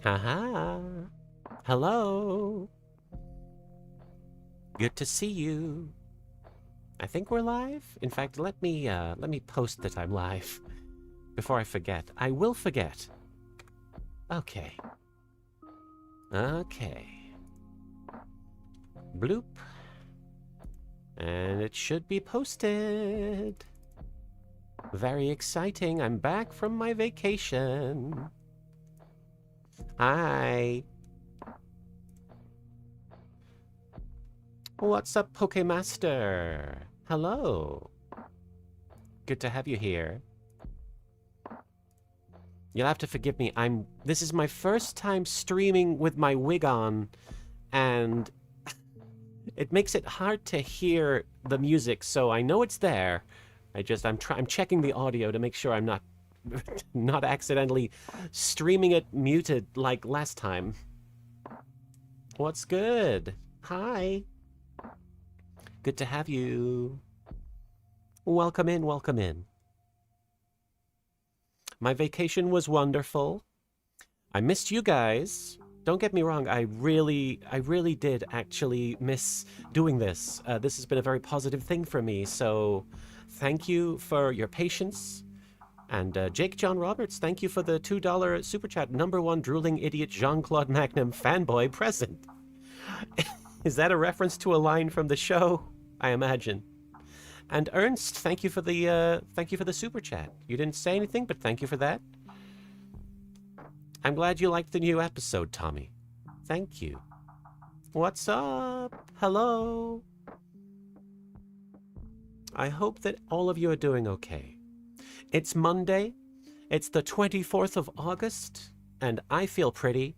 Haha. Hello. Good to see you. I think we're live. In fact, let me post that I'm live before I forget. I will forget. Okay. Okay. Bloop. And it should be posted. Very exciting. I'm back from my vacation. Hi. What's up, Pokemaster? Hello. Good to have you here. You'll have to forgive me. This is my first time streaming with my wig on, and it makes it hard to hear the music, so I know it's there. I'm checking the audio to make sure I'm not not accidentally streaming it muted like last time. What's good? Hi. Good to have you. Welcome in, welcome in. My vacation was wonderful. I missed you guys. Don't get me wrong, I really did actually miss doing this. This has been a very positive thing for me, so thank you for your patience. And Jake John Roberts, thank you for the $2 super chat. #1 drooling idiot Jean-Claude Magnum fanboy present. Is that a reference to a line from the show? I imagine. And Ernst, thank you for the super chat. You didn't say anything, but thank you for that. I'm glad you liked the new episode, Tommy. Thank you. What's up? Hello. I hope that all of you are doing okay. It's Monday. It's the 24th of August, and I feel pretty.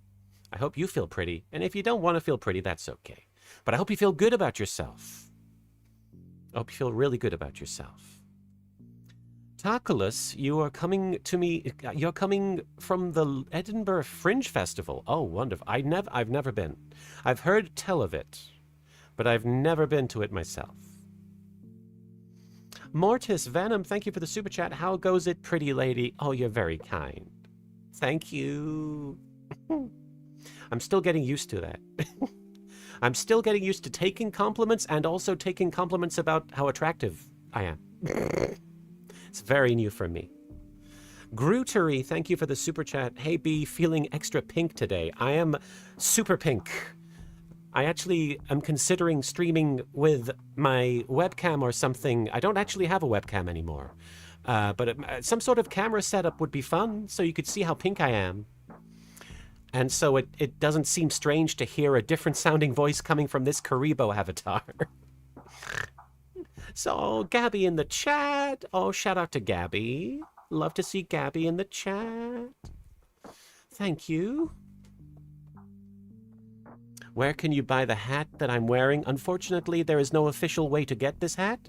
I hope you feel pretty. And if you don't want to feel pretty, that's okay. But I hope you feel good about yourself. I hope you feel really good about yourself. Taculus, you are coming to me. You're coming from the Edinburgh Fringe Festival. Oh, wonderful! I've never been. I've heard tell of it, but I've never been to it myself. Mortis Venom, thank you for the super chat. How goes it, pretty lady? Oh, you're very kind. Thank you. I'm still getting used to that. I'm still getting used to taking compliments and also taking compliments about how attractive I am. It's very new for me. Grootery, thank you for the super chat. Hey B, feeling extra pink today. I am super pink. I actually am considering streaming with my webcam or something. I don't actually have a webcam anymore. But some sort of camera setup would be fun, so you could see how pink I am. And so it doesn't seem strange to hear a different sounding voice coming from this Karibo avatar. So, Gabby in the chat. Oh, shout out to Gabby. Love to see Gabby in the chat. Thank you. Where can you buy the hat that I'm wearing? Unfortunately, there is no official way to get this hat.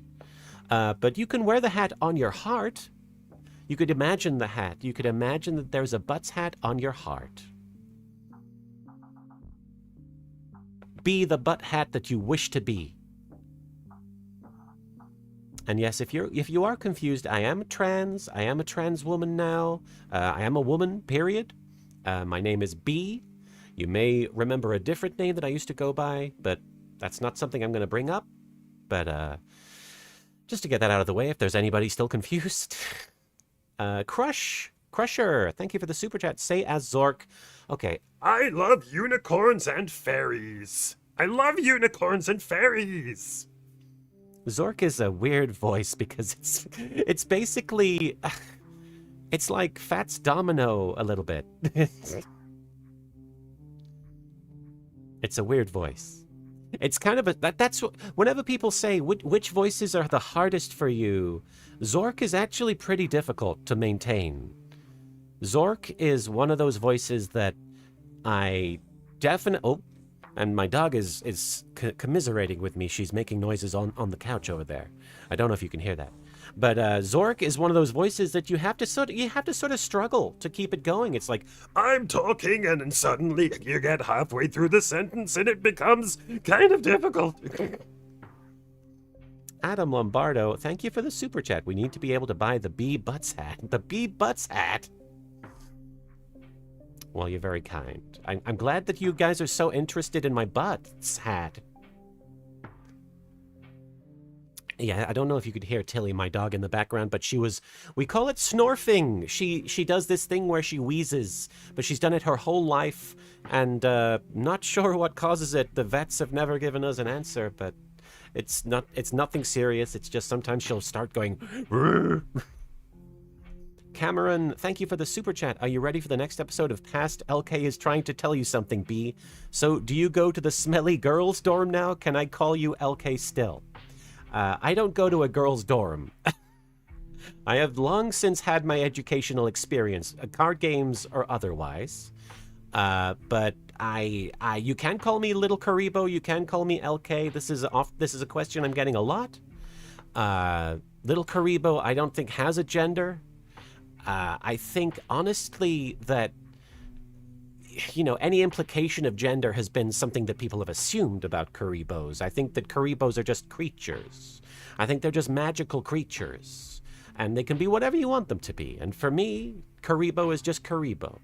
But you can wear the hat on your heart. You could imagine the hat. You could imagine that there's a Butts hat on your heart. Be the butt hat that you wish to be. And yes, if you are confused, I am trans. I am a trans woman now. I am a woman, period. My name is B. You may remember a different name that I used to go by, but that's not something I'm going to bring up. But just to get that out of the way, if there's anybody still confused. Crusher, thank you for the super chat. Say as Zork. Okay. I love unicorns and fairies. I love unicorns and fairies. Zork is a weird voice because it's basically, it's like Fats Domino a little bit. It's a weird voice. It's kind of that's whenever people say which voices are the hardest for you, Zork is actually pretty difficult to maintain. Zork is one of those voices that I definitely... Oh, and my dog is commiserating with me. She's making noises on the couch over there. I don't know if you can hear that. But Zork is one of those voices that you have to sort of struggle to keep it going. It's like, I'm talking, and then suddenly you get halfway through the sentence and it becomes kind of difficult. Adam Lombardo, thank you for the super chat. We need to be able to buy the B Butts hat. The B Butts hat. Well, you're very kind. I'm glad that you guys are so interested in my butt hat. Yeah, I don't know if you could hear Tilly, my dog, in the background, but we call it snorfing. She does this thing where she wheezes, but she's done it her whole life, and not sure what causes it. The vets have never given us an answer, but it's nothing serious. It's just sometimes she'll start going. Cameron, thank you for the super chat. Are you ready for the next episode of Past LK is Trying to Tell You Something, B? So, do you go to the smelly girls' dorm now? Can I call you LK still? I don't go to a girls' dorm. I have long since had my educational experience, card games or otherwise. But you can call me Little Karibo. You can call me LK. This is a question I'm getting a lot. Little Karibo, I don't think has a gender. I think honestly that, any implication of gender has been something that people have assumed about Karibos. I think that Karibos are just creatures. I think they're just magical creatures. And they can be whatever you want them to be. And for me, Karibo is just Karibo.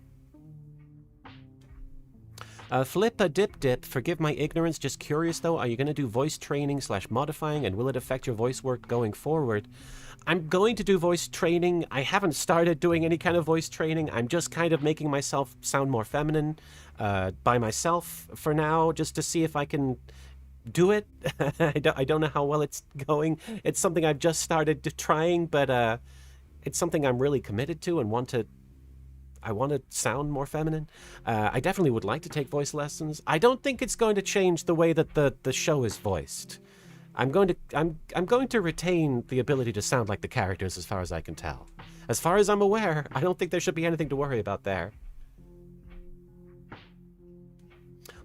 Flip a dip, forgive my ignorance, just curious though, are you going to do voice training / modifying, and will it affect your voice work going forward? I'm going to do voice training. I haven't started doing any kind of voice training. I'm just kind of making myself sound more feminine by myself for now, just to see if I can do it. I don't know how well it's going. It's something I've just started trying, but it's something I'm really committed to and I want to sound more feminine. I definitely would like to take voice lessons. I don't think it's going to change the way that the show is voiced. I'm going to retain the ability to sound like the characters as far as I can tell. As far as I'm aware, I don't think there should be anything to worry about there.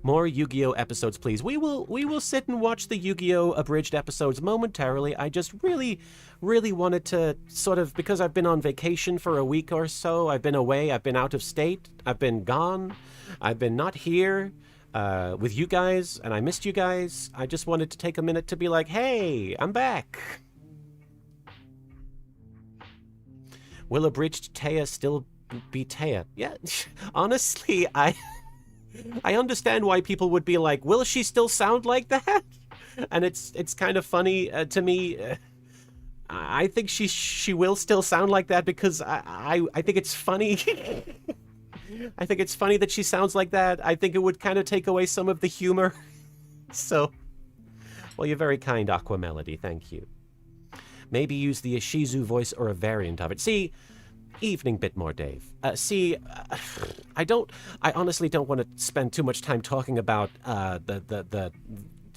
More Yu-Gi-Oh episodes, please. We will sit and watch the Yu-Gi-Oh Abridged episodes momentarily. I just really wanted to sort of, because I've been on vacation for a week or so, I've been away, I've been out of state, I've been gone, I've been not here with you guys, and I missed you guys. I just wanted to take a minute to be like, hey, I'm back. Will Abridged Taya still be Taya? Yeah, honestly, I understand why people would be like, will she still sound like that? And it's kind of funny to me. I think she will still sound like that because I think it's funny. I think it's funny that she sounds like that. I think it would kind of take away some of the humor. So, well, you're very kind, Aqua Melody. Thank you. Maybe use the Ishizu voice or a variant of it. See, evening Bitmore Dave. I honestly don't want to spend too much time talking about the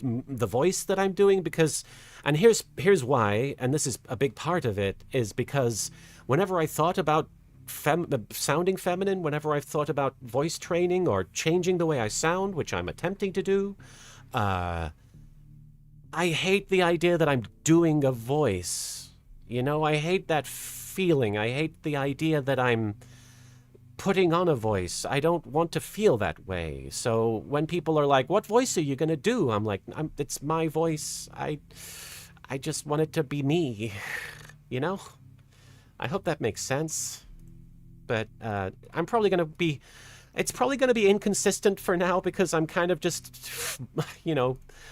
voice that I'm doing because, and here's why, and this is a big part of it, is because whenever I thought about sounding feminine, whenever I've thought about voice training or changing the way I sound, which I'm attempting to do, I hate the idea that I'm doing a voice. I hate that feeling. I hate the idea that I'm putting on a voice. I don't want to feel that way. So when people are like, what voice are you going to do? I'm like, it's my voice. I just want it to be me, I hope that makes sense. But I'm probably going to be, it's probably going to be inconsistent for now because I'm kind of just,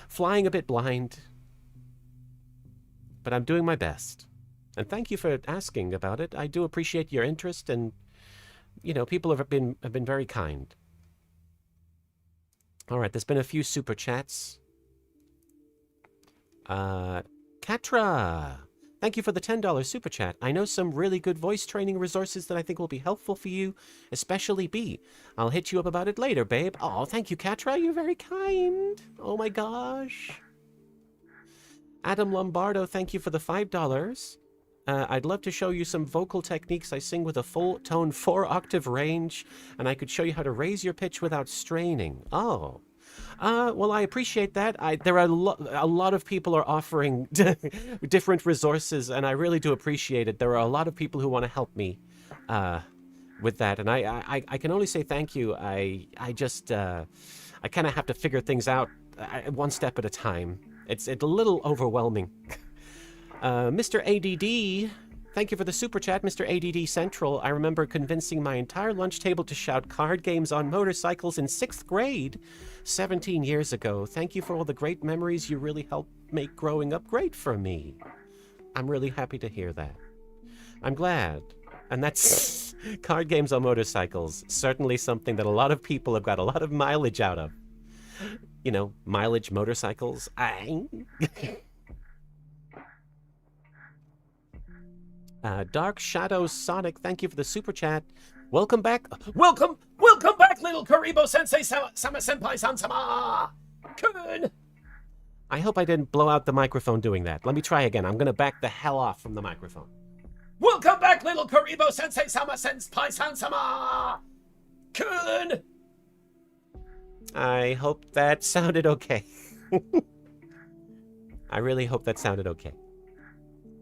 flying a bit blind. But I'm doing my best. And thank you for asking about it. I do appreciate your interest, and people have been very kind. All right, there's been a few super chats. Katra, thank you for the $10 super chat. I know some really good voice training resources that I think will be helpful for you, especially B. I'll hit you up about it later, babe. Oh, thank you, Katra. You're very kind. Oh my gosh. Adam Lombardo, thank you for the $5. I'd love to show you some vocal techniques. I sing with a full tone 4-octave range, and I could show you how to raise your pitch without straining. Oh. Well, I appreciate that. There are a lot of people are offering different resources, and I really do appreciate it. There are a lot of people who want to help me with that, and I can only say thank you. I kind of have to figure things out one step at a time. It's a little overwhelming. Mr. ADD, Thank you for the super chat, Mr. ADD Central. I remember convincing my entire lunch table to shout card games on motorcycles in 6th grade 17 years ago. Thank you for all the great memories you really helped make growing up great for me. I'm really happy to hear that. I'm glad. And that's card games on motorcycles. Certainly something that a lot of people have got a lot of mileage out of. You know, mileage motorcycles. Dark Shadows Sonic, thank you for the super chat. Welcome back. Welcome back, little Karibo Sensei Sama Senpai Sansama. Kun. I hope I didn't blow out the microphone doing that. Let me try again. I'm gonna back the hell off from the microphone. Welcome back, little Karibo Sensei Sama Senpai Sansama. Kun. I hope that sounded okay. I really hope that sounded okay.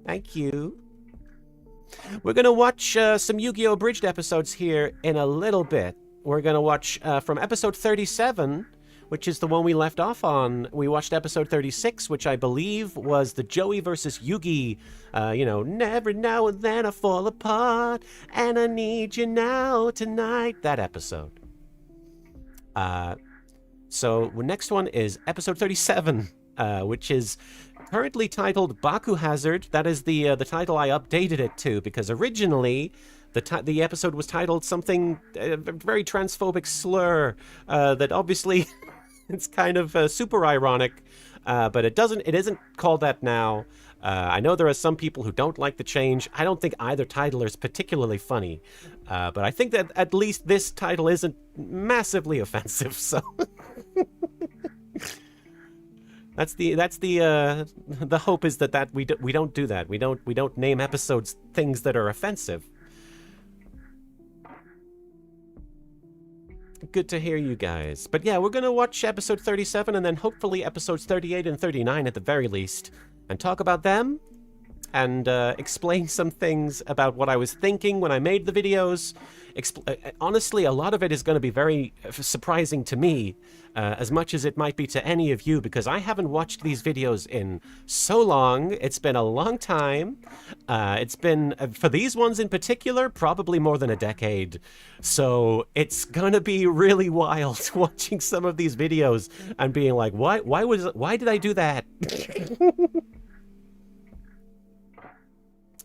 Thank you. We're going to watch some Yu-Gi-Oh! Abridged episodes here in a little bit. We're going to watch from episode 37, which is the one we left off on. We watched episode 36, which I believe was the Joey versus Yugi, never now and then I fall apart, and I need you now, tonight, that episode. So the next one is episode 37, which is currently titled Baku Hazard. That is the title I updated it to, because originally the episode was titled something, a very transphobic slur that obviously it's kind of super ironic, but it isn't called that now. I know there are some people who don't like the change. I don't think either title is particularly funny, but I think that at least this title isn't massively offensive, so That's the hope, is that we don't do that. We don't name episodes things that are offensive. Good to hear you guys. But yeah, we're gonna watch episode 37 and then hopefully episodes 38 and 39 at the very least, and talk about them and explain some things about what I was thinking when I made the videos. Honestly, a lot of it is going to be very surprising to me, as much as it might be to any of you, because I haven't watched these videos in so long. It's been a long time. It's been, for these ones in particular, probably more than a decade. So it's going to be really wild watching some of these videos and being like, why did I do that?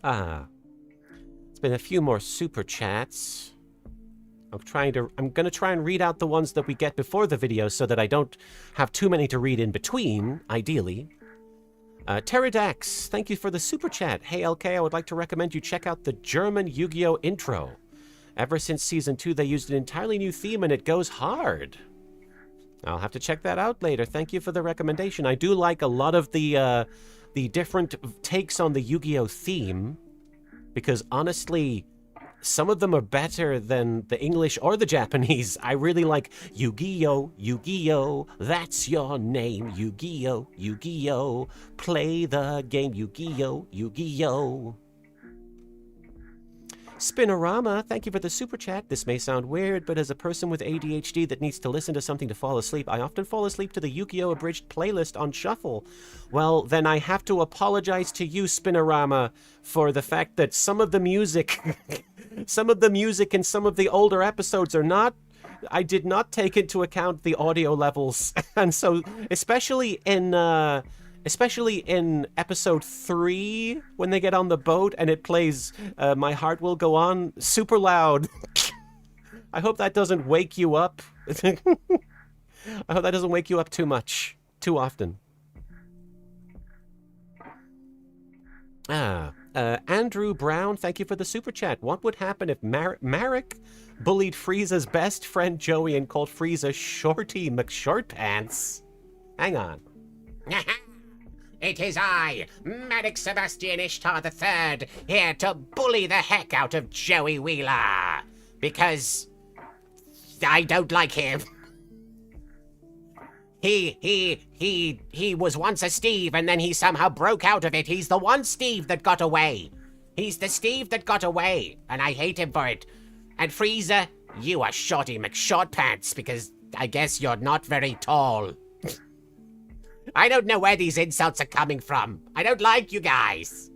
It's been a few more super chats. I'm gonna try and read out the ones that we get before the video so that I don't have too many to read in between, ideally. Pterodax, thank you for the super chat. Hey LK, I would like to recommend you check out the German Yu-Gi-Oh! Intro. Ever since Season 2, they used an entirely new theme and it goes hard. I'll have to check that out later. Thank you for the recommendation. I do like a lot of the different takes on the Yu-Gi-Oh! Theme, because honestly, some of them are better than the English or the Japanese. I really like Yu-Gi-Oh! Yu-Gi-Oh! That's your name. Yu-Gi-Oh! Yu-Gi-Oh! Play the game. Yu-Gi-Oh! Yu-Gi-Oh! Spinorama, thank you for the super chat. This may sound weird, but as a person with ADHD that needs to listen to something to fall asleep, I often fall asleep to the Yu-Gi-Oh! Abridged playlist on shuffle. Well, then I have to apologize to you, Spinorama, for the fact that some of the music in some of the older episodes are not... I did not take into account the audio levels, and so especially in episode 3, when they get on the boat and it plays My Heart Will Go On super loud. I hope that doesn't wake you up. I hope that doesn't wake you up too much, too often. Andrew Brown, thank you for the super chat. What would happen if Marek bullied Frieza's best friend Joey and called Frieza Shorty McShortpants? Hang on. It is I, Marek Sebastian Ishtar III, here to bully the heck out of Joey Wheeler. Because I don't like him. He was once a Steve, and then he somehow broke out of it. He's the one Steve that got away. He's the Steve that got away, and I hate him for it. And Frieza, you are Shorty McShortpants, because I guess you're not very tall. I don't know where these insults are coming from. I don't like you guys.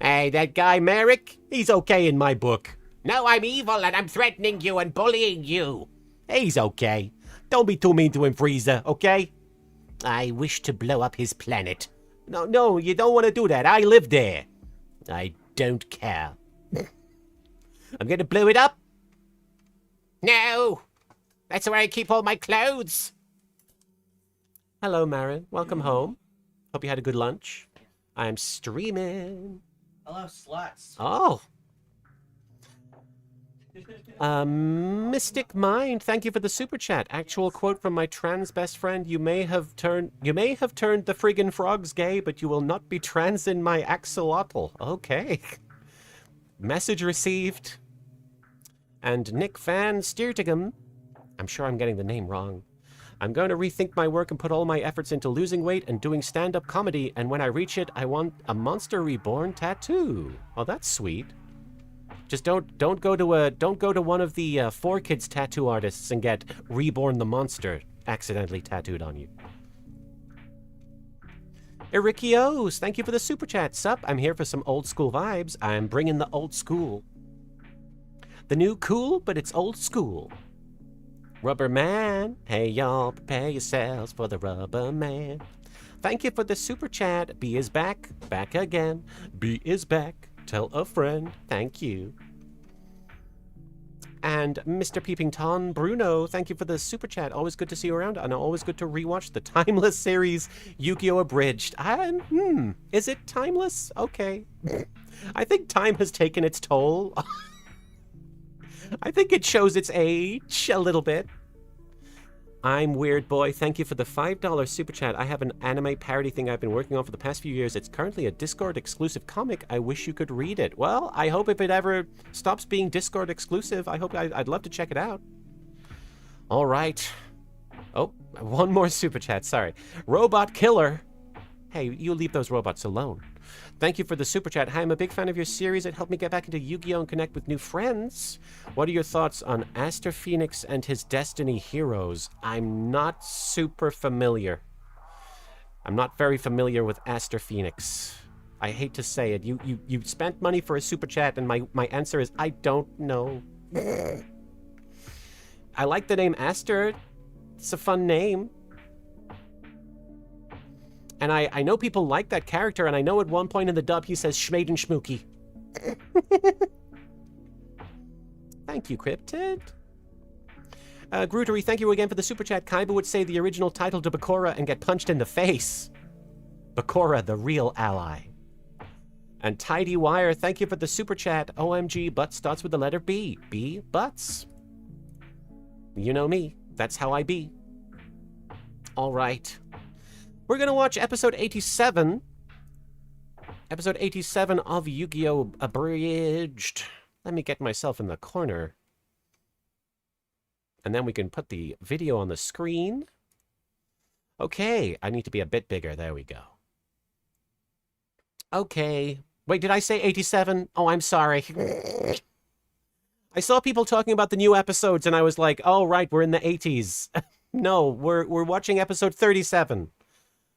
Hey, that guy Merrick, he's okay in my book. No, I'm evil and I'm threatening you and bullying you. He's okay. Don't be too mean to him, Frieza, okay? I wish to blow up his planet. No, you don't want to do that. I live there. I don't care. I'm gonna blow it up. No! That's where I keep all my clothes. Hello, Marin. Welcome home. Hope you had a good lunch. I'm streaming. Hello, sluts. Oh. Mystic Mind, thank you for the super chat. Actual quote from my trans best friend: You may have turned the friggin' frogs gay, but you will not be trans in my axolotl. Okay. Message received. And Nick Van Steertigam, I'm sure I'm getting the name wrong. I'm going to rethink my work and put all my efforts into losing weight and doing stand-up comedy, and when I reach it, I want a Monster Reborn tattoo. Oh, that's sweet. Just don't go to one of the 4Kids tattoo artists and get Reborn the Monster accidentally tattooed on you. Irikios, thank you for the super chat. Sup, I'm here for some old school vibes. I'm bringing the old school. The new cool, but it's old school. Rubber Man, hey y'all, prepare yourselves for the Rubber Man. Thank you for the super chat. B is back, back again. B is back, tell a friend, thank you. And Mr. Peeping Tom Bruno, thank you for the super chat. Always good to see you around, and always good to rewatch the timeless series YGO Abridged. Is it timeless? Okay. I think time has taken its toll. I think it shows its age a little bit. I'm Weird Boy. Thank you for the $5 super chat. I have an anime parody thing I've been working on for the past few years. It's currently a Discord exclusive comic. I wish you could read it. Well, I hope if it ever stops being Discord exclusive, I'd love to check it out. All right. Oh, one more super chat. Sorry. Robot Killer. Hey, you leave those robots alone. Thank you for the super chat. Hi, I'm a big fan of your series. It helped me get back into Yu-Gi-Oh! And connect with new friends. What are your thoughts on Aster Phoenix and his Destiny heroes? I'm not super familiar. I'm not very familiar with Aster Phoenix. I hate to say it. You spent money for a super chat, and my answer is I don't know. I like the name Aster. It's a fun name. And I know people like that character, and I know at one point in the dub he says Schmaden Schmooky. Thank you, Cryptid. Grootery, thank you again for the super chat. Kaiba would say the original title to Bakura and get punched in the face. Bakura, the real ally. And Tidy Wire, thank you for the super chat. OMG, butt starts with the letter B. B, butts. You know me. That's how I be. All right. We're going to watch episode 87. Episode 87 of Yu-Gi-Oh! Abridged. Let me get myself in the corner. And then we can put the video on the screen. Okay, I need to be a bit bigger. There we go. Okay. Wait, did I say 87? Oh, I'm sorry. I saw people talking about the new episodes, and I was like, oh, right, we're in the 80s. No, we're watching episode 37.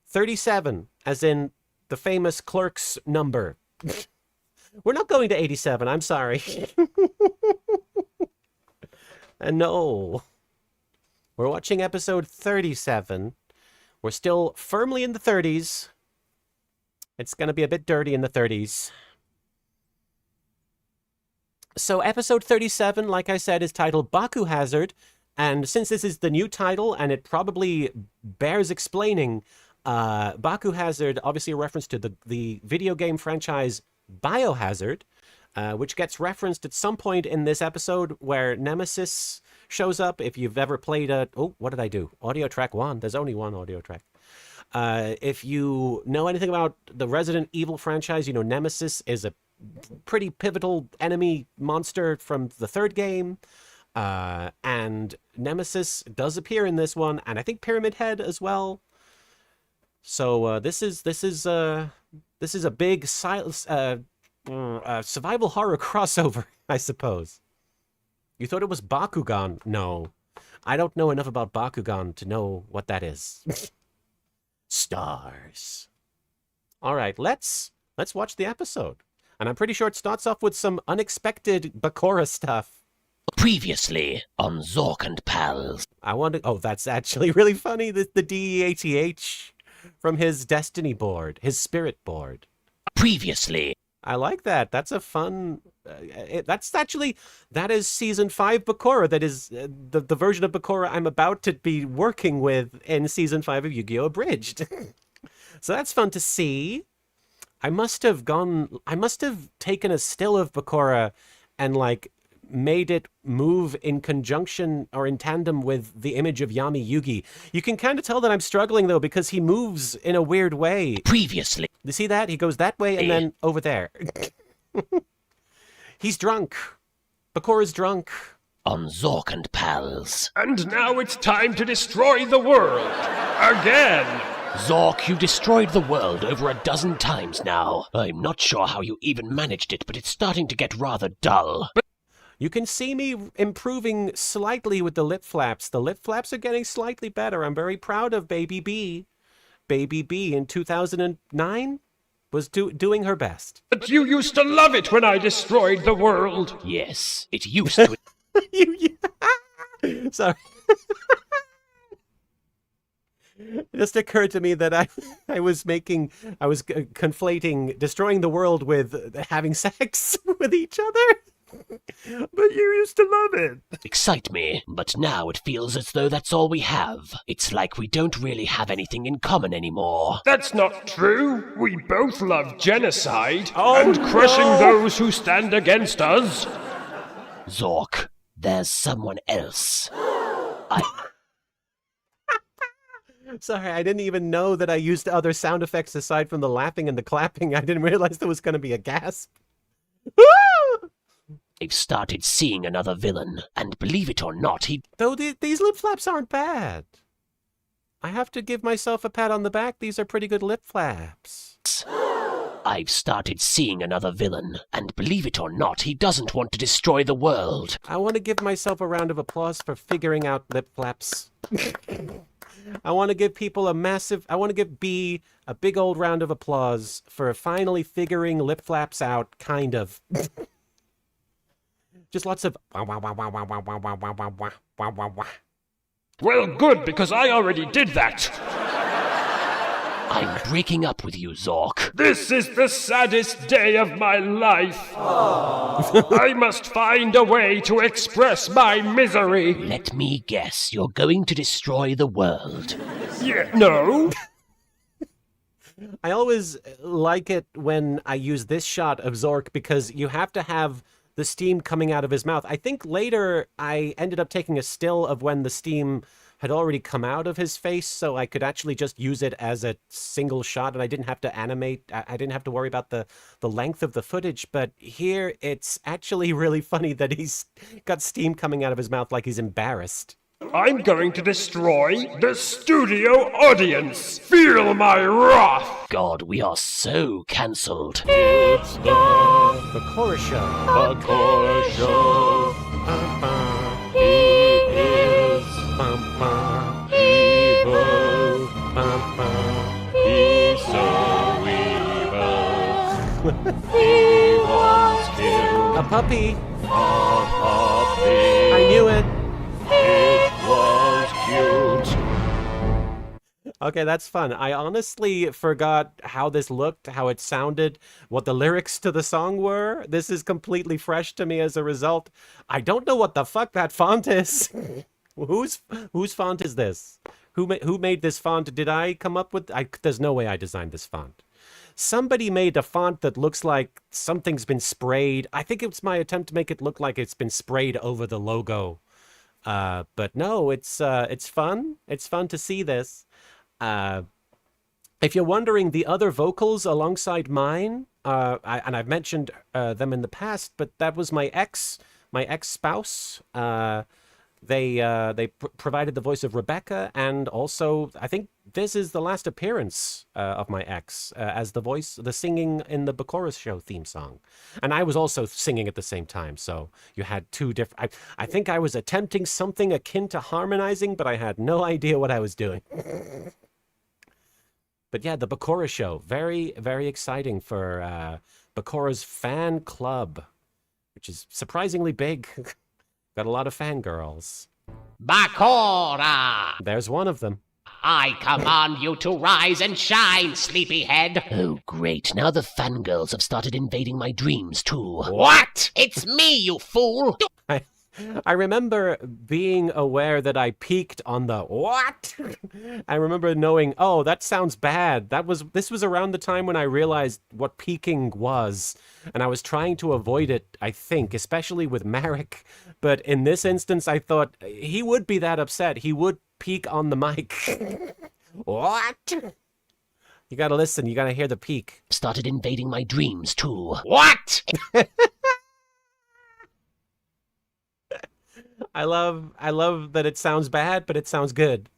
37, as in the famous Clerks number. We're not going to 87, I'm sorry. No. We're watching episode 37. We're still firmly in the 30s. It's going to be a bit dirty in the 30s. So episode 37, like I said, is titled Baku Hazard. And since this is the new title, and it probably bears explaining, Baku Hazard, obviously a reference to the video game franchise Biohazard, which gets referenced at some point in this episode where Nemesis shows up. If you've ever played oh, what did I do? Audio track 1. There's only one audio track. If you know anything about the Resident Evil franchise, you know Nemesis is a pretty pivotal enemy monster from the third game. And Nemesis does appear in this one, and I think Pyramid Head as well. So this is a big survival horror crossover, I suppose. You thought it was Bakugan? No, I don't know enough about Bakugan to know what that is. Stars. All right, let's watch the episode. And I'm pretty sure it starts off with some unexpected Bakura stuff. Previously on Zork and Pals. I want to... Oh, that's actually really funny. The DEATH from his Destiny board, his Spirit board. Previously. I like that. That's a fun... that is Season 5 Bakura. That is the version of Bakura I'm about to be working with in Season 5 of YGO Abridged. So that's fun to see. I must have taken a still of Bakura and, like, made it move in conjunction or in tandem with the image of Yami Yugi. You can kind of tell that I'm struggling, though, because he moves in a weird way. Previously. You see that? He goes that way and then over there. He's drunk. Bakura's drunk. On Zork and Pals. And now it's time to destroy the world. Again. Zork, you destroyed the world over a dozen times now. I'm not sure how you even managed it, but it's starting to get rather dull. You can see me improving slightly with the lip flaps. The lip flaps are getting slightly better. I'm very proud of Baby B. Baby B in 2009 was doing her best. But you used to love it when I destroyed the world. Yes, it used to. Sorry. It just occurred to me that I was conflating destroying the world with having sex with each other. But you used to love it. Excite me, but now it feels as though that's all we have. It's like we don't really have anything in common anymore. That's not true. We both love genocide and crushing those who stand against us. Zork, there's someone else. Sorry, I didn't even know that I used other sound effects aside from the laughing and the clapping. I didn't realize there was going to be a gasp. I've started seeing another villain, and believe it or not, Though these lip flaps aren't bad. I have to give myself a pat on the back. These are pretty good lip flaps. I've started seeing another villain, and believe it or not, he doesn't want to destroy the world. I want to give myself a round of applause for figuring out lip flaps. I want to give people I want to give B a big old round of applause for finally figuring lip flaps out, kind of. Just lots of wah, wah, wah, wah, wah, wah, wah, wah, wah, wah, wah, wah, wah. Well, good, because I already did that. I'm breaking up with you, Zork. This is the saddest day of my life. I must find a way to express my misery. Let me guess, you're going to destroy the world. Yeah, no. I always like it when I use this shot of Zork because you have to have the steam coming out of his mouth. I think later I ended up taking a still of when the steam had already come out of his face, so I could actually just use it as a single shot, and I didn't have to animate. I didn't have to worry about the length of the footage, but here it's actually really funny that he's got steam coming out of his mouth like he's embarrassed. I'm going to destroy the studio audience. Feel my wrath. God, we are so cancelled. It's the Bakura Show. Bakura Show. He is evil. He's so evil. He was killed. A puppy. A puppy. I knew it. It was cute. Okay, that's fun. I honestly forgot how this looked, how it sounded, what the lyrics to the song were. This is completely fresh to me as a result. I don't know what the fuck that font is. Whose font is this? Who made this font? Did I come up with... There's no way I designed this font. Somebody made a font that looks like something's been sprayed. I think it's my attempt to make it look like it's been sprayed over the logo. But no, it's fun. It's fun to see this. If you're wondering, the other vocals alongside mine, and I've mentioned them in the past, but that was my ex-spouse. They provided the voice of Rebecca, and also I think this is the last appearance of my ex as the singing in the Bakura Show theme song, and I was also singing at the same time. So you had two different. I think I was attempting something akin to harmonizing, but I had no idea what I was doing. But yeah, the Bakura Show, very, very exciting for Bakura's fan club, which is surprisingly big. Got a lot of fangirls. Bakura! There's one of them. I command you to rise and shine, sleepyhead. Oh, great. Now the fangirls have started invading my dreams, too. What? It's me, you fool! I remember being aware that I peaked on the what? I remember knowing, oh, that sounds bad. This was around the time when I realized what peaking was, and I was trying to avoid it, I think, especially with Marek. But in this instance, I thought he would be that upset. He would peak on the mic. What? You gotta listen. You gotta hear the peak. Started invading my dreams, too. What? I love that it sounds bad, but it sounds good.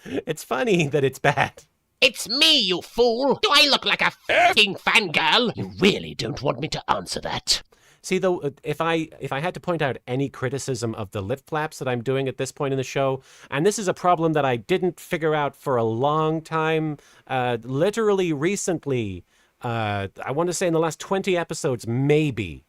It's funny that it's bad. It's me, you fool! Do I look like a f***ing fangirl? You really don't want me to answer that. See, though, if I had to point out any criticism of the lip flaps that I'm doing at this point in the show, and this is a problem that I didn't figure out for a long time, literally recently, I want to say in the last 20 episodes, maybe,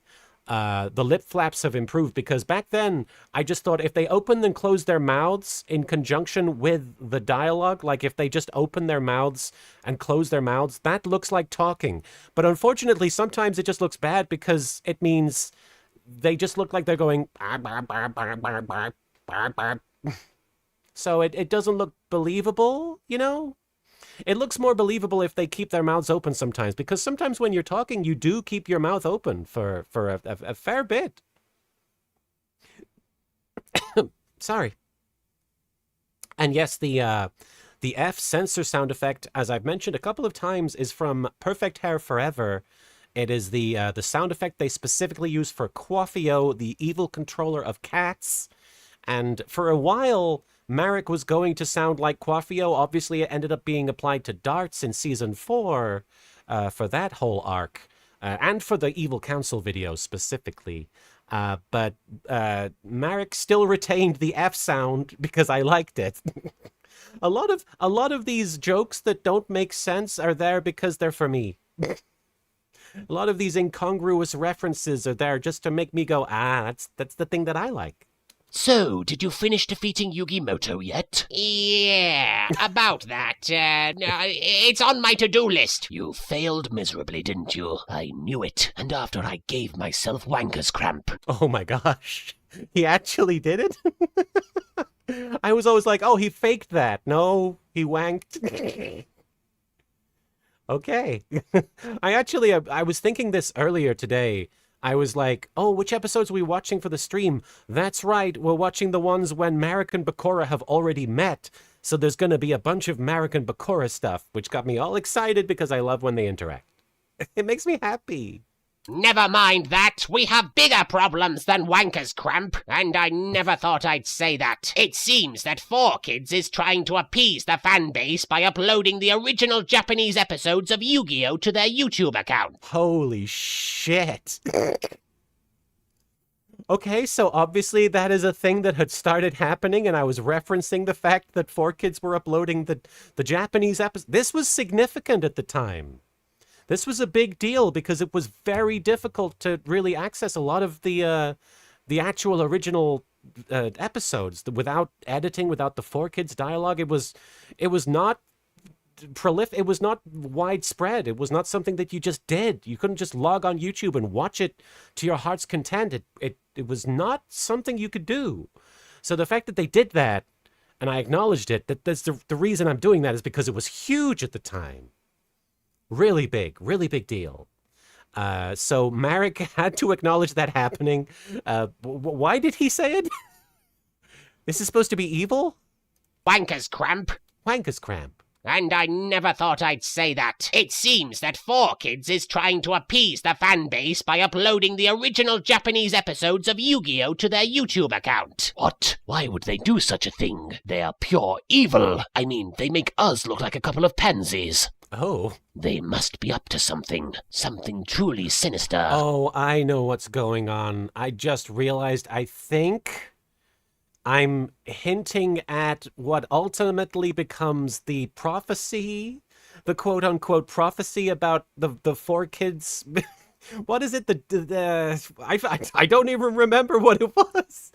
the lip flaps have improved, because back then I just thought if they opened and closed their mouths in conjunction with the dialogue, like if they just open their mouths and close their mouths, that looks like talking. But unfortunately, sometimes it just looks bad because it means they just look like they're going. So it doesn't look believable, you know? It looks more believable if they keep their mouths open sometimes, because sometimes when you're talking, you do keep your mouth open for a fair bit. Sorry. And yes, the F censor sound effect, as I've mentioned a couple of times, is from Perfect Hair Forever. It is the sound effect they specifically use for Quaffio, the evil controller of cats. And for a while, Marek was going to sound like Quaffio. Obviously, it ended up being applied to Darts in Season 4 for that whole arc, and for the Evil Council video specifically. But Marek still retained the F sound because I liked it. A lot of these jokes that don't make sense are there because they're for me. A lot of these incongruous references are there just to make me go, that's the thing that I like. So, did you finish defeating Yugimoto yet? Yeah, about that. It's on my to-do list. You failed miserably, didn't you? I knew it. And after I gave myself wanker's cramp. Oh my gosh. He actually did it? I was always like, oh, he faked that. No, he wanked. Okay. I was thinking this earlier today. I was like, oh, which episodes are we watching for the stream? That's right, we're watching the ones when Marek and Bakura have already met. So there's going to be a bunch of Marek and Bakura stuff, which got me all excited because I love when they interact. It makes me happy. Never mind that. We have bigger problems than wanker's cramp. And I never thought I'd say that. It seems that 4Kids is trying to appease the fan base by uploading the original Japanese episodes of Yu-Gi-Oh! To their YouTube account. Holy shit. Okay, so obviously that is a thing that had started happening, and I was referencing the fact that 4Kids were uploading the Japanese episodes. This was significant at the time. This was a big deal because it was very difficult to really access a lot of the actual original episodes without editing, without the 4Kids dialogue. It was not prolific. It was not widespread. It was not something that you just did. You couldn't just log on YouTube and watch it to your heart's content. It was not something you could do. So the fact that they did that, and I acknowledged it, that's the reason I'm doing that is because it was huge at the time. Really big deal. So Marek had to acknowledge that happening. Why did he say it? This is supposed to be evil? Wanker's cramp. Wanker's cramp. And I never thought I'd say that. It seems that 4Kids is trying to appease the fan base by uploading the original Japanese episodes of Yu-Gi-Oh! To their YouTube account. What? Why would they do such a thing? They are pure evil. I mean, they make us look like a couple of pansies. Oh. They must be up to something. Something truly sinister. Oh, I know what's going on. I just realized I think I'm hinting at what ultimately becomes the prophecy the quote-unquote prophecy about the four kids. What is it? I don't even remember what it was.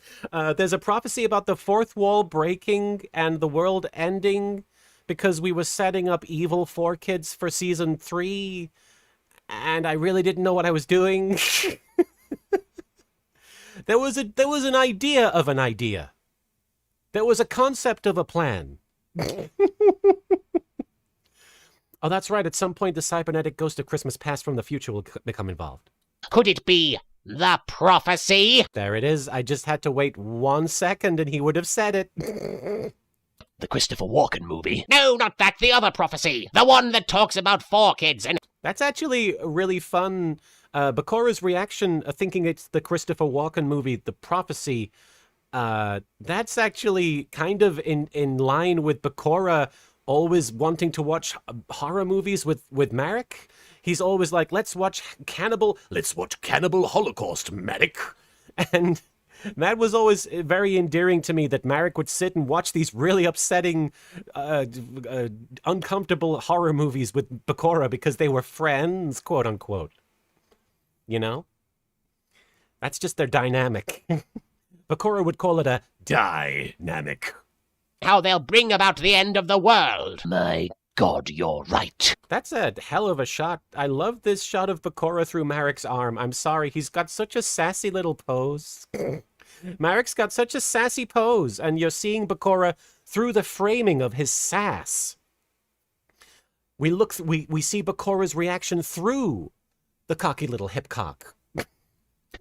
There's a prophecy about the fourth wall breaking and the world ending because we were setting up evil four kids for season 3, and I really didn't know what I was doing. There was an idea of an idea. There was a concept of a plan. Oh, that's right. At some point, the cybernetic ghost of Christmas past from the future will become involved. Could it be the prophecy? There it is. I just had to wait 1 second and he would have said it. The Christopher Walken movie. No, not that. The other prophecy. The one that talks about 4 kids and... That's actually really fun. Bakora's reaction, thinking it's the Christopher Walken movie, The Prophecy, that's actually kind of in line with Bakora always wanting to watch horror movies with Marek. He's always like, let's watch Cannibal Holocaust, Marek. And that was always very endearing to me, that Marek would sit and watch these really upsetting, uncomfortable horror movies with Bakora because they were friends, quote unquote. You know? That's just their dynamic. Bakora would call it a dynamic. how they'll bring about the end of the world. My God, you're right. That's a hell of a shot. I love this shot of Bakora through Marek's arm. I'm sorry, he's got such a sassy little pose. Marek's got such a sassy pose, and you're seeing Bakora through the framing of his sass. We see Bakora's reaction through the cocky little hip cock.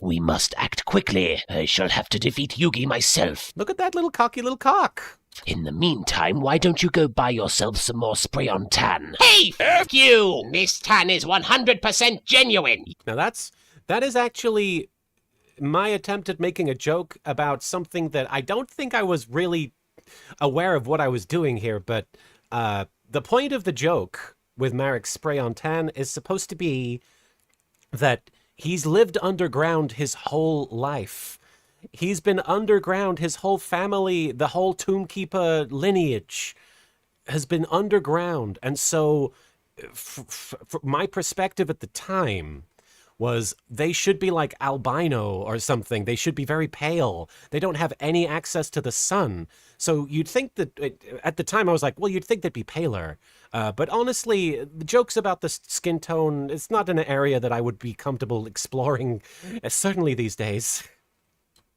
We must act quickly. I shall have to defeat Yugi myself. Look at that little cocky little cock. In the meantime, why don't you go buy yourself some more spray on tan? Hey, F you! This tan is 100% genuine. Now that is actually my attempt at making a joke about something that I don't think I was really aware of what I was doing here, but the point of the joke with Marek's spray on tan is supposed to be that he's lived underground his whole life. He's been underground, his whole family, the whole Tombkeeper lineage has been underground. And so my perspective at the time was they should be like albino or something. They should be very pale. They don't have any access to the sun. So you'd think that, at the time I was like, well, you'd think they'd be paler. But honestly, the jokes about the skin tone, it's not an area that I would be comfortable exploring, certainly these days.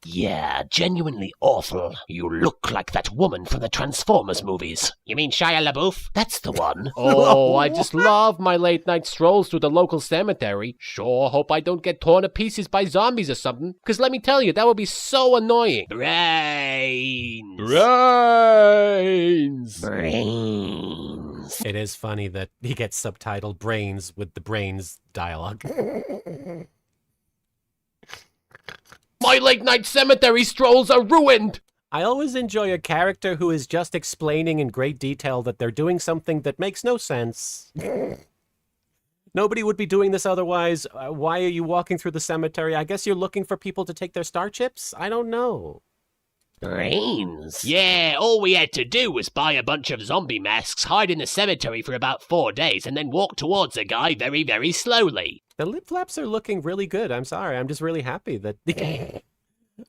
Yeah, genuinely awful. You look like that woman from the Transformers movies. You mean Shia LaBeouf? That's the one. Oh, I just love my late night strolls through the local cemetery. Sure hope I don't get torn to pieces by zombies or something, because let me tell you, that would be so annoying. Brains. It is funny that he gets subtitled Brains with the Brains dialogue. My late night cemetery strolls are ruined! I always enjoy a character who is just explaining in great detail that they're doing something that makes no sense. Nobody would be doing this otherwise. Why are you walking through the cemetery? I guess you're looking for people to take their star chips? I don't know. Brains. Yeah, all we had to do was buy a bunch of zombie masks, hide in the cemetery for about 4 days, and then walk towards a guy very, very slowly. The lip flaps are looking really good. I'm sorry. I'm just really happy that...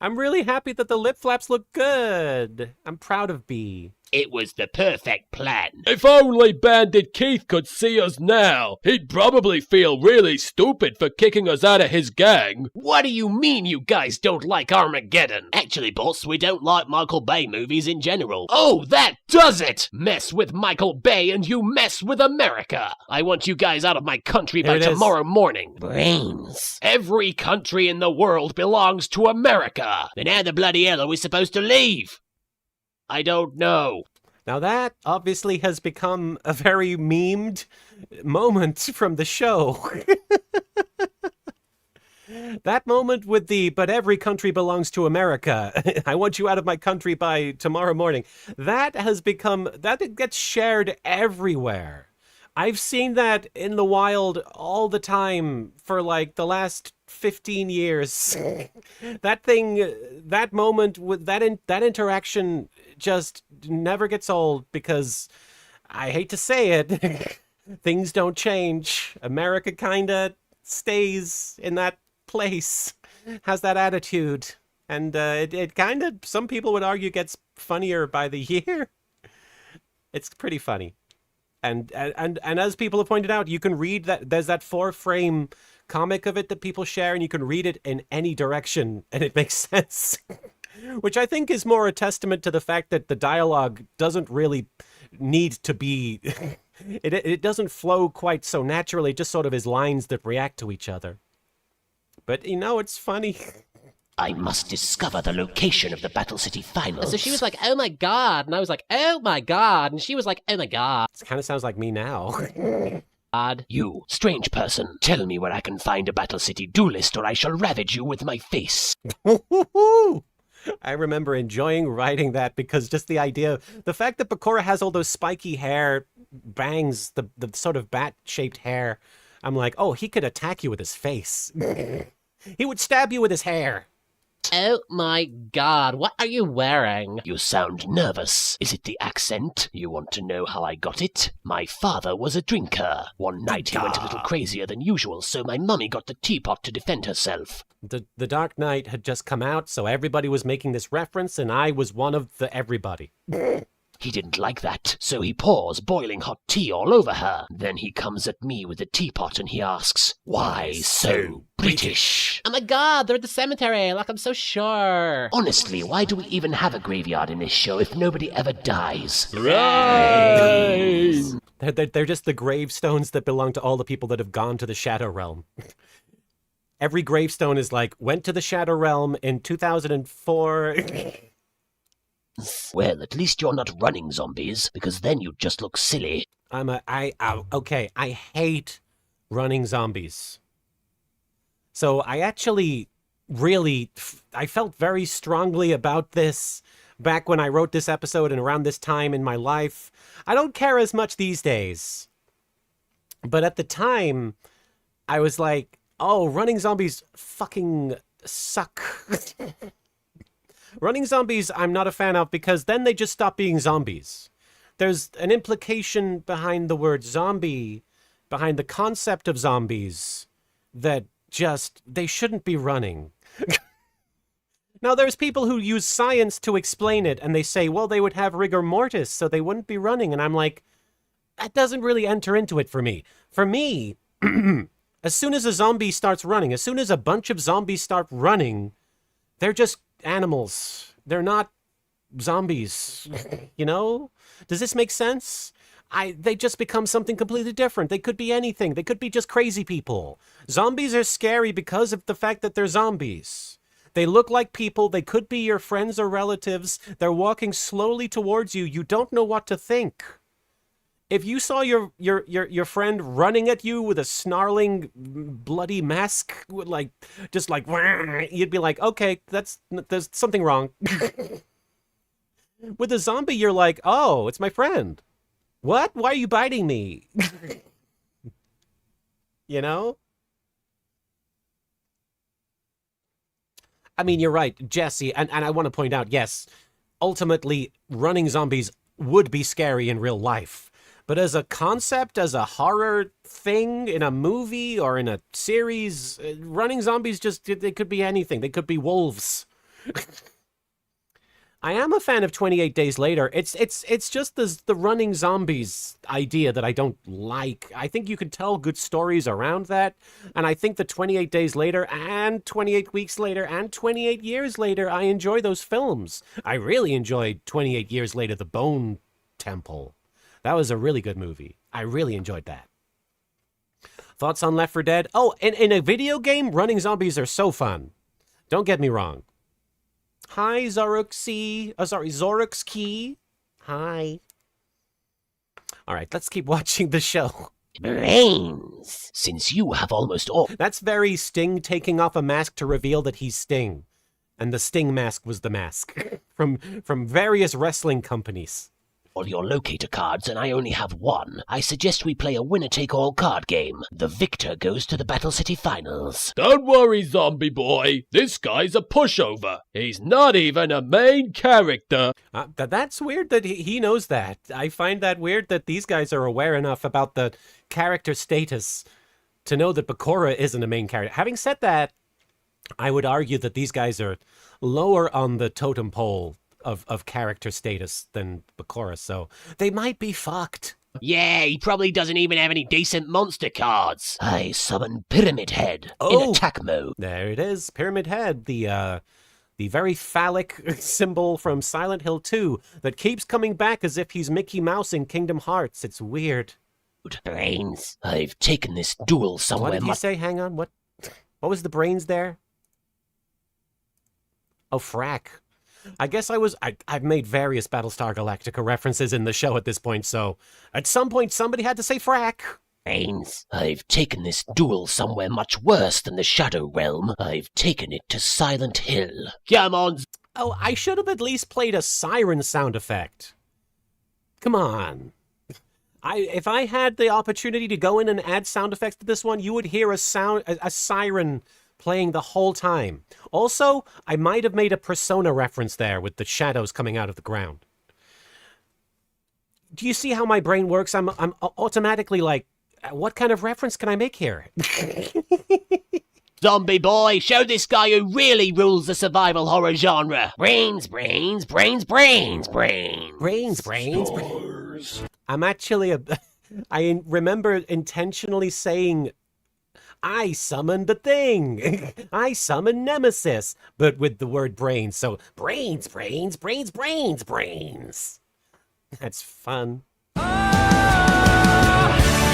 I'm really happy that the lip flaps look good. I'm proud of B. It was the perfect plan. If only Bandit Keith could see us now, he'd probably feel really stupid for kicking us out of his gang. What do you mean you guys don't like Armageddon? Actually, boss, we don't like Michael Bay movies in general. Oh, that does it! Mess with Michael Bay and you mess with America. I want you guys out of my country by tomorrow morning. Brains. Every country in the world belongs to America. Then how the bloody hell are we supposed to leave? I don't know. Now that obviously has become a very memed moment from the show. That moment with the, but every country belongs to America. I want you out of my country by tomorrow morning. That has become, that gets shared everywhere. I've seen that in the wild all the time for like the last 15 years. That thing, that moment with that interaction just never gets old because I hate to say it, Things don't change. America kinda stays in that place, has that attitude. And it kind of, some people would argue, gets funnier by the year. It's pretty funny. And as people have pointed out, you can read that, there's that 4-frame comic of it that people share, and you can read it in any direction, and it makes sense. Which I think is more a testament to the fact that the dialogue doesn't really need to be... it doesn't flow quite so naturally, it just sort of is lines that react to each other. But, you know, it's funny. I must discover the location of the Battle City Finals. So she was like, oh my god. And I was like, oh my god. And she was like, oh my god. It kind of sounds like me now. You, strange person, tell me where I can find a Battle City duelist or I shall ravage you with my face. I remember enjoying writing that because just the idea, the fact that Bakura has all those spiky hair bangs, the sort of bat-shaped hair, I'm like, oh, he could attack you with his face. He would stab you with his hair. Oh my god, what are you wearing? You sound nervous. Is it the accent? You want to know how I got it? My father was a drinker. One night he went a little crazier than usual, so my mummy got the teapot to defend herself. The Dark Knight had just come out, so everybody was making this reference, and I was one of the everybody. He didn't like that, so he pours boiling hot tea all over her. Then he comes at me with the teapot and he asks, why so British? Oh my god, they're at the cemetery. Like, I'm so sure. Honestly, why do we even have a graveyard in this show if nobody ever dies? Right. They're just the gravestones that belong to all the people that have gone to the Shadow Realm. Every gravestone is like, went to the Shadow Realm in 2004. Well, at least you're not running zombies, because then you'd just look silly. Okay, I hate running zombies. So I actually I felt very strongly about this back when I wrote this episode and around this time in my life. I don't care as much these days. But at the time, I was like, oh, running zombies fucking suck. Running zombies I'm not a fan of because then they just stop being zombies. There's an implication behind the word zombie, behind the concept of zombies, that just, they shouldn't be running. Now, there's people who use science to explain it, and they say, well, they would have rigor mortis, so they wouldn't be running. And I'm like, that doesn't really enter into it for me. For me, as soon as a zombie starts running, as soon as a bunch of zombies start running, they're just animals. They're not zombies, you know? Does this make sense? They just become something completely different. They could be anything. They could be just crazy people. Zombies are scary because of the fact that they're zombies. They look like people. They could be your friends or relatives. They're walking slowly towards you. You don't know what to think. If you saw your friend running at you with a snarling, bloody mask, like, just like, you'd be like, okay, there's something wrong. With a zombie, you're like, oh, it's my friend. What? Why are you biting me? You know? I mean, you're right, Jesse, and I want to point out, yes, ultimately, running zombies would be scary in real life. But as a concept, as a horror thing in a movie or in a series, running zombies they could be anything. They could be wolves. I am a fan of 28 Days Later. It's just the running zombies idea that I don't like. I think you could tell good stories around that. And I think the 28 Days Later and 28 Weeks Later and 28 Years Later, I enjoy those films. I really enjoyed 28 Years Later, The Bone Temple. That was a really good movie. I really enjoyed that. Thoughts on Left 4 Dead? Oh, in a video game, running zombies are so fun. Don't get me wrong. Hi, Zoruxy. Zorux Key. Hi. All right, let's keep watching the show. Brains. Since you have almost all... That's very Sting taking off a mask to reveal that he's Sting. And the Sting mask was the mask. From various wrestling companies. all your locator cards and I only have one, I suggest we play a winner-take-all card game. The victor goes to the Battle City Finals. Don't worry, zombie boy. This guy's a pushover. He's not even a main character. That's weird that he knows that. I find that weird that these guys are aware enough about the character status to know that Bakura isn't a main character. Having said that, I would argue that these guys are lower on the totem pole of character status than Bakura, so they might be fucked. Yeah, he probably doesn't even have any decent monster cards. I summon Pyramid Head in Oh. attack mode. There it is, Pyramid Head, the very phallic symbol from Silent Hill 2 that keeps coming back as if he's Mickey Mouse in Kingdom Hearts. It's weird. Brains. I've taken this duel What somewhere did he say? Hang on, what was the brains there? Oh, frack. I guess I've made various Battlestar Galactica references in the show at this point, so at some point somebody had to say frack. Brains. I've taken this duel somewhere much worse than the Shadow Realm. I've taken it to Silent Hill. Come on. Oh, I should have at least played a siren sound effect. Come on. If I had the opportunity to go in and add sound effects to this one, you would hear a siren playing the whole time. Also, I might have made a Persona reference there with the shadows coming out of the ground. Do you see how my brain works? I'm automatically like, what kind of reference can I make here? Zombie boy, show this guy who really rules the survival horror genre. Brains, brains, brains, brains, brains. Brains. I'm actually I remember intentionally saying, I summoned the thing. I summoned Nemesis, but with the word brains. So brains. That's fun.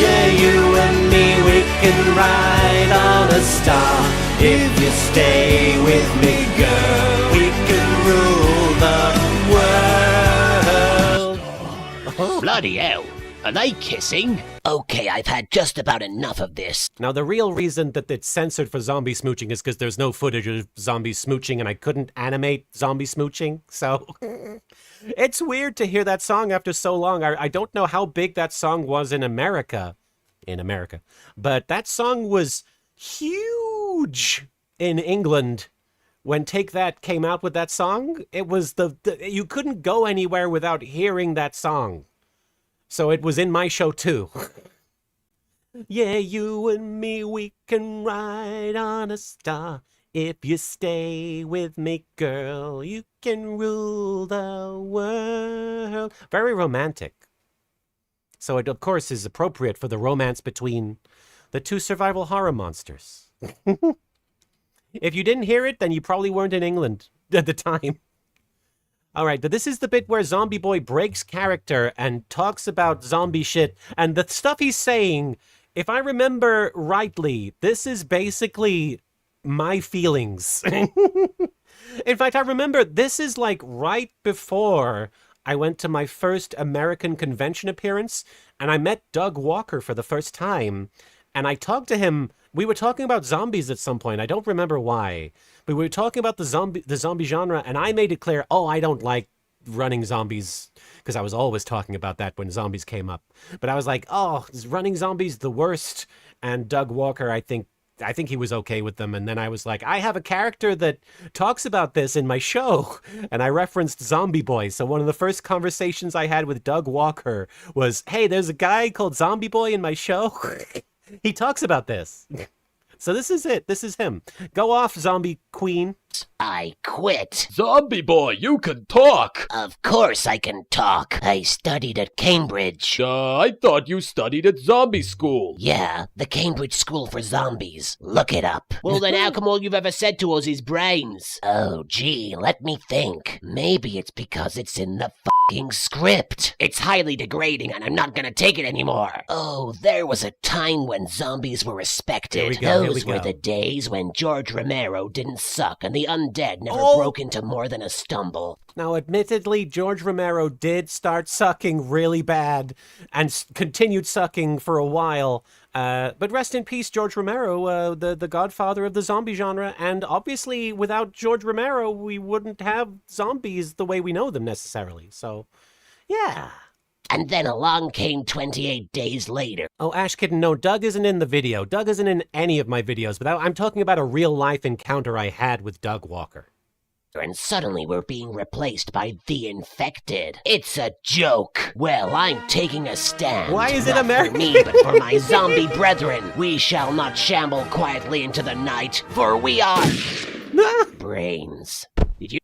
Yeah, you and me, we can ride on a star. If you stay with me, girl, we can rule the world. Bloody hell. Are they kissing? Okay, I've had just about enough of this. Now, the real reason that it's censored for zombie smooching is because there's no footage of zombies smooching, and I couldn't animate zombie smooching, so... It's weird to hear that song after so long. I don't know how big that song was in America. But that song was huge in England. When Take That came out with that song, it was you couldn't go anywhere without hearing that song. So it was in my show too. Yeah, you and me, we can ride on a star. If you stay with me, girl, you can rule the world. Very romantic. So it, of course, is appropriate for the romance between the two survival horror monsters. If you didn't hear it, then you probably weren't in England at the time. All right, but this is the bit where Zombie Boy breaks character and talks about zombie shit. And the stuff he's saying, if I remember rightly, this is basically my feelings. In fact, I remember this is like right before I went to my first American convention appearance, and I met Doug Walker for the first time. And I talked to him. We were talking about zombies at some point. I don't remember why. But we were talking about the zombie genre, and I made it clear, I don't like running zombies, because I was always talking about that when zombies came up. But I was like, is running zombies the worst? And Doug Walker, I think he was okay with them. And then I was like, I have a character that talks about this in my show. And I referenced Zombie Boy. So one of the first conversations I had with Doug Walker was, hey, there's a guy called Zombie Boy in my show. He talks about this. So this is it. This is him. Go off, zombie queen. I quit. Zombie boy, you can talk. Of course I can talk. I studied at Cambridge. I thought you studied at zombie school. Yeah, the Cambridge School for Zombies. Look it up. Well, then how come all you've ever said to us is brains? Oh, gee, let me think. Maybe it's because it's in the fucking script. It's highly degrading and I'm not gonna take it anymore. Oh, there was a time when zombies were respected. Here we go. Those were the days when George Romero didn't suck and the undead never broke into more than a stumble. Now, admittedly, George Romero did start sucking really bad and continued sucking for a while. But rest in peace, George Romero, the godfather of the zombie genre. And obviously, without George Romero, we wouldn't have zombies the way we know them necessarily. So, yeah. And then along came 28 days later. Oh, Ash Kitten, no, Doug isn't in the video. Doug isn't in any of my videos, but I'm talking about a real-life encounter I had with Doug Walker. And suddenly we're being replaced by the infected. It's a joke. Well, I'm taking a stand. Why is it not American? for me, but for my zombie brethren. We shall not shamble quietly into the night, for we are brains. Did you?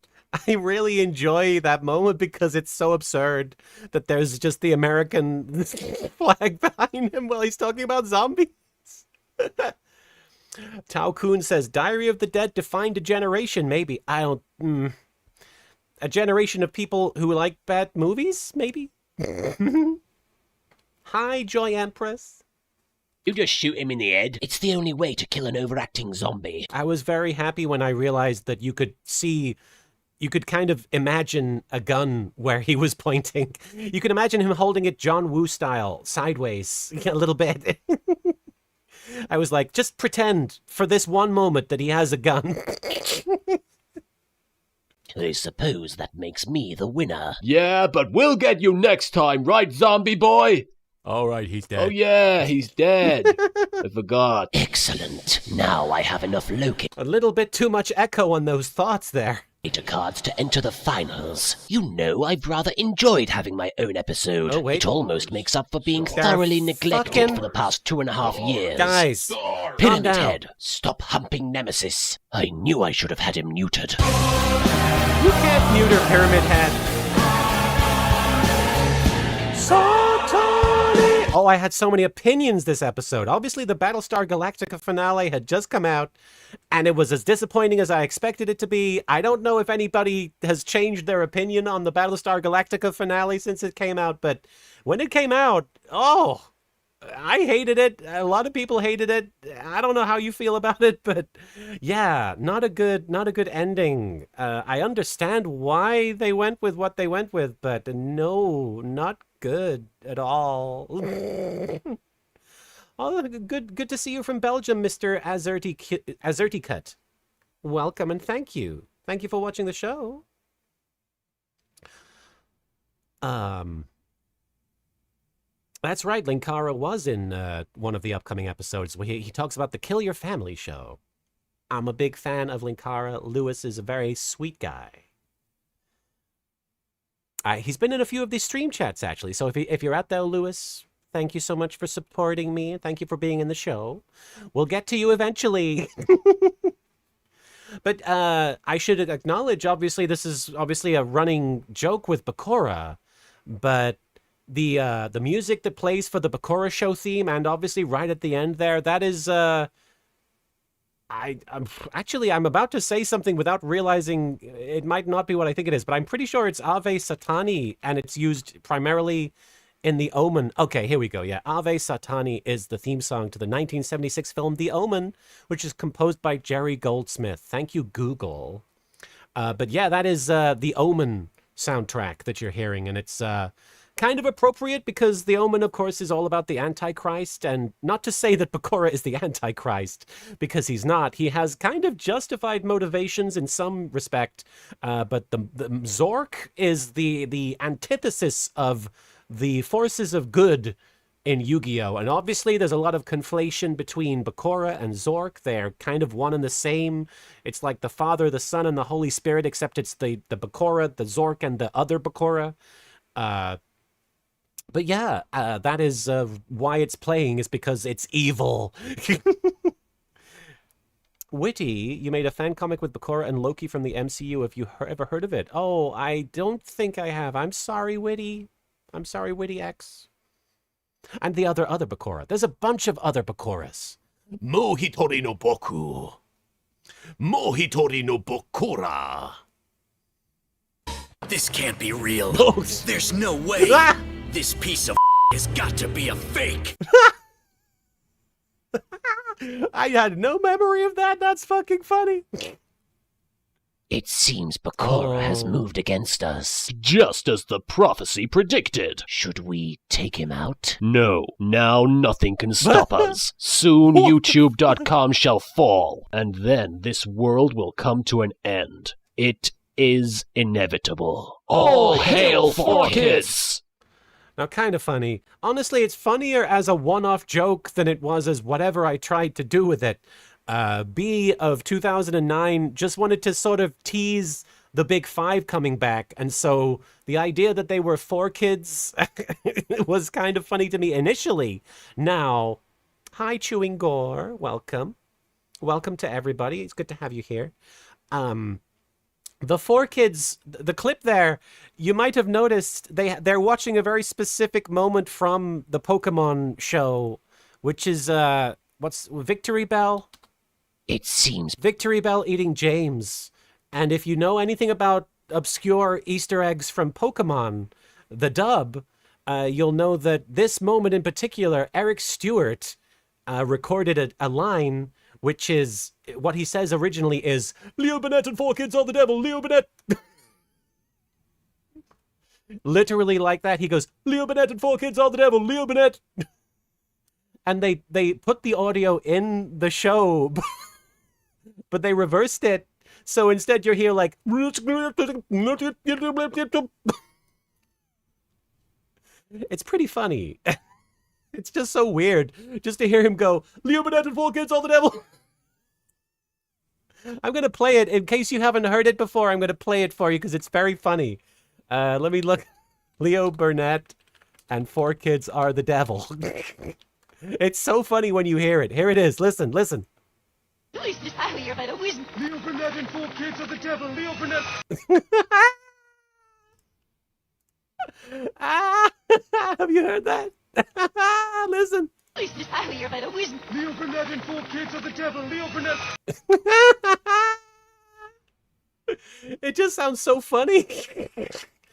I really enjoy that moment because it's so absurd that there's just the American flag behind him while he's talking about zombies. Tao Kun says, Diary of the Dead defined a generation, maybe. I don't... A generation of people who like bad movies, maybe? Hi, Joy Empress. You just shoot him in the head. It's the only way to kill an overacting zombie. I was very happy when I realized that you could see... You could kind of imagine a gun where he was pointing. You could imagine him holding it John Woo style, sideways, a little bit. I was like, just pretend for this one moment that he has a gun. I suppose that makes me the winner. Yeah, but we'll get you next time, right, zombie boy? All right, he's dead. Oh yeah, he's dead. I forgot. Excellent. Now I have enough A little bit too much echo on those thoughts there. locator cards to enter the finals. You know, I've rather enjoyed having my own episode. Oh, wait. It almost makes up for being They're thoroughly neglected fucking- for the past 2.5 years. Guys, Pyramid down. Head, stop humping Nemesis. I knew I should have had him neutered. you can't neuter Pyramid Head. Satani! Oh, I had so many opinions this episode. Obviously, the Battlestar Galactica finale had just come out, and it was as disappointing as I expected it to be. I don't know if anybody has changed their opinion on the Battlestar Galactica finale since it came out, but when it came out, oh, I hated it. A lot of people hated it. I don't know how you feel about it, but yeah, not a good ending. I understand why they went with what they went with, but no, not good at all. Oh, good to see you from Belgium, Mr. Azerticut. Welcome and thank you. Thank you for watching the show. That's right, Linkara was in one of the upcoming episodes where he talks about the Kill Your Family show. I'm a big fan of Linkara. Lewis is a very sweet guy. He's been in a few of these stream chats, actually. So if you're out there, Lewis, thank you so much for supporting me. And thank you for being in the show. We'll get to you eventually. But I should acknowledge, obviously, this is obviously a running joke with Bakura. But the music that plays for the Bakura show theme, and obviously right at the end there, that is... I'm about to say something without realizing it might not be what I think it is, but I'm pretty sure it's Ave Satani, and it's used primarily in The Omen. Okay, here we go. Yeah, Ave Satani is the theme song to the 1976 film The Omen, which is composed by Jerry Goldsmith. Thank you, Google. But yeah, that is The Omen soundtrack that you're hearing, and it's kind of appropriate because The Omen, of course, is all about the Antichrist, and not to say that Bakura is the Antichrist, because he's not. He has kind of justified motivations in some respect, but the Zork is the antithesis of the forces of good in Yu-Gi-Oh! And obviously there's a lot of conflation between Bakura and Zork. They're kind of one and the same. It's like the Father, the Son, and the Holy Spirit, except it's the Bakura, the Zork, and the other Bakura. But yeah, that is why it's playing, is because it's evil. Witty, you made a fan comic with Bakura and Loki from the MCU. Have you ever heard of it? Oh, I don't think I have. I'm sorry, Witty. I'm sorry, Witty X. And the other Bakura. There's a bunch of other Bakuras. Mohitori no Boku. Mohitori no Bokura. This can't be real. Oh. There's no way. Ah! This piece of has got to be a fake. I had no memory of that. That's fucking funny. It seems Bakura has moved against us. Just as the prophecy predicted. Should we take him out? No, now nothing can stop us. Soon YouTube.com shall fall, and then this world will come to an end. It is inevitable. All hail for kids! Now, kind of funny. Honestly, it's funnier as a one-off joke than it was as whatever I tried to do with it. B of 2009 just wanted to sort of tease the Big Five coming back, and so the idea that they were 4 kids was kind of funny to me initially. Now, hi, Chewing Gore. Welcome. Welcome to everybody. It's good to have you here. The 4 kids, the clip there, you might have noticed they're watching a very specific moment from the Pokemon show, which is, what's Victory Bell? It seems Victory Bell eating James. And if you know anything about obscure Easter eggs from Pokemon, the dub, you'll know that this moment in particular, Eric Stewart recorded a line, which is, what he says originally is, Leo Burnett and 4 kids are the devil, Leo Burnett. Literally like that. He goes, Leo Burnett and 4 kids are the devil, Leo Burnett. And they put the audio in the show, but they reversed it. So instead you're here like, it's pretty funny. It's just so weird just to hear him go, Leo Burnett and 4 kids are the devil. I'm going to play it in case you haven't heard it before. I'm going to play it for you because it's very funny. Let me look. Leo Burnett and 4 kids are the devil. It's so funny when you hear it. Here it is. Listen, listen. Leo Burnett and 4 kids are the devil. Leo Burnett. Have you heard that? Listen. Leo Burnett and 4 kids are the devil. Leo Burnett. It just sounds so funny.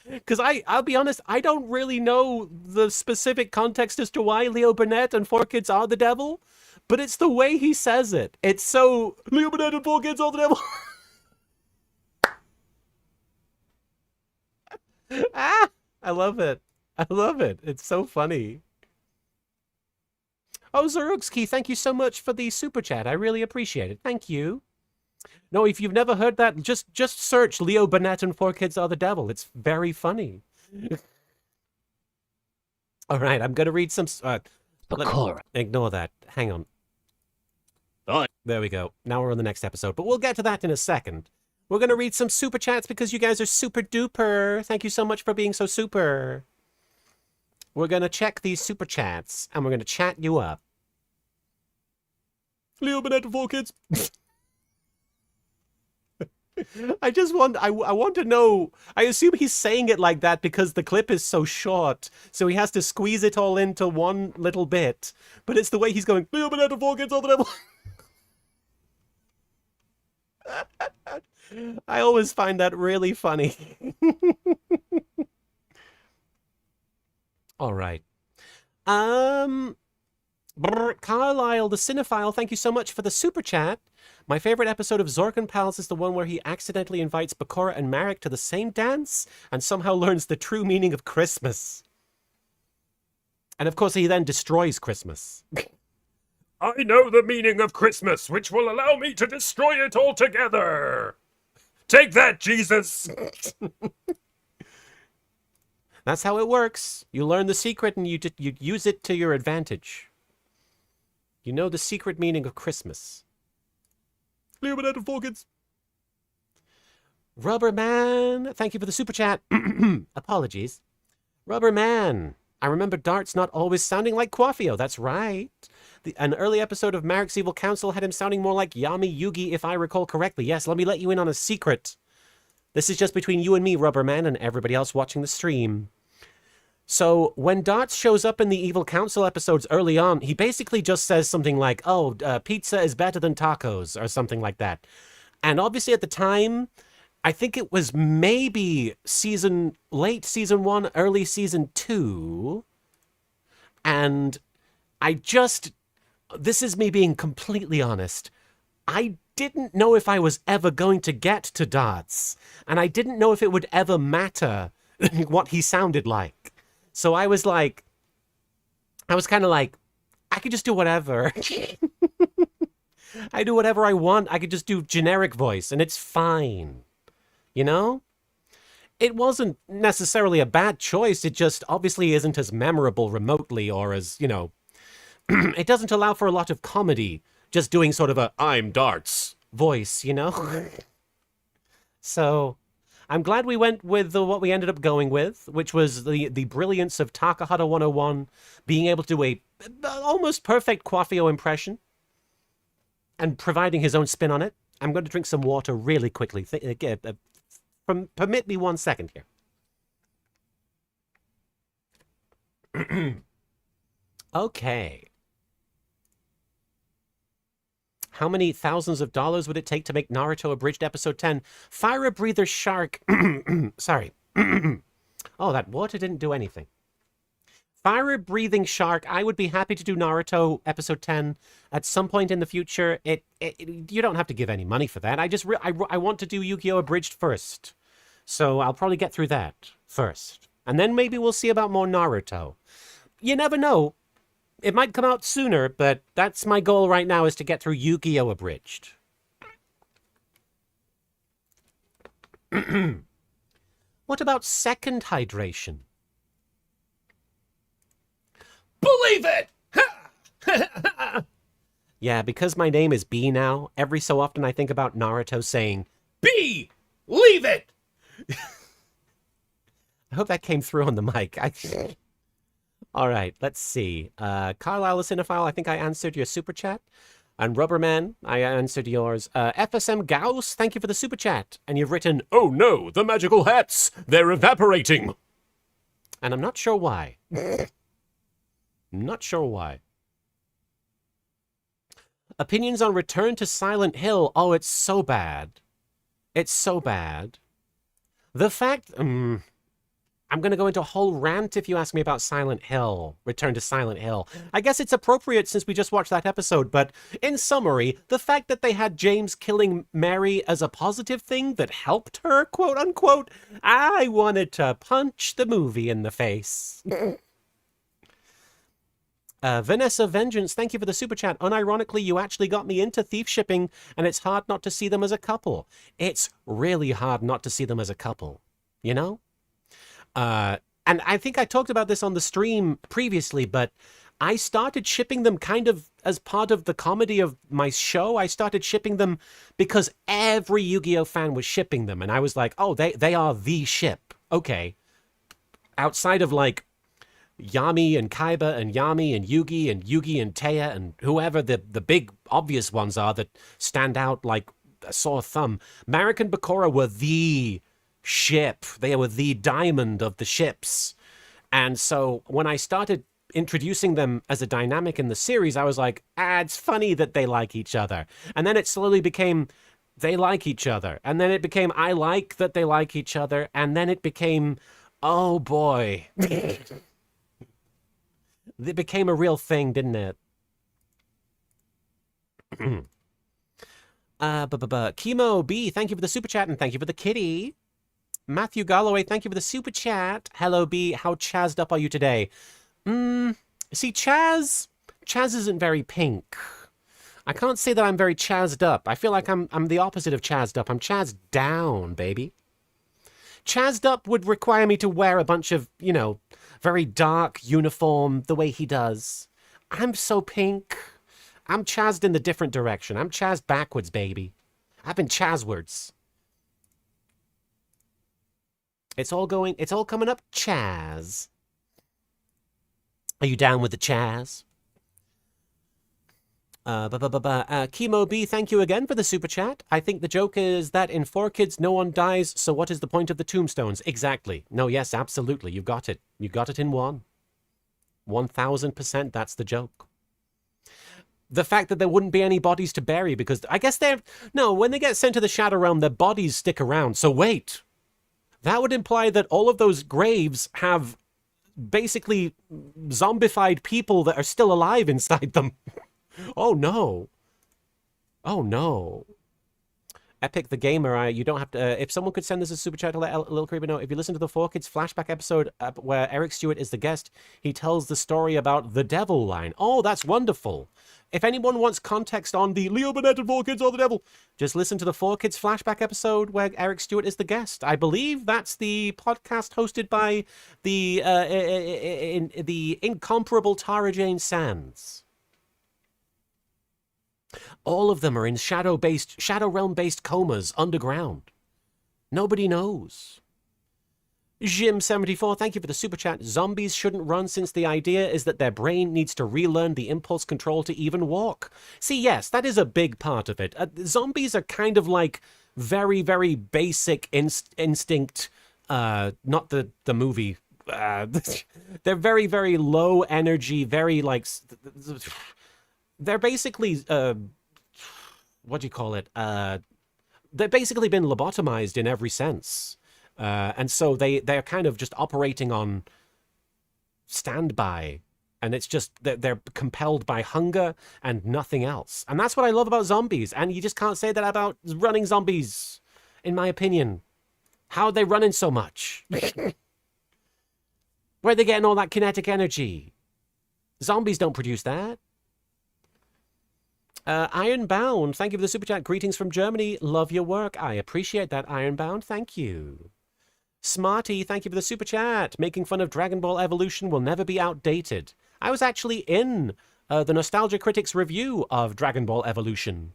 Because I'll be honest, I don't really know the specific context as to why Leo Burnett and 4 kids are the devil, but it's the way he says it. It's so, Leo Burnett and 4 kids are the devil. I love it. I love it. It's so funny. Oh, Zarugski, thank you so much for the super chat. I really appreciate it. Thank you. No, if you've never heard that, just search Leo Burnett and 4 kids are the devil. It's very funny. All right, I'm going to read some... ignore that. Hang on. Oh. There we go. Now we're on the next episode, but we'll get to that in a second. We're going to read some super chats because you guys are super duper. Thank you so much for being so super. We're going to check these super chats, and we're going to chat you up. Leo Burnett and 4 kids... I want to know, I assume he's saying it like that because the clip is so short, so he has to squeeze it all into one little bit, but it's the way he's going, Leo Burnett and 4 kids on the devil. I always find that really funny. All right. Carlisle the Cinephile, thank you so much for the super chat. My favorite episode of Zork and Pals is the one where he accidentally invites Bakura and Marek to the same dance and somehow learns the true meaning of Christmas. And of course he then destroys Christmas. I know the meaning of Christmas, which will allow me to destroy it altogether. Take that, Jesus. That's how it works. You learn the secret and you use it to your advantage. You know the secret meaning of Christmas. Leo Burnett and 4 kids. Rubberman, thank you for the super chat. Apologies. Rubberman, I remember Darts not always sounding like Quaffio. That's right. An early episode of Marek's Evil Council had him sounding more like Yami Yugi, if I recall correctly. Yes, let me let you in on a secret. This is just between you and me, Rubberman, and everybody else watching the stream. So when Darts shows up in the Evil Council episodes early on, he basically just says something like, oh, pizza is better than tacos, or something like that. And obviously at the time, I think it was maybe late season 1, early season 2. And this is me being completely honest, I didn't know if I was ever going to get to Darts. And I didn't know if it would ever matter what he sounded like. So I was kind of like, I could just do whatever. I do whatever I want. I could just do generic voice and it's fine. You know? It wasn't necessarily a bad choice. It just obviously isn't as memorable remotely or as, it doesn't allow for a lot of comedy, just doing sort of a I'm darts voice, So I'm glad we went with what we ended up going with, which was the brilliance of Takahata 101 being able to do a almost perfect Quaffio impression and providing his own spin on it. I'm going to drink some water really quickly. Permit me 1 second here. Okay. How many thousands of dollars would it take to make Naruto Abridged Episode 10? Fire Breather Shark. Sorry. Oh, that water didn't do anything. Fire Breathing Shark, I would be happy to do Naruto Episode 10 at some point in the future. You don't have to give any money for that. I want to do Yu-Gi-Oh! Abridged first. So I'll probably get through that first. And then maybe we'll see about more Naruto. You never know. It might come out sooner, but that's my goal right now, is to get through Yu-Gi-Oh! Abridged. What about second hydration? Believe it! Yeah, because my name is B now, every so often I think about Naruto saying, B! Leave it! I hope that came through on the mic. All right, let's see. Carlisle the Cinephile, I think I answered your super chat. And Rubberman, I answered yours. FSM Gauss, thank you for the super chat. And you've written, Oh no, the magical hats! They're evaporating! and I'm not sure why. Not sure why. Opinions on Return to Silent Hill. Oh, it's so bad. It's so bad. The fact... I'm going to go into a whole rant if you ask me about Silent Hill. Return to Silent Hill. I guess it's appropriate since we just watched that episode, but in summary, the fact that they had James killing Mary as a positive thing that helped her, quote unquote, I wanted to punch the movie in the face. Vanessa Vengeance, thank you for the super chat. Unironically, you actually got me into thief shipping, and it's hard not to see them as a couple. It's really hard not to see them as a couple, you know? And I think I talked about this on the stream previously, but I started shipping them kind of as part of the comedy of my show. I started shipping them because every Yu-Gi-Oh fan was shipping them, and I was like, oh, they are the ship. Okay. Outside of like Yami and Kaiba and Yami and Yugi and Taya and whoever the big obvious ones are that stand out like a sore thumb, Marek and Bakura were the ship. They were the diamond of the ships. And so when I started introducing them as a dynamic in the series, I was like, it's funny that they like each other. And then it slowly became, they like each other. And then it became, I like that they like each other. And then it became, oh boy. It became a real thing, didn't it? Chemo B, thank you for the super chat and thank you for the kitty. Matthew Galloway, thank you for the super chat. Hello B, how chazzed up are you today? See, Chaz isn't very pink. I can't say that I'm very chazzed up. I feel like I'm the opposite of chazzed up. I'm chazzed down, baby. Chazzed up would require me to wear a bunch of, very dark uniform the way he does. I'm so pink. I'm chazzed in the different direction. I'm chazzed backwards, baby. I've been chazzwards. It's all coming up Chaz. Are you down with the Chaz? Chemo B, thank you again for the super chat. I think the joke is that in 4Kids no one dies, so what is the point of the tombstones? Exactly. No, yes, absolutely. You got it. You got it in one. 1000%, that's the joke. The fact that there wouldn't be any bodies to bury because I guess when they get sent to the Shadow Realm, their bodies stick around. So wait. That would imply that all of those graves have basically zombified people that are still alive inside them. Oh, no. Oh, no. Epic the Gamer, you don't have to... if someone could send us a super chat to let Little Creeper know, if you listen to the 4Kids flashback episode where Eric Stewart is the guest, he tells the story about the devil line. Oh, that's wonderful. If anyone wants context on the Leo Burnett and 4Kids or the devil, just listen to the 4Kids flashback episode where Eric Stewart is the guest. I believe that's the podcast hosted by the incomparable Tara Jane Sands. All of them are in shadow realm-based comas underground. Nobody knows. Jim74, thank you for the super chat. Zombies shouldn't run since the idea is that their brain needs to relearn the impulse control to even walk. See, yes, that is a big part of it. Zombies are kind of like very, very basic instinct, not the movie. They're very, very low energy, very like... They're basically, what do you call it? They've basically been lobotomized in every sense. And so they're kind of just operating on standby. And it's just, they're compelled by hunger and nothing else. And that's what I love about zombies. And you just can't say that about running zombies, in my opinion. How are they running so much? Where are they getting all that kinetic energy? Zombies don't produce that. Ironbound, thank you for the super chat. Greetings from Germany. Love your work. I appreciate that, Ironbound. Thank you. Smarty, thank you for the super chat. Making fun of Dragon Ball Evolution will never be outdated. I was actually in the Nostalgia Critics review of Dragon Ball Evolution.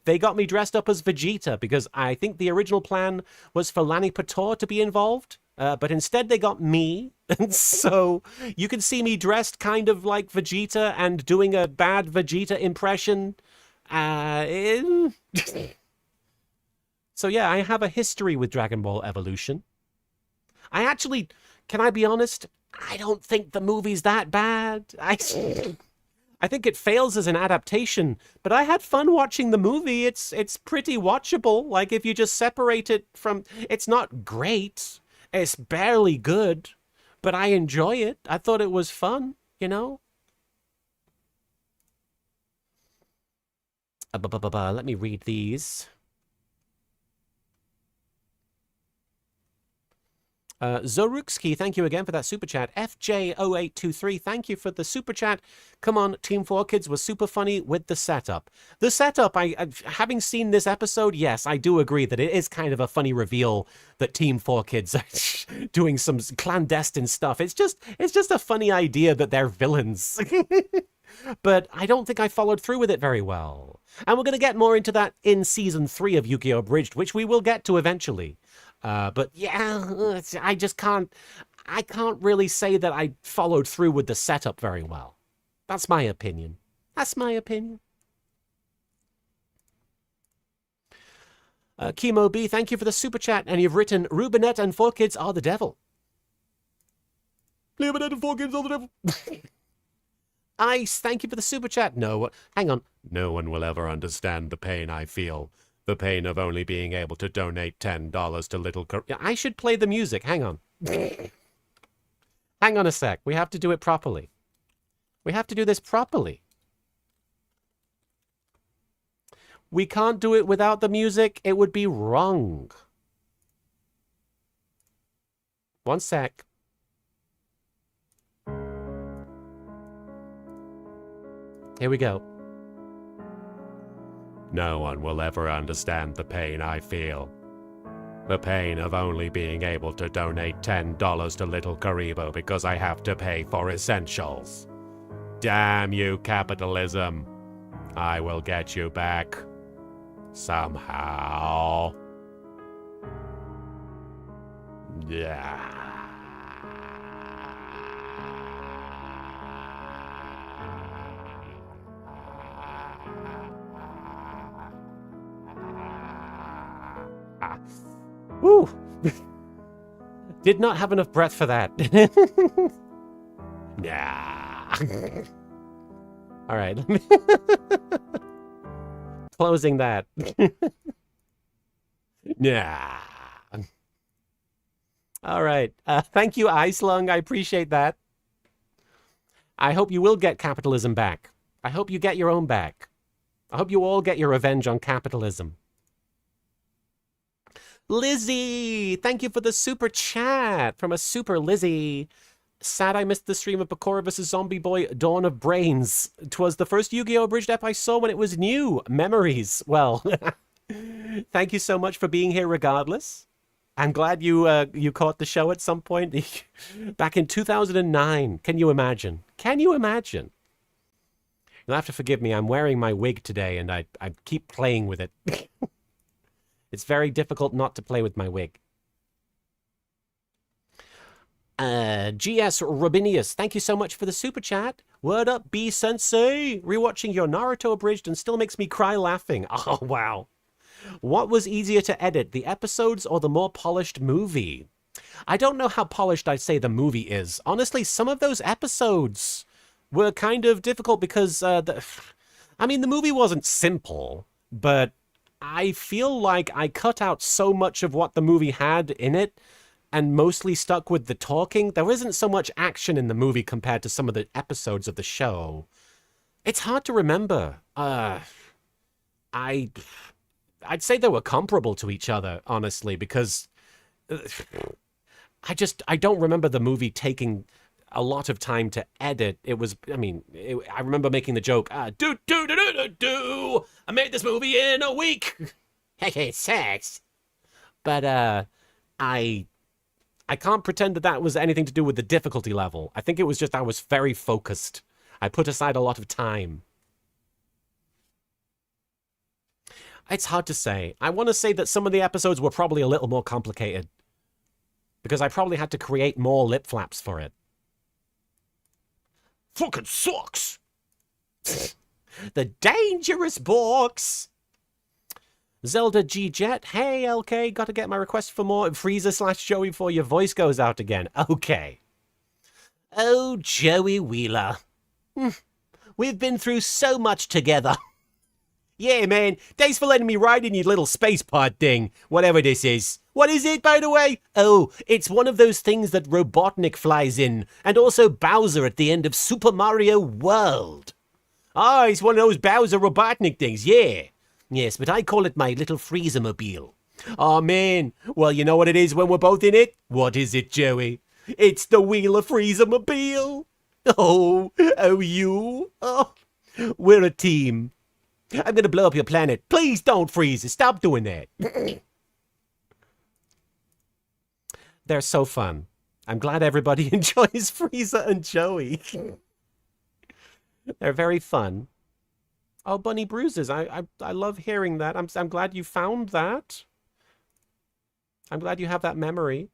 They got me dressed up as Vegeta because I think the original plan was for Lanny Pator to be involved. But instead they got me, and so you can see me dressed kind of like Vegeta and doing a bad Vegeta impression. So yeah, I have a history with Dragon Ball Evolution. I actually, can I be honest? I don't think the movie's that bad. I think it fails as an adaptation, but I had fun watching the movie. It's pretty watchable. Like if you just separate it from, it's not great. It's barely good, but I enjoy it. I thought it was fun, you know? Let me read these. Zorukski, thank you again for that super chat. FJ0823, thank you for the super chat. Come on, Team 4Kids was super funny with the setup. The setup, having seen this episode, yes, I do agree that it is kind of a funny reveal that Team 4Kids are doing some clandestine stuff. It's just a funny idea that they're villains. But I don't think I followed through with it very well. And we're going to get more into that in Season 3 of YGO Abridged, which we will get to eventually. But yeah, I can't really say that I followed through with the setup very well. That's my opinion. That's my opinion. Chemo B, thank you for the super chat. And you've written, Rubinet and 4Kids are the devil. Rubinet and 4Kids are the devil. Ice, thank you for the super chat. No, hang on. No one will ever understand the pain I feel. The pain of only being able to donate $10 to Little I should play the music. Hang on. Hang on a sec. We have to do it properly. We have to do this properly. We can't do it without the music. It would be wrong. One sec. Here we go. No one will ever understand the pain I feel. The pain of only being able to donate $10 to Little Karibo because I have to pay for essentials. Damn you, capitalism. I will get you back. Somehow. Yeah. Woo! Did not have enough breath for that. Yeah. All right. Closing that. Yeah. All right. Thank you, Icelung. I appreciate that. I hope you will get capitalism back. I hope you get your own back. I hope you all get your revenge on capitalism. Lizzie, thank you for the super chat from a super Lizzie. Sad I missed the stream of Bakura vs. Zombie Boy Dawn of Brains. 'Twas the first Yu-Gi-Oh! Abridged ep I saw when it was new. Memories. Well, thank you so much for being here regardless. I'm glad you caught the show at some point. Back in 2009. Can you imagine? Can you imagine? You'll have to forgive me. I'm wearing my wig today and I keep playing with it. It's very difficult not to play with my wig. GS Robinius, thank you so much for the super chat. Word up, B Sensei. Rewatching your Naruto Abridged and still makes me cry laughing. Oh, wow. What was easier to edit, the episodes or the more polished movie? I don't know how polished I'd say the movie is. Honestly, some of those episodes were kind of difficult because, the movie wasn't simple, but I feel like I cut out so much of what the movie had in it and mostly stuck with the talking. There isn't so much action in the movie compared to some of the episodes of the show. It's hard to remember. I'd say they were comparable to each other, honestly, because I don't remember the movie taking a lot of time to edit. It was, I remember making the joke, I made this movie in a week. Hey, sex. But, I can't pretend that that was anything to do with the difficulty level. I think it was just I was very focused. I put aside a lot of time. It's hard to say. I want to say that some of the episodes were probably a little more complicated. Because I probably had to create more lip flaps for it. Fucking sucks! The dangerous box! Zelda G Jet, hey LK, gotta get my request for more Frieza/Joey before your voice goes out again. Okay. Oh, Joey Wheeler. We've been through so much together. Yeah, man, thanks for letting me ride in your little space pod thing, whatever this is. What is it, by the way? Oh, it's one of those things that Robotnik flies in, and also Bowser at the end of Super Mario World. Ah, it's one of those Bowser Robotnik things, yeah. Yes, but I call it my little Frieza-mobile. Oh, man. Well, you know what it is when we're both in it? What is it, Joey? It's the Wheel of Frieza-mobile. Oh, you? Oh, we're a team. I'm gonna blow up your planet. Please don't, Frieza. Stop doing that. They're so fun. I'm glad everybody enjoys Frieza and Joey. They're very fun. Oh, Bunny Bruises. I love hearing that. I'm glad you found that. I'm glad you have that memory.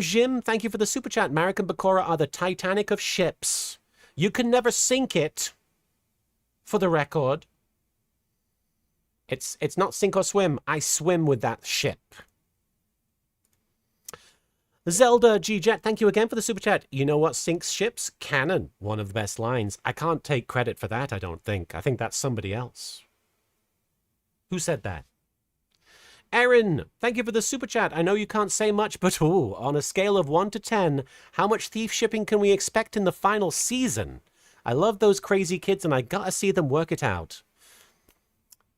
Jim, thank you for the super chat. Marek and Bakura are the Titanic of ships. You can never sink it, for the record. It's not sink or swim. I swim with that ship. Zelda G-Jet, thank you again for the super chat. You know what sinks ships? Cannon. One of the best lines. I can't take credit for that, I don't think. I think that's somebody else. Who said that? Erin, thank you for the super chat. I know you can't say much, but ooh, on a scale of 1 to 10, how much thief shipping can we expect in the final season? I love those crazy kids and I gotta see them work it out.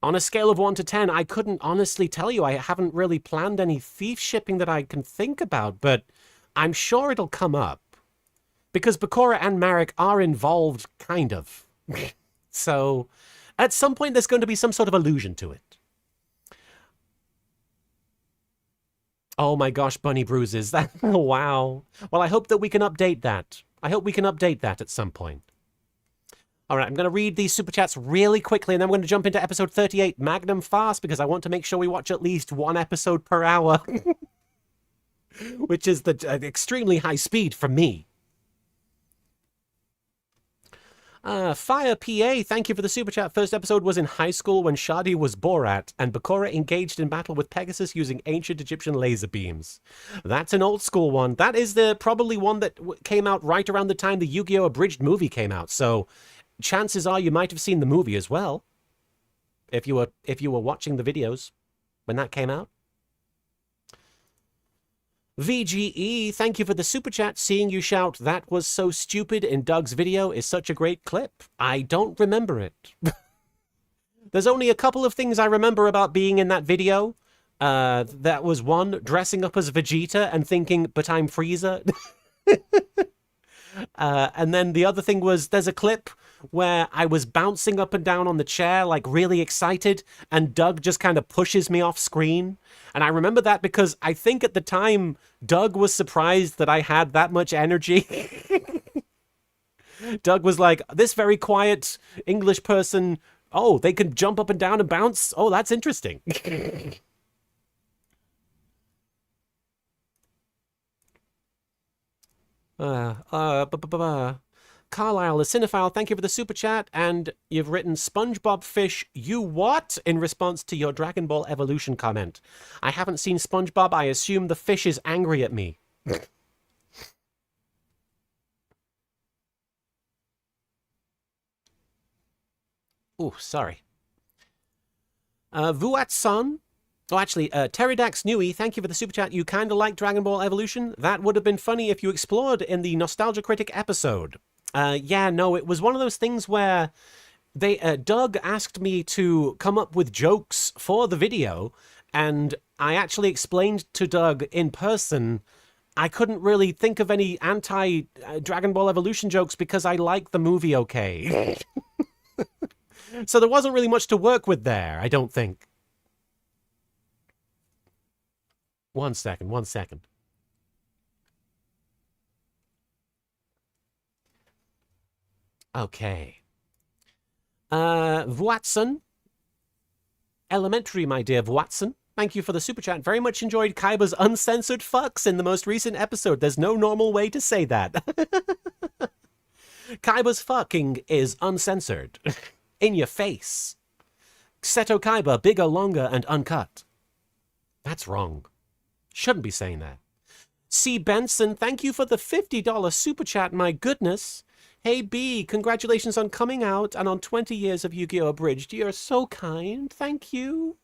On a scale of 1 to 10, I couldn't honestly tell you. I haven't really planned any thief shipping that I can think about, but I'm sure it'll come up. Because Bakura and Marek are involved, kind of. So, at some point there's going to be some sort of allusion to it. Oh my gosh, Bunny Bruises. Wow. Well, I hope that we can update that. I hope we can update that at some point. All right, I'm going to read these super chats really quickly, and then I'm going to jump into episode 38, Magnum fast, because I want to make sure we watch at least one episode per hour. Which is the extremely high speed for me. Fire PA, thank you for the super chat. First episode was in high school when Shadi was Borat, and Bakura engaged in battle with Pegasus using ancient Egyptian laser beams. That's an old school one. That is probably one that came out right around the time the Yu-Gi-Oh! Abridged movie came out, so chances are you might have seen the movie as well. If you were watching the videos when that came out. VGE, thank you for the super chat. Seeing you shout, "That was so stupid" in Doug's video is such a great clip. I don't remember it. There's only a couple of things I remember about being in that video. That was one, dressing up as Vegeta and thinking, but I'm Frieza. And then the other thing was, there's a clip where I was bouncing up and down on the chair, like really excited, and Doug just kind of pushes me off screen. And I remember that because I think at the time, Doug was surprised that I had that much energy. Doug was like, this very quiet English person, oh, they can jump up and down and bounce? Oh, that's interesting. Carlisle, the cinephile, thank you for the super chat, and you've written SpongeBob Fish, you what? In response to your Dragon Ball Evolution comment. I haven't seen SpongeBob, I assume the fish is angry at me. Ooh, sorry. Vuat-san. Oh, actually, Pterodax Nui, thank you for the super chat. You kinda like Dragon Ball Evolution? That would have been funny if you explored in the Nostalgia Critic episode. Yeah, no, it was one of those things where Doug asked me to come up with jokes for the video, and I actually explained to Doug in person I couldn't really think of any anti-Dragon Ball Evolution jokes because I like the movie okay. So there wasn't really much to work with there, I don't think. One second. Okay. Watson. Elementary, my dear Watson. Thank you for the super chat. Very much enjoyed Kaiba's uncensored fucks in the most recent episode. There's no normal way to say that. Kaiba's fucking is uncensored. In your face. Seto Kaiba, bigger, longer, and uncut. That's wrong. Shouldn't be saying that. C. Benson, thank you for the $50 super chat, my goodness. Hey B, congratulations on coming out and on 20 years of YGO Abridged. You're so kind, thank you.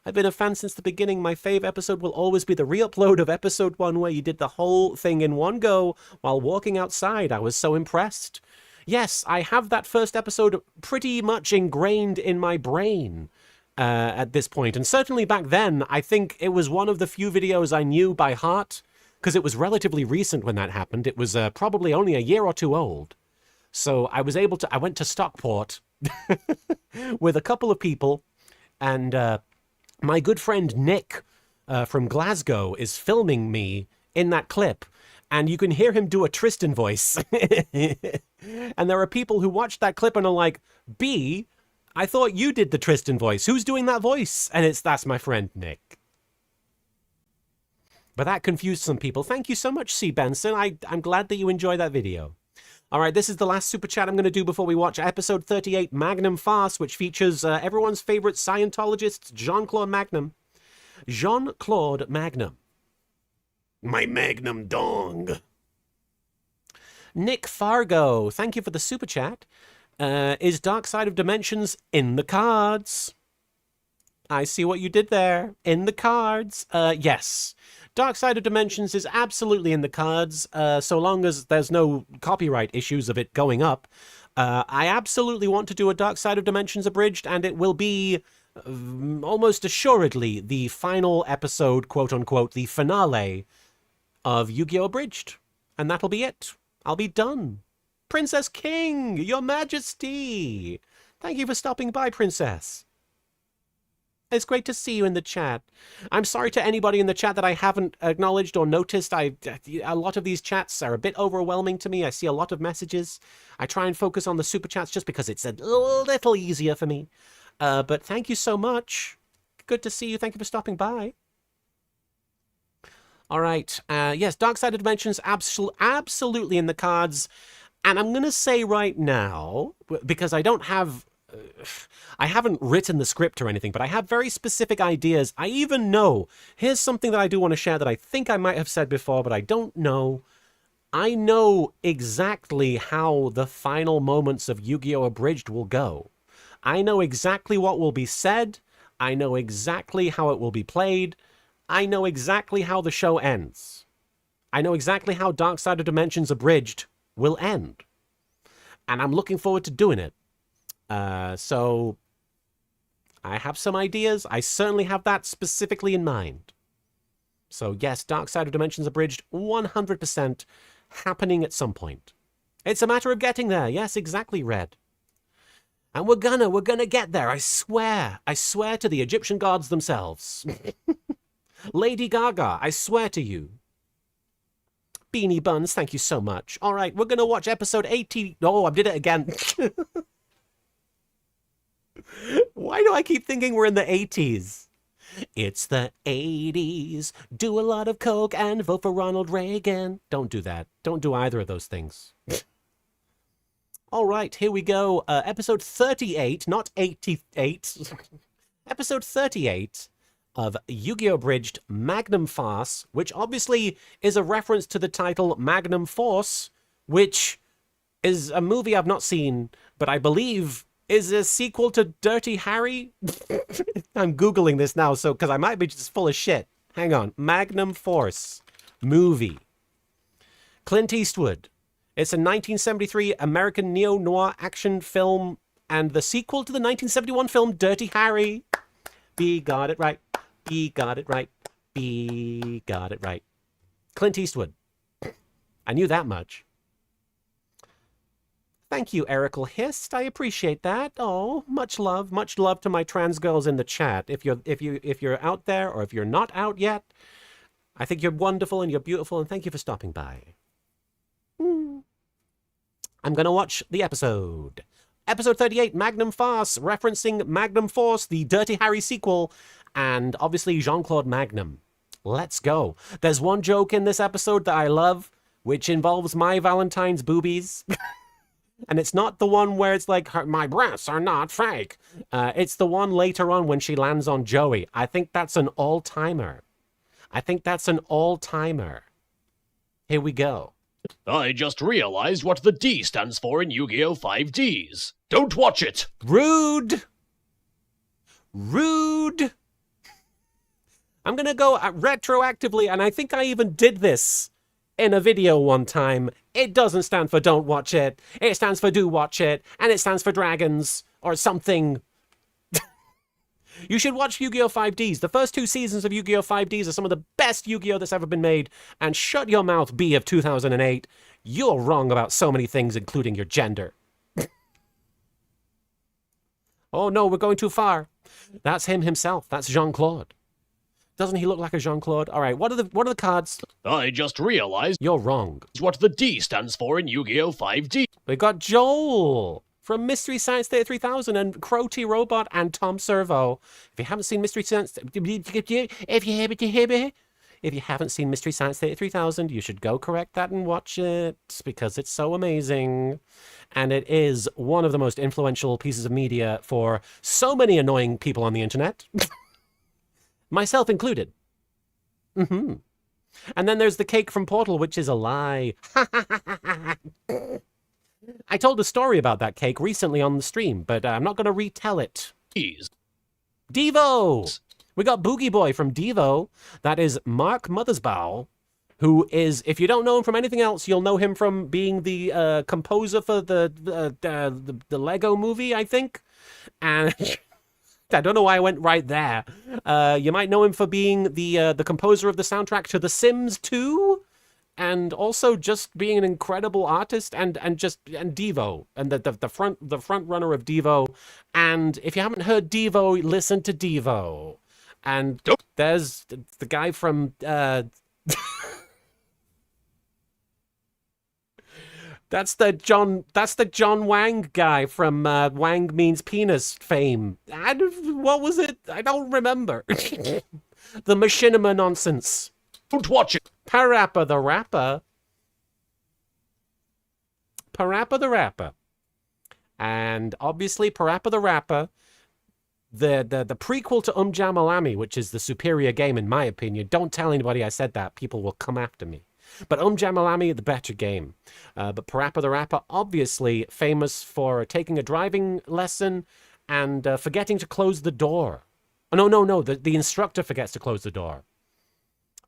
I've been a fan since the beginning. My fave episode will always be the re-upload of episode 1 where you did the whole thing in one go while walking outside. I was so impressed. Yes, I have that first episode pretty much ingrained in my brain at this point. And certainly back then, I think it was one of the few videos I knew by heart, because it was relatively recent when that happened. It was probably only a year or two old. So I went to Stockport with a couple of people, and my good friend Nick from Glasgow is filming me in that clip. And you can hear him do a Tristan voice. And there are people who watch that clip and are like, B, I thought you did the Tristan voice. Who's doing that voice? And that's my friend Nick. But that confused some people. Thank you so much, C. Benson. I'm glad that you enjoy that video. All right, this is the last super chat I'm going to do before we watch episode 38, Magnum Farce, which features everyone's favorite Scientologist, Jean-Claude Magnum. Jean-Claude Magnum. My Magnum dong. Nick Fargo, thank you for the super chat. Is Dark Side of Dimensions in the cards? I see what you did there. In the cards. Yes. Dark Side of Dimensions is absolutely in the cards, so long as there's no copyright issues of it going up. I absolutely want to do a Dark Side of Dimensions Abridged, and it will be almost assuredly the final episode, quote-unquote, the finale of Yu-Gi-Oh! Abridged. And that'll be it. I'll be done. Princess King, Your Majesty! Thank you for stopping by, Princess. It's great to see you in the chat. I'm sorry to anybody in the chat that I haven't acknowledged or noticed. A lot of these chats are a bit overwhelming to me. I see a lot of messages. I try and focus on the super chats just because it's a little easier for me. But thank you so much. Good to see you. Thank you for stopping by. All right. Yes, Dark Side of Dimensions, absolutely in the cards. And I'm going to say right now, because I haven't written the script or anything, but I have very specific ideas. I even know, here's something that I do want to share that I think I might have said before, but I don't know. I know exactly how the final moments of Yu-Gi-Oh! Abridged will go. I know exactly what will be said. I know exactly how it will be played. I know exactly how the show ends. I know exactly how Dark Side of Dimensions Abridged will end. And I'm looking forward to doing it. So I have some ideas. I certainly have that specifically in mind. So yes, Dark Side of Dimensions Abridged, 100% happening at some point. It's a matter of getting there. Yes, exactly, Red. And we're gonna get there. I swear to the Egyptian gods themselves. Lady Gaga, I swear to you. Beanie Buns, thank you so much. All right, we're gonna watch episode 80. Oh, I did it again. Why do I keep thinking we're in the 80s? It's the 80s. Do a lot of coke and vote for Ronald Reagan. Don't do that. Don't do either of those things. All right, here we go. Episode 38, not 88. Episode 38 of YGO Abridged Magnum Farce, which obviously is a reference to the title Magnum Force, which is a movie I've not seen, but I believe is a sequel to Dirty Harry. I'm Googling this now, so because I might be just full of shit. Hang on. Magnum Force movie. Clint Eastwood. It's a 1973 American neo-noir action film and the sequel to the 1971 film Dirty Harry. B got it right. B got it right. B got it right. Clint Eastwood. I knew that much. Thank you, Erical Hist. I appreciate that. Oh, much love to my trans girls in the chat. If you're out there or if you're not out yet, I think you're wonderful and you're beautiful, and thank you for stopping by. I'm gonna watch the episode. Episode 38, Magnum Farce, referencing Magnum Force, the Dirty Harry sequel, and obviously Jean-Claude Magnum. Let's go. There's one joke in this episode that I love, which involves my Valentine's boobies. And it's not the one where it's like, my breasts are not fake. It's the one later on when she lands on Joey. I think that's an all-timer. Here we go. I just realized what the D stands for in Yu-Gi-Oh! 5Ds. Don't watch it! Rude! Rude! I'm gonna go retroactively, and I think I even did this in a video one time. It doesn't stand for don't watch it. It stands for do watch it, and it stands for dragons, or something. You should watch Yu-Gi-Oh! 5Ds. The first 2 seasons of Yu-Gi-Oh! 5Ds are some of the best Yu-Gi-Oh! That's ever been made. And shut your mouth, B of 2008. You're wrong about so many things, including your gender. Oh no, we're going too far. That's him himself. That's Jean-Claude. Doesn't he look like a Jean-Claude? All right, what are the cards? I just realized You're wrong. what the D stands for in Yu-Gi-Oh! 5D. We got Joel from Mystery Science Theater 3000 and Crow T Robot and Tom Servo. If you haven't seen Mystery Science, if you haven't seen Mystery Science Theater 3000, you should go correct that and watch it because it's so amazing. And it is one of the most influential pieces of media for so many annoying people on the internet. Myself included. And then there's the cake from Portal, which is a lie. I told a story about that cake recently on the stream, but I'm not going to retell it. Devo! We got Boogie Boy from Devo. That is Mark Mothersbaugh, who is, if you don't know him from anything else, you'll know him from being the composer for the Lego movie, I think. And I don't know why I went right there. You might know him for being the composer of the soundtrack to The Sims 2. And also just being an incredible artist and Devo and the front runner of Devo. And if you haven't heard Devo, listen to Devo. And there's the guy from that's the John Wang guy from Wang Means Penis fame. What was it? I don't remember. The machinima nonsense. Don't watch it. Parappa the Rapper. Parappa the Rapper. And obviously Parappa the Rapper, the prequel to Jamalami, which is the superior game in my opinion. Don't tell anybody I said that. People will come after me. But Jamalami, the better game. But Parappa the Rapper, obviously famous for taking a driving lesson and forgetting to close the door. Oh, no. The instructor forgets to close the door.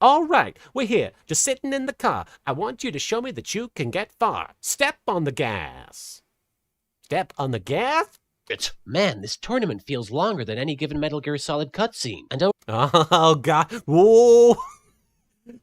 All right, we're here, just sitting in the car. I want you to show me that you can get far. Step on the gas. Step on the gas? Man, this tournament feels longer than any given Metal Gear Solid cutscene. And Oh, God. Whoa.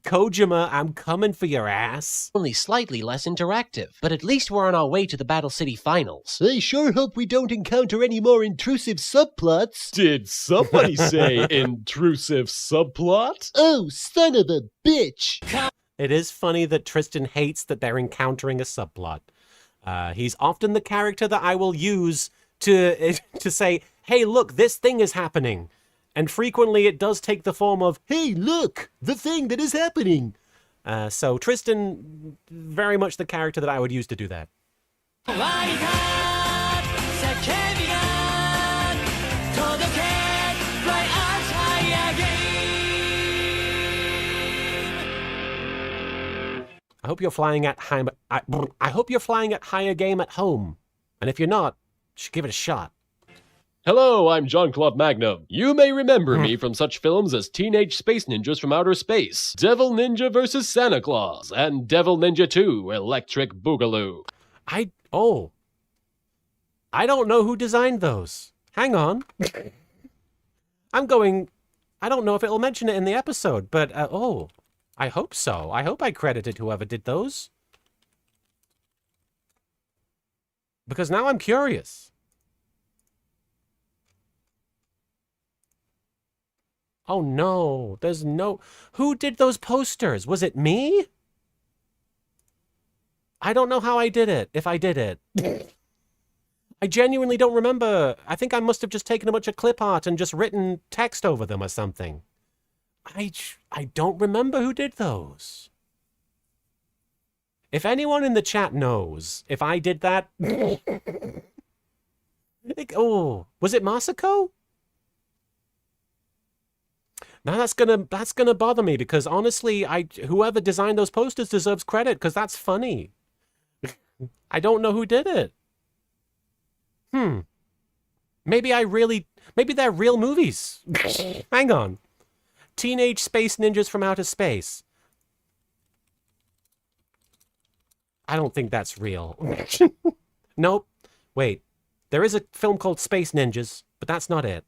Kojima, I'm coming for your ass. only slightly less interactive. But at least we're on our way to the Battle City finals. I sure hope we don't encounter any more intrusive subplots. Did somebody say intrusive subplot? Oh, son of a bitch. It is funny that Tristan hates that they're encountering a subplot. He's often the character that I will use to say, hey, look, this thing is happening. And frequently it does take the form of, Hey, look, the thing that is happening. so Tristan, very much the character that I would use to do that. I hope you're flying at I hope you're flying at higher game at home. And if you're not, you should give it a shot. Hello, I'm Jean-Claude Magnum. You may remember me from such films as Teenage Space Ninjas from Outer Space, Devil Ninja vs. Santa Claus, and Devil Ninja 2 Electric Boogaloo. I don't know who designed those. Hang on. I don't know if it'll mention it in the episode, but I hope so. I hope I credited whoever did those. Because now I'm curious. Oh no, there's no... Who did those posters? Was it me? I don't know how I did it, if I did it. I genuinely don't remember. I think I must have just taken a bunch of clip art and just written text over them or something. I don't remember who did those. If anyone in the chat knows if I did that... was it Masako? Now that's gonna bother me because honestly, whoever designed those posters deserves credit because that's funny. I don't know who did it. Maybe they're real movies. Hang on. Teenage Space Ninjas from Outer Space. I don't think that's real. Nope. Wait. There is a film called Space Ninjas, but that's not it.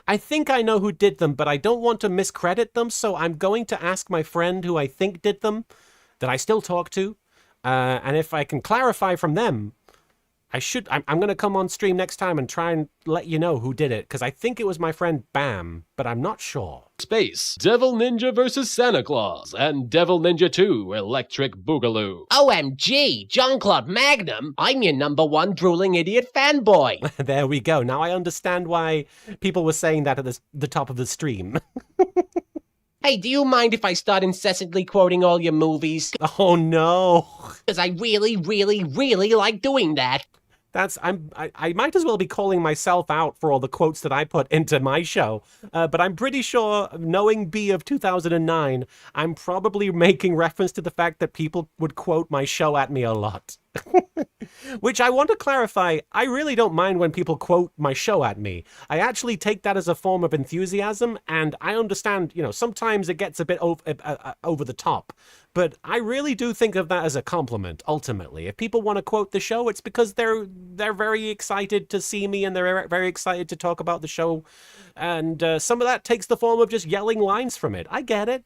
I think I know who did them, but I don't want to miscredit them, so I'm going to ask my friend who I think did them, that I still talk to, and if I can clarify from them, I'm going to come on stream next time and try and let you know who did it, because I think it was my friend Bam, but I'm not sure. Space, Devil Ninja vs. Santa Claus, and Devil Ninja 2 Electric Boogaloo. OMG, Jean-Claude Magnum, I'm your #1 drooling idiot fanboy. There we go. Now I understand why people were saying that at the top of the stream. Hey, do you mind if I start incessantly quoting all your movies? Oh no. Because I really, really, really like doing that. I might as well be calling myself out for all the quotes that I put into my show, but I'm pretty sure, knowing B of 2009, I'm probably making reference to the fact that people would quote my show at me a lot. Which I want to clarify, I really don't mind when people quote my show at me. I actually take that as a form of enthusiasm, and I understand, sometimes it gets a bit over the top. But I really do think of that as a compliment, ultimately. If people want to quote the show, it's because they're very excited to see me and they're very excited to talk about the show. And some of that takes the form of just yelling lines from it. I get it.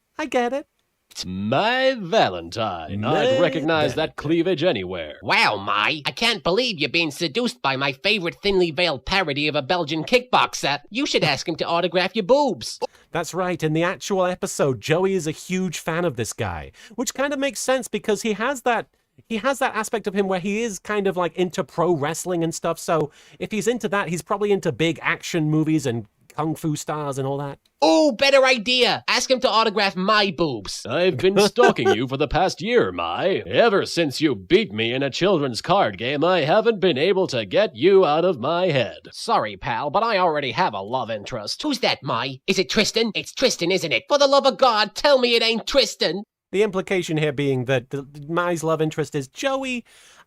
My Valentine. I'd recognize that cleavage anywhere. Wow, I can't believe you're being seduced by my favorite thinly veiled parody of a Belgian kickboxer. You should ask him to autograph your boobs. That's right. In the actual episode, Joey is a huge fan of this guy, which kind of makes sense because he has that aspect of him where he is kind of like into pro wrestling and stuff. So if he's into that, he's probably into big action movies and kung fu stars and all that. Oh, better idea. Ask him to autograph my boobs. I've been stalking you for the past year, Mai. Ever since you beat me in a children's card game, I haven't been able to get you out of my head. Sorry, pal, but I already have a love interest. Who's that, Mai? Is it Tristan? It's Tristan, isn't it? For the love of God, tell me it ain't Tristan. The implication here being that Mai's love interest is Joey.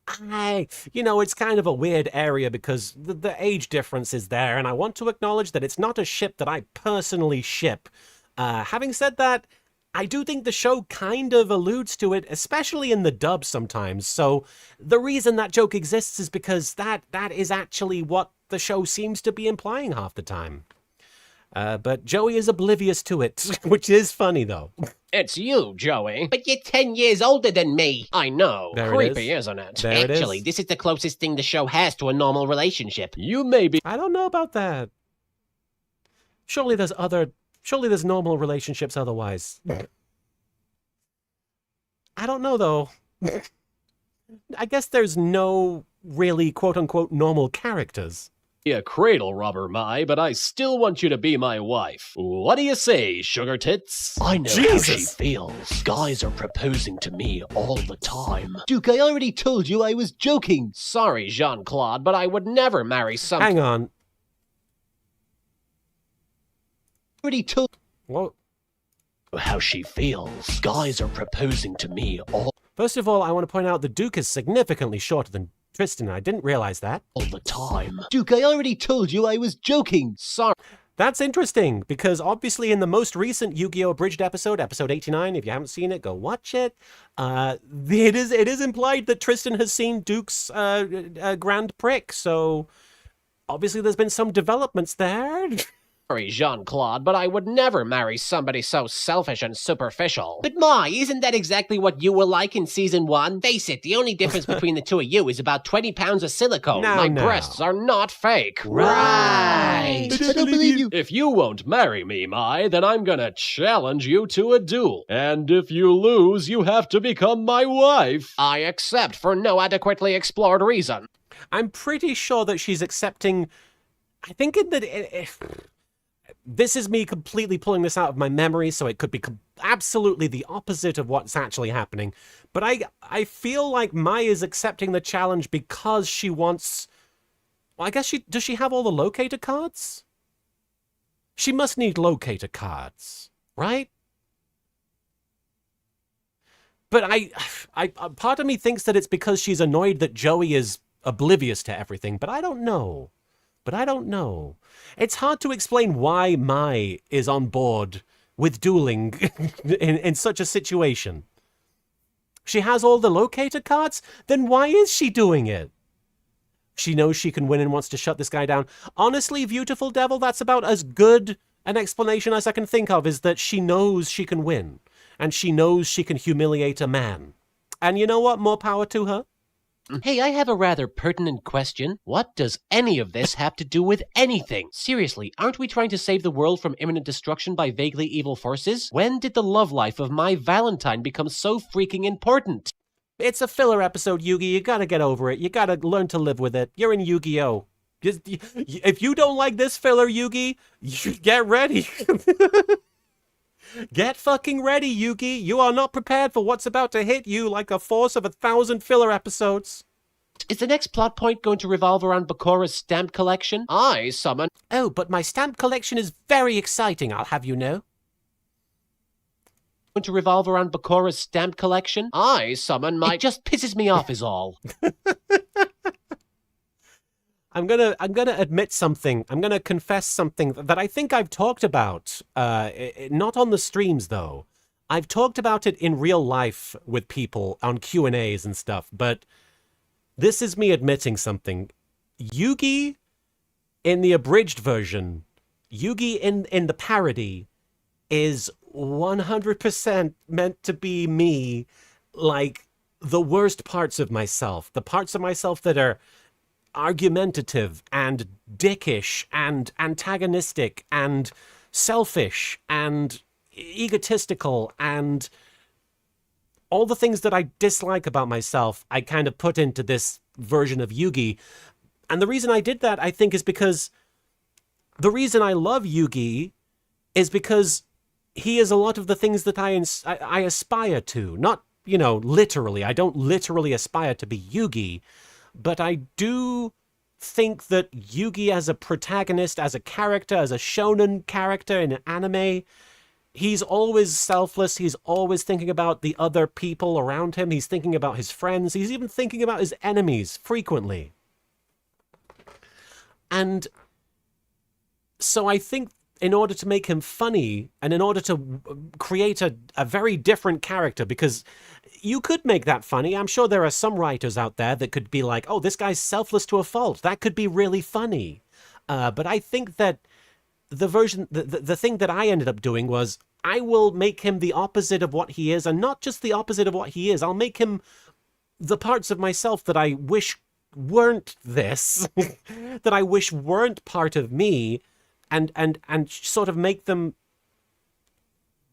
It's kind of a weird area because the age difference is there, and I want to acknowledge that it's not a ship that I personally ship. Having said that, I do think the show kind of alludes to it, especially in the dub sometimes. So the reason that joke exists is because that is actually what the show seems to be implying half the time. But Joey is oblivious to it, which is funny, though. It's you, Joey. But you're 10 years older than me. I know. There it Creepy, is. isn't it? There it is. Actually, this is the closest thing the show has to a normal relationship. You may be I don't know about that. Surely there's normal relationships otherwise. I don't know, though. I guess there's no really quote-unquote normal characters. a cradle robber, but I still want you to be my wife. What do you say, sugar tits? I know how she Jesus. feels. Guys are proposing to me all the time. Duke, I already told you I was joking. Sorry, Jean-Claude, but I would never marry some... Hang on. Already told What? how she feels. Guys are proposing to me all First of all, I want to point out the Duke is significantly shorter than Tristan. I didn't realize that. the time. Duke, I already told you I was joking. Sorry. That's interesting, because obviously in the most recent Yu-Gi-Oh! Abridged episode 89, if you haven't seen it, go watch it. It is implied that Tristan has seen Duke's grand prick, so obviously there's been some developments there. Sorry, Jean-Claude, but I would never marry somebody so selfish and superficial. But Ma, isn't that exactly what you were like in season 1? Face it, the only difference between the two of you is about 20 pounds of silicone. No. My breasts are not fake. Right. I don't believe you. If you won't marry me, then I'm gonna challenge you to a duel. And if you lose, you have to become my wife. I accept for no adequately explored reason. I'm pretty sure that she's accepting... I think this is me completely pulling this out of my memory, so it could be absolutely the opposite of what's actually happening. But I feel like Mai is accepting the challenge because she wants... Well, I guess does she have all the locator cards? She must need locator cards, right? But part of me thinks that it's because she's annoyed that Joey is oblivious to everything, but I don't know. It's hard to explain why Mai is on board with dueling in such a situation. She has all the locator cards? Then why is she doing it? She knows she can win and wants to shut this guy down. Honestly, Beautiful Devil, that's about as good an explanation as I can think of, is that she knows she can win. And she knows she can humiliate a man. And you know what? More power to her. Hey, I have a rather pertinent question. What does any of this have to do with anything? Seriously, aren't we trying to save the world from imminent destruction by vaguely evil forces? When did the love life of my Valentine become so freaking important? It's a filler episode, Yugi. You gotta get over it. You gotta learn to live with it. You're in Yu-Gi-Oh! If you don't like this filler, Yugi, you get ready. Get fucking ready, Yugi. You are not prepared for what's about to hit you like a force of 1,000 filler episodes. Is the next plot point going to revolve around Bakura's stamp collection? I summon... Oh, but my stamp collection is very exciting, I'll have you know. Going to revolve around Bakura's stamp collection? I summon my... It just pisses me off is all. I'm gonna admit something. I'm gonna confess something that I think I've talked about. Not on the streams though. I've talked about it in real life with people on Q&As and stuff. But this is me admitting something. Yugi in the abridged version, Yugi in the parody, is 100% meant to be me, like the worst parts of myself, the parts of myself that are argumentative and dickish and antagonistic and selfish and egotistical and all the things that I dislike about myself, I kind of put into this version of Yugi. And the reason I did that, I think, is because the reason I love Yugi is because he is a lot of the things that I aspire to. Not, literally. I don't literally aspire to be Yugi. But I do think that Yugi as a protagonist, as a character, as a shonen character in an anime, he's always selfless. He's always thinking about the other people around him. He's thinking about his friends. He's even thinking about his enemies frequently. And so I think in order to make him funny and in order to create a very different character, because you could make that funny. I'm sure there are some writers out there that could be like, oh, this guy's selfless to a fault. That could be really funny. But I think that the thing that I ended up doing was I will make him the opposite of what he is, and not just the opposite of what he is. I'll make him the parts of myself that I wish weren't this, that I wish weren't part of me, and sort of make them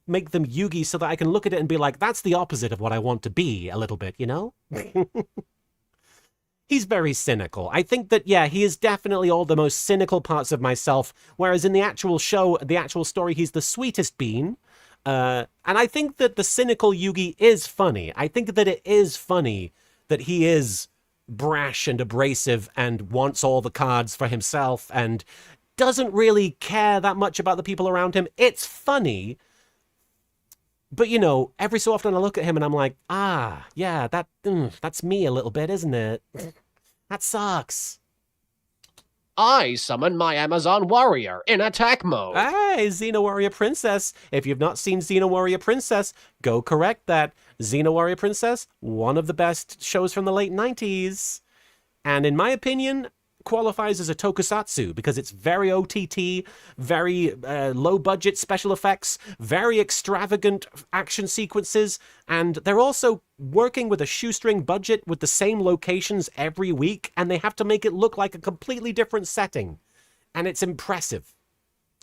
Yugi so that I can look at it and be like, that's the opposite of what I want to be a little bit, you know? He's very cynical. I think that, yeah, he is definitely all the most cynical parts of myself, whereas in the actual show, the actual story, he's the sweetest bean. And I think that the cynical Yugi is funny. I think that it is funny that he is brash and abrasive and wants all the cards for himself and doesn't really care that much about the people around him. It's funny. But, you know, every so often I look at him and I'm like, ah, yeah, that's me a little bit, isn't it? That sucks. I summon my Amazon warrior in attack mode. Hey, Xena Warrior Princess. If you've not seen Xena Warrior Princess, go correct that. Xena Warrior Princess, one of the best shows from the late 90s. And in my opinion, qualifies as a tokusatsu because it's very OTT, very low-budget special effects, very extravagant action sequences, and they're also working with a shoestring budget with the same locations every week, and they have to make it look like a completely different setting. And it's impressive.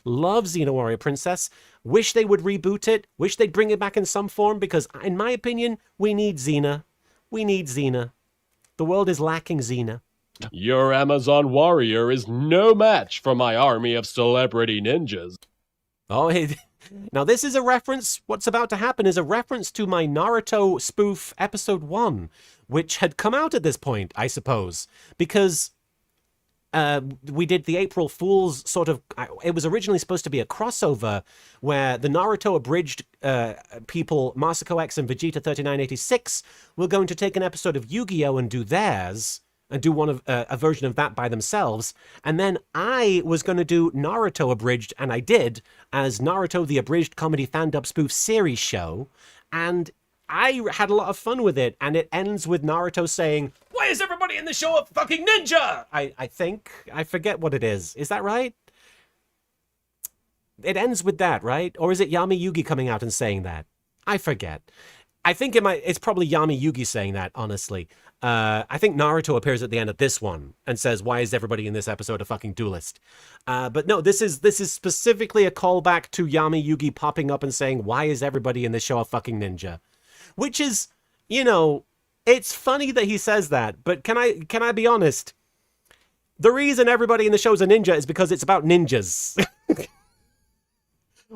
Love Xena Warrior Princess. Wish they would reboot it. Wish they'd bring it back in some form because, in my opinion, we need Xena. We need Xena. The world is lacking Xena. Your Amazon warrior is no match for my army of celebrity ninjas. Oh, now this is a reference, what's about to happen is a reference to my Naruto spoof episode 1, which had come out at this point, I suppose, because we did the April Fool's sort of, it was originally supposed to be a crossover where the Naruto Abridged people, Masako X and Vegeta 3986, were going to take an episode of Yu-Gi-Oh! And do theirs, and do one of a version of that by themselves. And then I was going to do Naruto Abridged, and I did, as Naruto the Abridged Comedy Fan-Dub Spoof Series show. And I had a lot of fun with it, and it ends with Naruto saying, "Why is everybody in the show a fucking ninja?" I think. I forget what it is. Is that right? It ends with that, right? Or is it Yami Yugi coming out and saying that? I forget. I think it's probably Yami Yugi saying that, honestly. I think Naruto appears at the end of this one and says, "Why is everybody in this episode a fucking duelist?" But no, this is specifically a callback to Yami Yugi popping up and saying, "Why is everybody in this show a fucking ninja?" Which is, you know, it's funny that he says that, but can I be honest? The reason everybody in the show is a ninja is because it's about ninjas.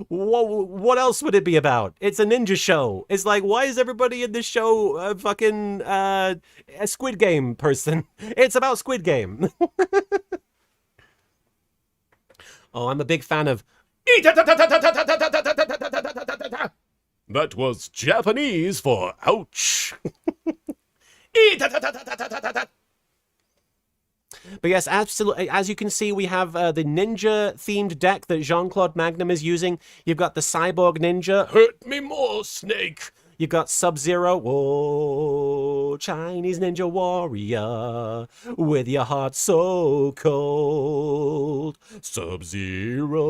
What else would it be about? It's a ninja show. It's like, why is everybody in this show a fucking a Squid Game person? It's about Squid Game. Oh, I'm a big fan of... That was Japanese for ouch. But yes, absolutely. As you can see, we have the ninja-themed deck that Jean-Claude Magnum is using. You've got the Cyborg Ninja. Hurt me more, Snake. You've got Sub-Zero. Whoa, Chinese Ninja Warrior, with your heart so cold. Sub-Zero.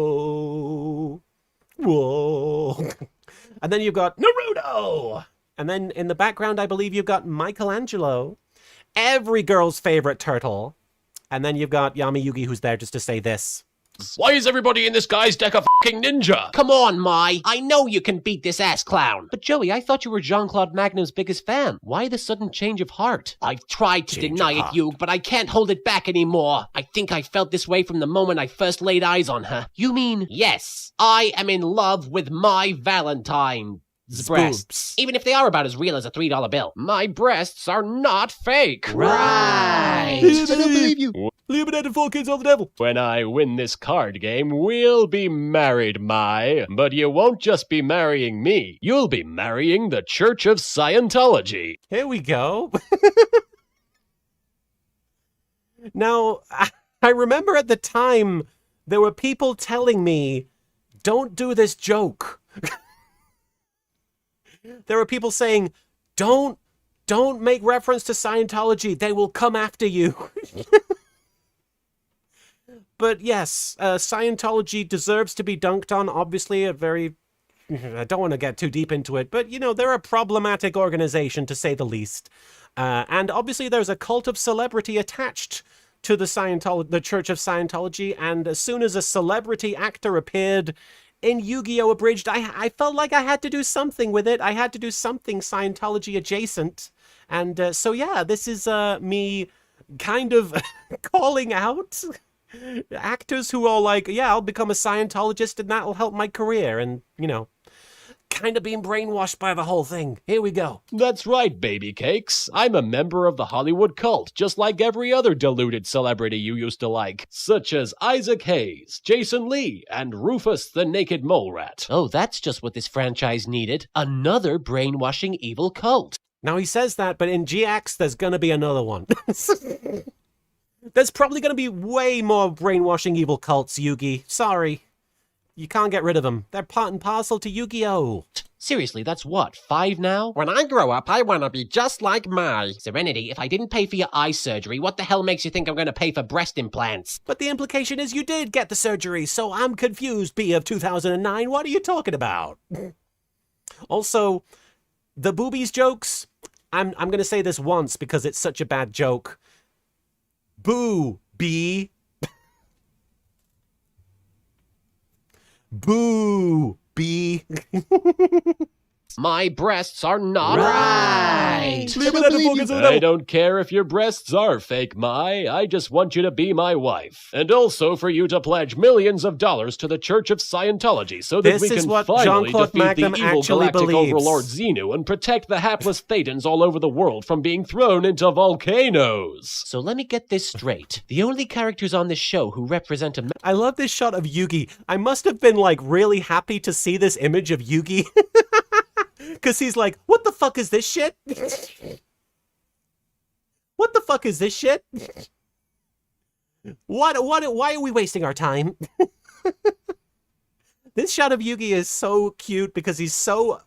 Whoa. And then you've got Naruto. And then in the background, I believe you've got Michelangelo, every girl's favorite turtle. And then you've got Yami Yugi, who's there just to say this. Why is everybody in this guy's deck a fucking ninja? Come on, Mai. I know you can beat this ass clown. But Joey, I thought you were Jean-Claude Magnum's biggest fan. Why the sudden change of heart? I've tried to deny it, Hugh, but I can't hold it back anymore. I think I felt this way from the moment I first laid eyes on her. You mean... Yes, I am in love with my Valentine's breasts. Even if they are about as real as a $3 bill. My breasts are not fake. Right. I don't believe you. Illuminated 4 kids on the devil. When I win this card game, we'll be married, Mai. But you won't just be marrying me. You'll be marrying the Church of Scientology. Here we go. Now, I remember at the time, there were people telling me don't do this joke. There are people saying, don't make reference to Scientology. They will come after you. But yes, Scientology deserves to be dunked on. Obviously, I don't want to get too deep into it, but, you know, they're a problematic organization, to say the least. And obviously there's a cult of celebrity attached to the Church of Scientology, and as soon as a celebrity actor appeared in YGO Abridged, I felt like I had to do something with it. I had to do something Scientology adjacent. And so yeah, this is me kind of calling out actors who are like, yeah, I'll become a Scientologist and that'll help my career, and, you know, kind of being brainwashed by the whole thing. Here we go. That's right, baby cakes. I'm a member of the Hollywood cult, just like every other deluded celebrity you used to like, such as Isaac Hayes, Jason Lee, and Rufus the Naked Mole Rat. Oh, that's just what this franchise needed. Another brainwashing evil cult. Now he says that, but in GX, there's gonna be another one. There's probably gonna be way more brainwashing evil cults, Yugi. Sorry. You can't get rid of them. They're part and parcel to Yu-Gi-Oh! Seriously, that's what, 5 now? When I grow up, I want to be just like Mai. Serenity, if I didn't pay for your eye surgery, what the hell makes you think I'm going to pay for breast implants? But the implication is you did get the surgery, so I'm confused, B of 2009. What are you talking about? Also, the boobies jokes, I'm going to say this once because it's such a bad joke. Boo, B. Boo, B. My breasts are not Right. I don't care if your breasts are fake, Mai. I just want you to be my wife. And also for you to pledge millions of dollars to the Church of Scientology so that This we is can what finally Jean-Claude defeat Magnum the evil actually galactic believes. overlord Xenu and protect the hapless Thetans all over the world from being thrown into volcanoes. So let me get this straight. The only characters on this show who represent a I love this shot of Yugi. I must have been like really happy to see this image of Yugi. Because he's like, what the fuck is this shit? What the fuck is this shit? Why are we wasting our time? This shot of Yugi is so cute because he's so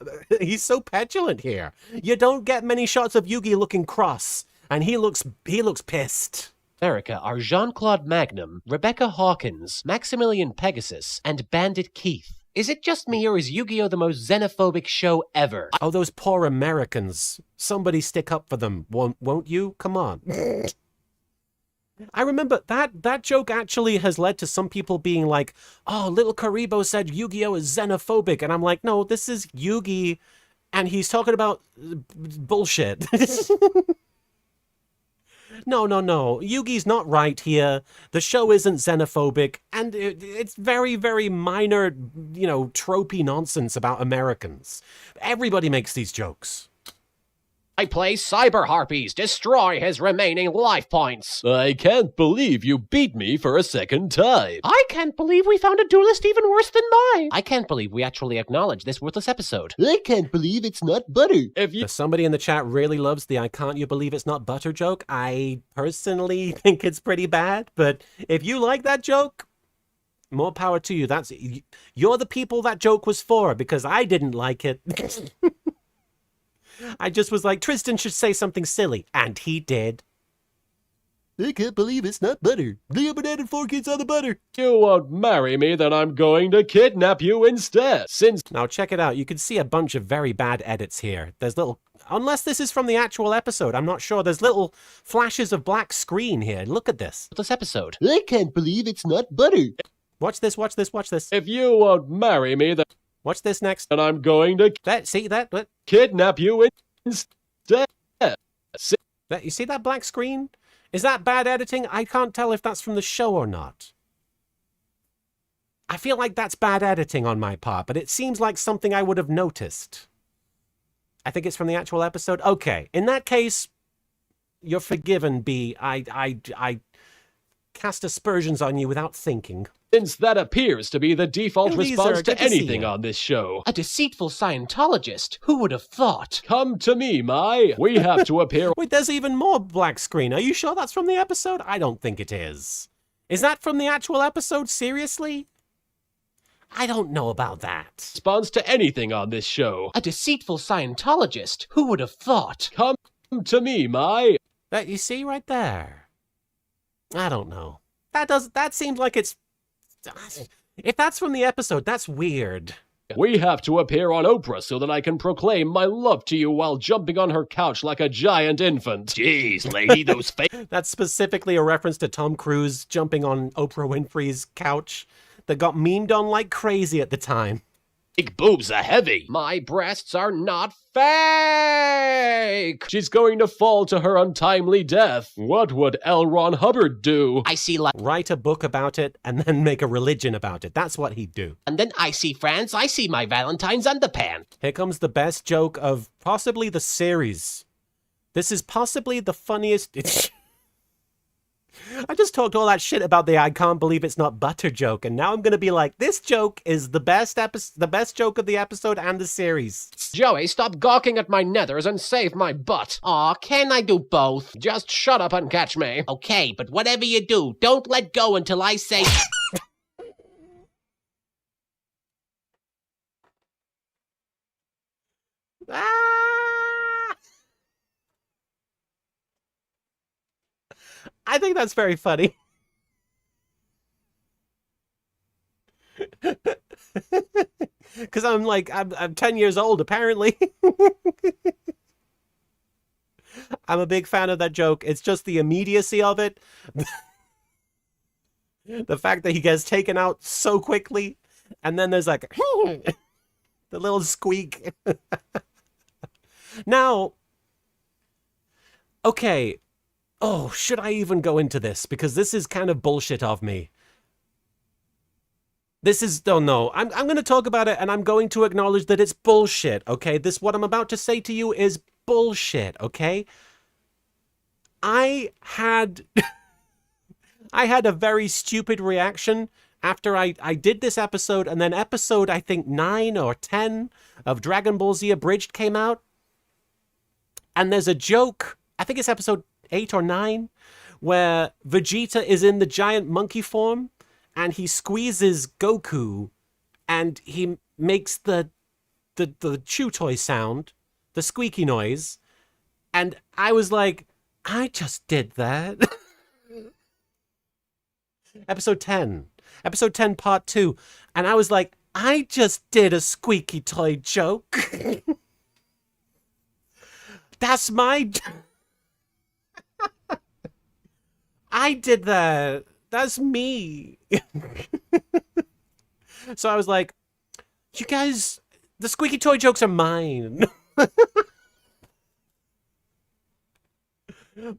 petulant here. You don't get many shots of Yugi looking cross, and he looks pissed. America are Jean-Claude Magnum, Rebecca Hawkins, Maximilian Pegasus, and Bandit Keith. Is it just me, or is Yu-Gi-Oh! The most xenophobic show ever? Oh, those poor Americans. Somebody stick up for them, won't you? Come on. I remember that joke actually has led to some people being like, oh, Little Karibo said Yu-Gi-Oh! Is xenophobic. And I'm like, no, this is Yugi, and he's talking about bullshit. No. Yugi's not right here. The show isn't xenophobic, and it's very, very minor, you know, tropey nonsense about Americans. Everybody makes these jokes. I play Cyber Harpies. Destroy his remaining life points. I can't believe you beat me for a second time. I can't believe we found a duelist even worse than mine. I can't believe we actually acknowledged this worthless episode. I can't believe it's not butter. If you If somebody in the chat really loves the I can't you believe it's not butter joke, I personally think it's pretty bad. But if you like that joke, more power to you. You're the people that joke was for, because I didn't like it. I just was like, Tristan should say something silly, and he did. I can't believe it's not butter. They haven't added 4 kids on the butter. you won't marry me, then I'm going to kidnap you instead. Since Now check it out. You can see a bunch of very bad edits here. There's little, unless this is from the actual episode, I'm not sure. There's little flashes of black screen here. Look at this. This episode. I can't believe it's not butter. Watch this, watch this, watch this. if you won't marry me, then Watch this next. I'm going to See that? kidnap you instead. You see that black screen? Is that bad editing? I can't tell if that's from the show or not. I feel like that's bad editing on my part, but it seems like something I would have noticed. I think it's from the actual episode. Okay, in that case, you're forgiven, B. I cast aspersions on you without thinking. Since that appears to be the default Well, these response are to good to see anything you. on this show. A deceitful Scientologist. Who would have thought? Come to me, Mai. We have to appear Wait, there's even more black screen. Are you sure that's from the episode? I don't think it is. Is that from the actual episode? Seriously? I don't know about that. responds to anything on this show. A deceitful Scientologist. Who would have thought? Come to me, my... That you see right there. I don't know. That seems like it's... If that's from the episode, that's weird. We have to appear on Oprah so that I can proclaim my love to you while jumping on her couch like a giant infant. Jeez, lady, those fake That's specifically a reference to Tom Cruise jumping on Oprah Winfrey's couch that got memed on like crazy at the time. boobs are heavy. My breasts are not fake! She's going to fall to her untimely death. What would L. Ron Hubbard do? I see love, Write a book about it and then make a religion about it. That's what he'd do. and then I see France. I see my Valentine's underpants. Here comes the best joke of possibly the series. This is possibly the funniest... I just talked all that shit about the I can't believe it's not butter joke, and now I'm gonna be like, this joke is the best joke of the episode and the series. Joey, stop gawking at my nethers and save my butt. Aw, can I do both? Just shut up and catch me. Okay, but whatever you do, don't let go until I say... Ah! I think that's very funny. Because I'm 10 years old, apparently. I'm a big fan of that joke. It's just the immediacy of it. The fact that he gets taken out so quickly. And then there's like the little squeak. Now, okay. Oh, should I even go into this? Because this is kind of bullshit of me. This is, oh no, I'm going to talk about it and I'm going to acknowledge that it's bullshit, okay? What I'm about to say to you is bullshit, okay? I had a very stupid reaction after I did this episode, and then episode, I think, 9 or 10 of Dragon Ball Z Abridged came out. And there's a joke, I think it's episode 8 or 9, where Vegeta is in the giant monkey form, and he squeezes Goku, and he makes the chew toy sound, the squeaky noise, and I was like, I just did that. Episode 10, part 2, and I was like, I just did a squeaky toy joke. That's my... I did that. That's me. So I was like, you guys, the squeaky toy jokes are mine.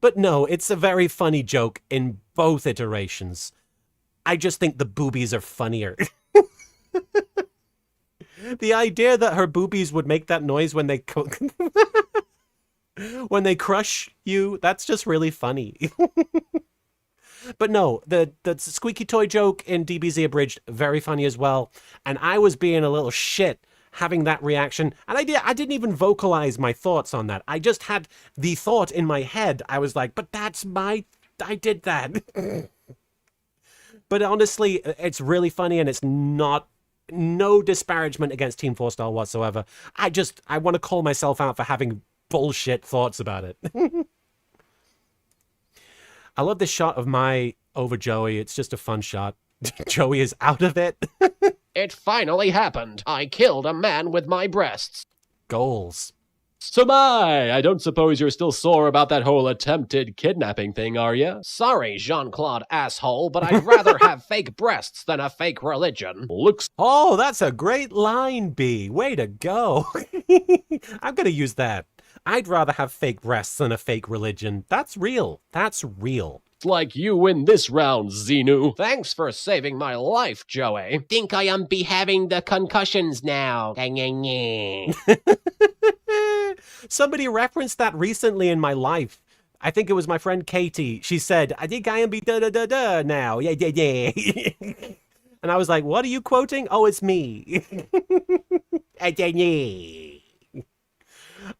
But no, it's a very funny joke in both iterations. I just think the boobies are funnier. The idea that her boobies would make that noise when they when they crush you, that's just really funny. But no, the squeaky toy joke in DBZ Abridged, very funny as well. And I was being a little shit having that reaction. And I didn't even vocalize my thoughts on that. I just had the thought in my head. I was like, but I did that. But honestly, it's really funny, and it's no disparagement against Team 4 Star whatsoever. I want to call myself out for having bullshit thoughts about it. I love this shot of Mai over Joey. It's just a fun shot. Joey is out of it. It finally happened. I killed a man with my breasts. Goals. So Mai, I don't suppose you're still sore about that whole attempted kidnapping thing, are you? Sorry, Jean-Claude asshole, but I'd rather have fake breasts than a fake religion. Looks Oh, that's a great line, B. Way to go. I'm going to use that. I'd rather have fake breasts than a fake religion. That's real. That's real. like you win this round, Xenu. Thanks for saving my life, Joey. Think I am be having the concussions now. Somebody referenced that recently in my life. I think it was my friend Katie. She said, I think I am be da-da-da-da now. Yeah, yeah, yeah. And I was like, what are you quoting? Oh, it's me.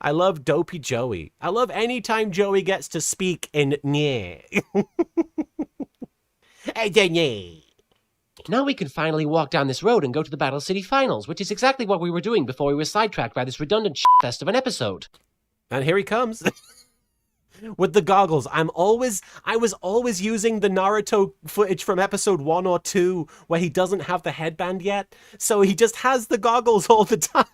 I love Dopey Joey. I love any time Joey gets to speak in nye. Now we can finally walk down this road and go to the Battle City Finals, which is exactly what we were doing before we were sidetracked by this redundant shitfest of an episode. And here he comes. With the goggles. I was always using the Naruto footage from episode 1 or 2 where he doesn't have the headband yet. So he just has the goggles all the time.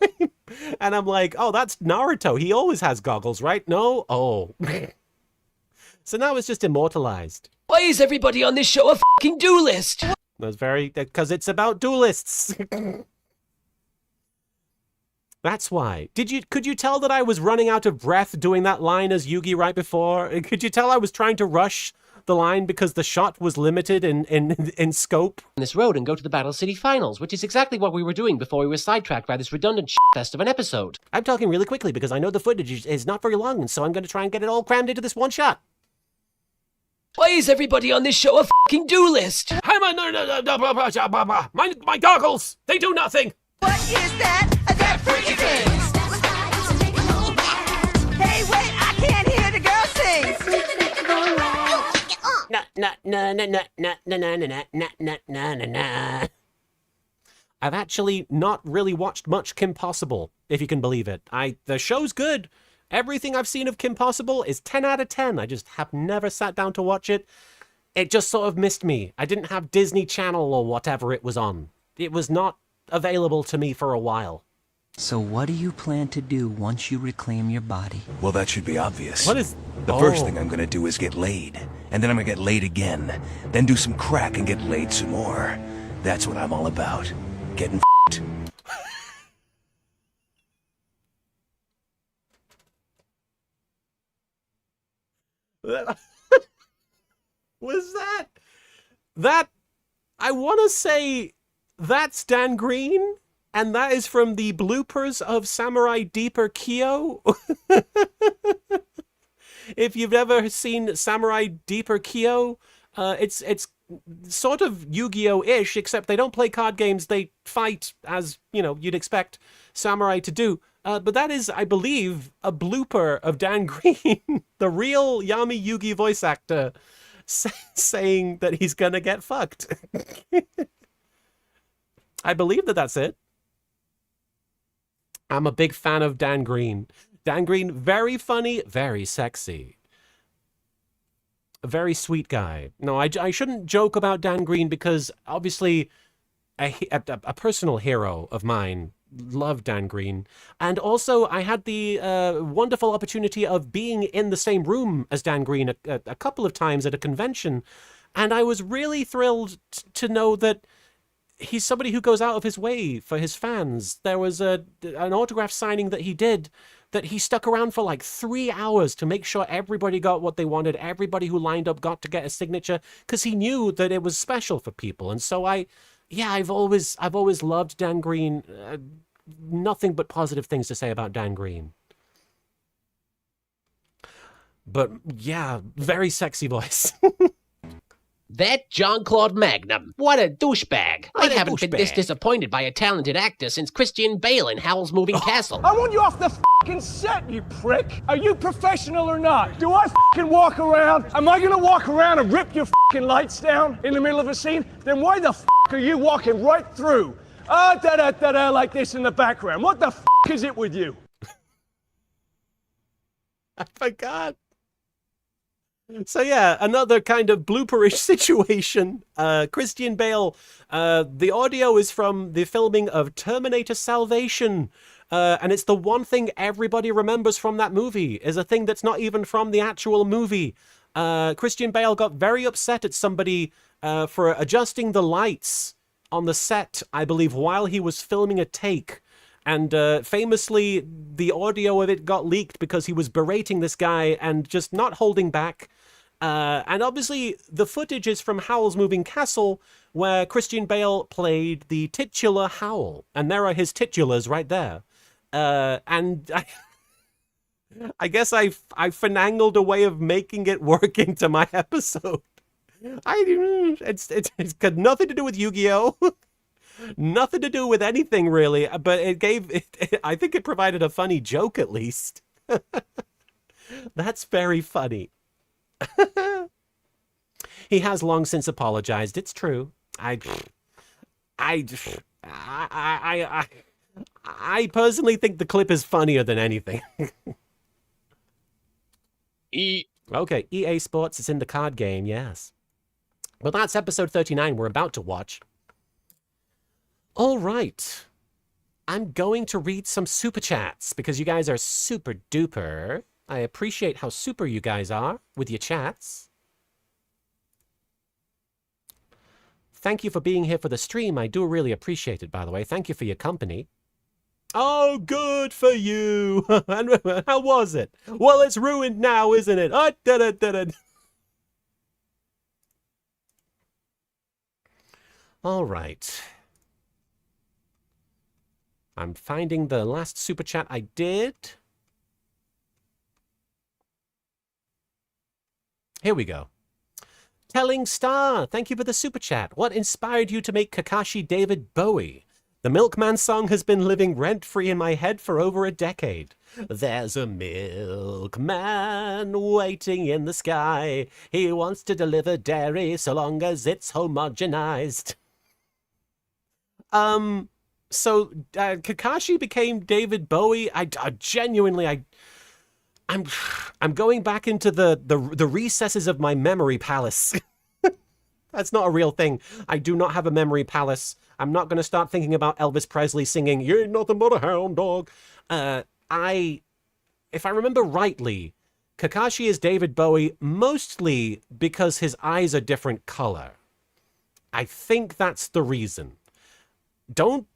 And I'm like, oh, that's Naruto. He always has goggles, right? No? Oh. So now it's just immortalized. Why is everybody on this show a fucking duelist? That's because it's about duelists. That's why. Could you tell that I was running out of breath doing that line as Yugi right before? Could you tell I was trying to rush the line because the shot was limited in scope? On this road and go to the Battle City Finals, which is exactly what we were doing before we were sidetracked by this redundant shitfest of an episode. I'm talking really quickly because I know the footage is not very long, and so I'm going to try and get it all crammed into this one shot. Why is everybody on this show a fucking duelist? My goggles! They do nothing! What is that? That freaky thing. Hey, wait, I can't hear the girl sing. I've actually not really watched much Kim Possible, if you can believe it. The show's good. Everything I've seen of Kim Possible is 10 out of 10. I just have never sat down to watch it. It just sort of missed me. I didn't have Disney Channel or whatever it was on. It was not available to me for a while. So what do you plan to do once you reclaim your body? Well, that should be obvious. What is... The first thing I'm gonna do is get laid. And then I'm gonna get laid again. Then do some crack and get laid some more. That's what I'm all about. Getting f***ed. Was that I want to say that's Dan Green, and that is from the bloopers of Samurai Deeper Kyo. If you've ever seen Samurai Deeper Kyo, it's sort of Yu-Gi-Oh-ish, except they don't play card games, they fight as, you'd expect samurai to do. But that is, I believe, a blooper of Dan Green, the real Yami Yugi voice actor, saying that he's gonna get fucked. I believe that's it. I'm a big fan of Dan Green. Dan Green, very funny, very sexy. A very sweet guy. No, I shouldn't joke about Dan Green because obviously a personal hero of mine. Love Dan Green. And also I had the wonderful opportunity of being in the same room as Dan Green a couple of times at a convention. And I was really thrilled to know that he's somebody who goes out of his way for his fans. There was an autograph signing that he did that he stuck around for like 3 hours to make sure everybody got what they wanted. Everybody who lined up got to get a signature because he knew that it was special for people. And so I've always loved Dan Green. Nothing but positive things to say about Dan Green. But yeah, very sexy voice. That Jean-Claude Magnum. What a douchebag. I haven't been this disappointed by a talented actor since Christian Bale in Howl's Moving Castle. I want you off the f***ing set, you prick. Are you professional or not? Do I f***ing walk around? Am I gonna walk around and rip your f***ing lights down in the middle of a scene? Then why the f*** are you walking right through? Da-da-da-da, like this in the background. What the f*** is it with you? I forgot. So yeah, another kind of blooperish situation. Christian Bale, the audio is from the filming of Terminator Salvation. And it's the one thing everybody remembers from that movie, is a thing that's not even from the actual movie. Christian Bale got very upset at somebody for adjusting the lights on the set, I believe, while he was filming a take. And famously, the audio of it got leaked because he was berating this guy and just not holding back. And obviously, the footage is from Howl's Moving Castle, where Christian Bale played the titular Howl. And there are his titulars right there. And I guess I finangled a way of making it work into my episode. It's got nothing to do with Yu-Gi-Oh! Nothing to do with anything, really, but I think it provided a funny joke, at least. That's very funny. He has long since apologized, it's true. I personally think the clip is funnier than anything. Okay, EA Sports is in the card game, yes. Well, that's episode 39 we're about to watch. All right. I'm going to read some super chats because you guys are super duper. I appreciate how super you guys are with your chats. Thank you for being here for the stream. I do really appreciate it, by the way. Thank you for your company. Oh, good for you. And how was it? Well, it's ruined now, isn't it? All right. I'm finding the last super chat I did. Here we go. Telling Star, thank you for the super chat. What inspired you to make Kakashi David Bowie? The Milkman song has been living rent-free in my head for over a decade. There's a milkman waiting in the sky. He wants to deliver dairy so long as it's homogenized. So Kakashi became David Bowie. I genuinely, I'm going back into the recesses of my memory palace. That's not a real thing. I do not have a memory palace. I'm not going to start thinking about Elvis Presley singing, "You ain't nothing but a hound dog." If I remember rightly, Kakashi is David Bowie mostly because his eyes are different color. I think that's the reason. Don't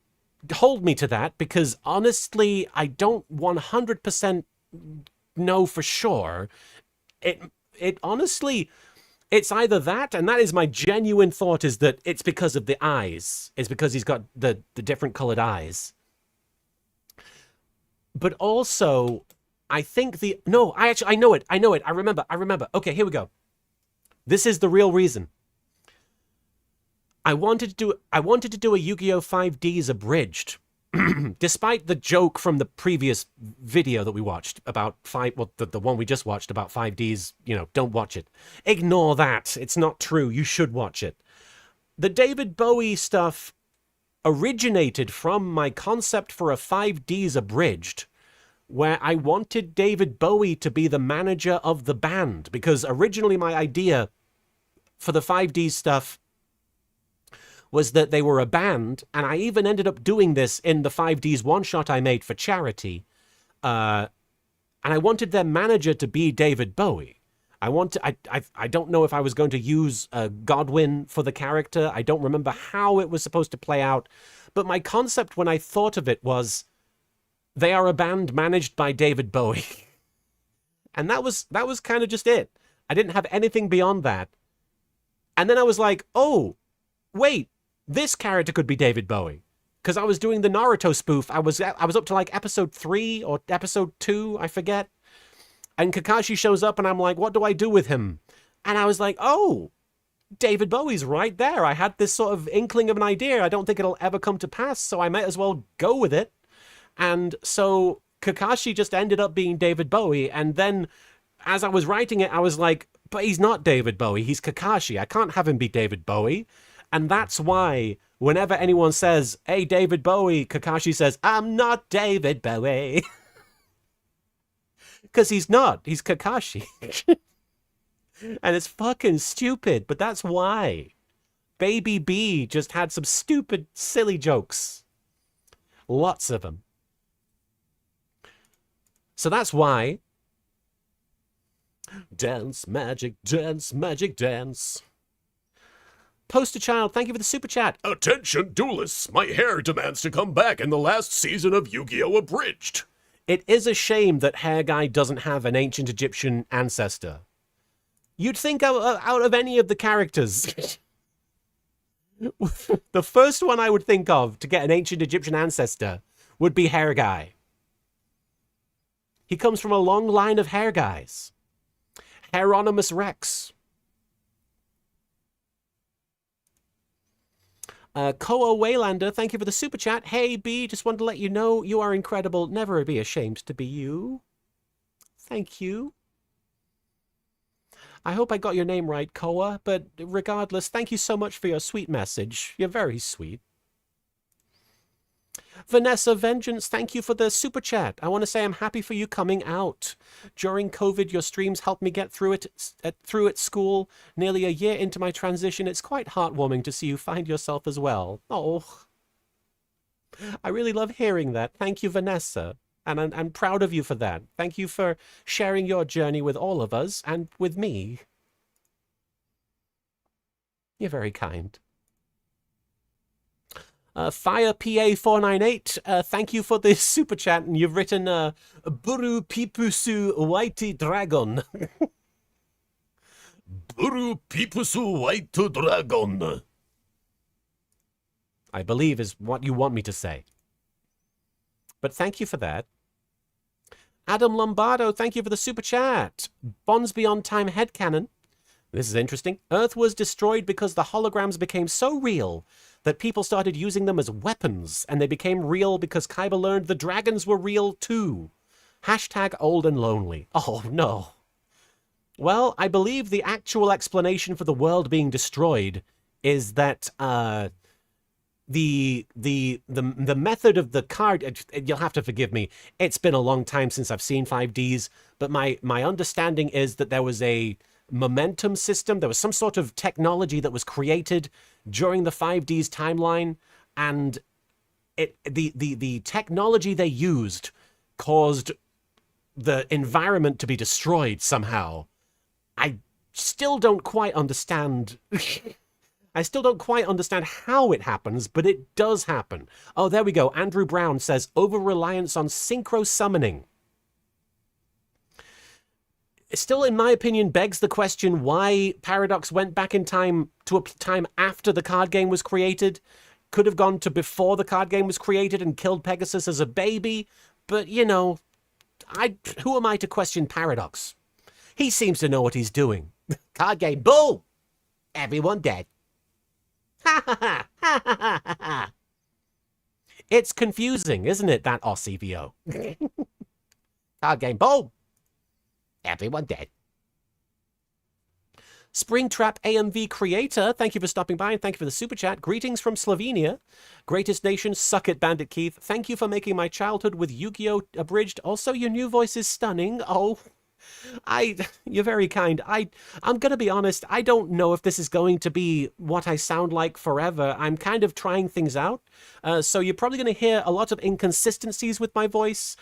hold me to that because honestly, I don't 100% know for sure. It honestly, it's either that, and that is my genuine thought, is that it's because of the eyes. It's because he's got the different colored eyes. But also, I think I know it. I remember. Okay, here we go. This is the real reason. I wanted to do a Yu-Gi-Oh! 5Ds Abridged. Despite the joke from the previous video that we watched about the one we just watched about 5Ds, don't watch it. Ignore that. It's not true. You should watch it. The David Bowie stuff originated from my concept for a 5Ds Abridged, where I wanted David Bowie to be the manager of the band, because originally my idea for the 5Ds stuff was that they were a band, and I even ended up doing this in the 5Ds one-shot I made for charity, and I wanted their manager to be David Bowie. I don't know if I was going to use Godwin for the character. I don't remember how it was supposed to play out, but my concept when I thought of it was, they are a band managed by David Bowie. And that was kind of just it. I didn't have anything beyond that. And then I was like, oh, wait, this character could be David Bowie. Because I was doing the Naruto spoof. I was up to like episode 3 or episode 2, I forget. And Kakashi shows up and I'm like, what do I do with him? And I was like, oh, David Bowie's right there. I had this sort of inkling of an idea. I don't think it'll ever come to pass, so I might as well go with it. And so Kakashi just ended up being David Bowie. And then as I was writing it, I was like, but he's not David Bowie. He's Kakashi. I can't have him be David Bowie. And that's why whenever anyone says, hey, David Bowie, Kakashi says, I'm not David Bowie. Because he's not. He's Kakashi. And it's fucking stupid, but that's why. Baby B just had some stupid, silly jokes. Lots of them. So that's why. Dance, magic, dance, magic, dance. Poster Child, thank you for the super chat. Attention, duelists. My hair demands to come back in the last season of Yu-Gi-Oh! Abridged. It is a shame that Hair Guy doesn't have an ancient Egyptian ancestor. You'd think out of any of the characters, the first one I would think of to get an ancient Egyptian ancestor would be Hair Guy. He comes from a long line of hair guys. Hieronymus Rex. Koa Waylander, thank you for the super chat. Hey, B, just wanted to let you know you are incredible. Never be ashamed to be you. Thank you. I hope I got your name right, Koa, but regardless, thank you so much for your sweet message. You're very sweet. Vanessa Vengeance, thank you for the super chat. I want to say I'm happy for you coming out. During COVID, your streams helped me get through it at school. Nearly a year into my transition, it's quite heartwarming to see you find yourself as well. Oh, I really love hearing that. Thank you, Vanessa. And I'm proud of you for that. Thank you for sharing your journey with all of us and with me. You're very kind. Fire PA498, thank you for this super chat, and you've written Buru Pipusu White Dragon. Buru Pipusu White Dragon. I believe is what you want me to say. But thank you for that. Adam Lombardo, thank you for the super chat. Bonds Beyond Time headcanon. This is interesting. Earth was destroyed because the holograms became so real that people started using them as weapons, and they became real because Kaiba learned the dragons were real too. Hashtag old and lonely. Oh, no. Well, I believe the actual explanation for the world being destroyed is that the method of the card, you'll have to forgive me, it's been a long time since I've seen 5Ds, but my understanding is that there was a momentum system, there was some sort of technology that was created during the 5Ds timeline, and the technology they used caused the environment to be destroyed somehow. I still don't quite understand I still don't quite understand how it happens, but it does happen. Oh, there we go. Andrew Brown says, over-reliance on synchro summoning. It still, in my opinion, begs the question why Paradox went back in time to a time after the card game was created. Could have gone to before the card game was created and killed Pegasus as a baby. But, you know, who am I to question Paradox? He seems to know what he's doing. Card game, boom! Everyone dead. Ha ha ha ha ha ha ha. It's confusing, isn't it, that Aussie VO? Card game, boom! Everyone dead. Springtrap AMV Creator, thank you for stopping by and thank you for the super chat. Greetings from Slovenia. Greatest nation, suck it, Bandit Keith. Thank you for making my childhood with Yu-Gi-Oh! Abridged. Also, your new voice is stunning. Oh, you're very kind. I'm going to be honest, I don't know if this is going to be what I sound like forever. I'm kind of trying things out. So you're probably going to hear a lot of inconsistencies with my voice.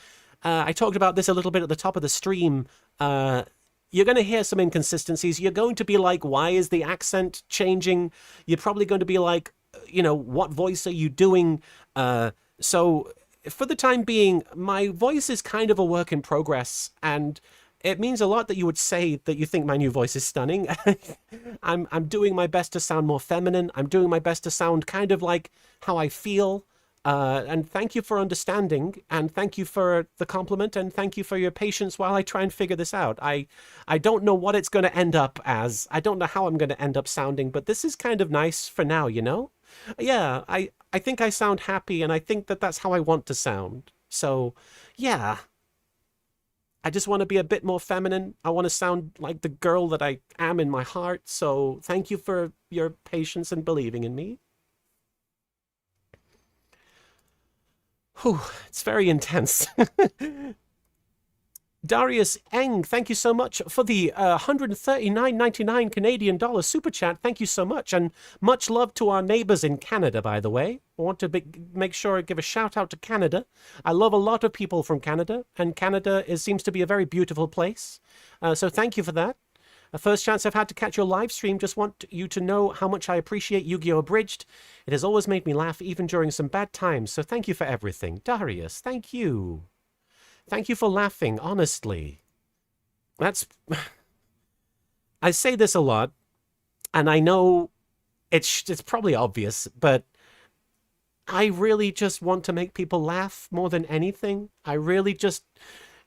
I talked about this a little bit at the top of the stream. You're going to hear some inconsistencies. You're going to be like, why is the accent changing? You're probably going to be like, you know, what voice are you doing? So for the time being, my voice is kind of a work in progress, and it means a lot that you would say that you think my new voice is stunning. I'm doing my best to sound more feminine. I'm doing my best to sound kind of like how I feel. And thank you for understanding, and thank you for the compliment, and thank you for your patience while I try and figure this out. I don't know what it's going to end up as. I don't know how I'm going to end up sounding, but this is kind of nice for now, you know? Yeah, I think I sound happy, and I think that that's how I want to sound. So, yeah. I just want to be a bit more feminine. I want to sound like the girl that I am in my heart. So thank you for your patience and believing in me. Whew, it's very intense. Darius Eng, thank you so much for the $139.99 Canadian dollar super chat. Thank you so much, and much love to our neighbors in Canada, by the way. I want to make sure I give a shout out to Canada. I love a lot of people from Canada, and Canada seems to be a very beautiful place. So thank you for that. First chance I've had to catch your live stream. Just want you to know how much I appreciate Yu-Gi-Oh! Abridged. It has always made me laugh, even during some bad times. So thank you for everything. Darius, thank you. Thank you for laughing, honestly. That's... I say this a lot, and I know it's probably obvious, but I really just want to make people laugh more than anything. I really just...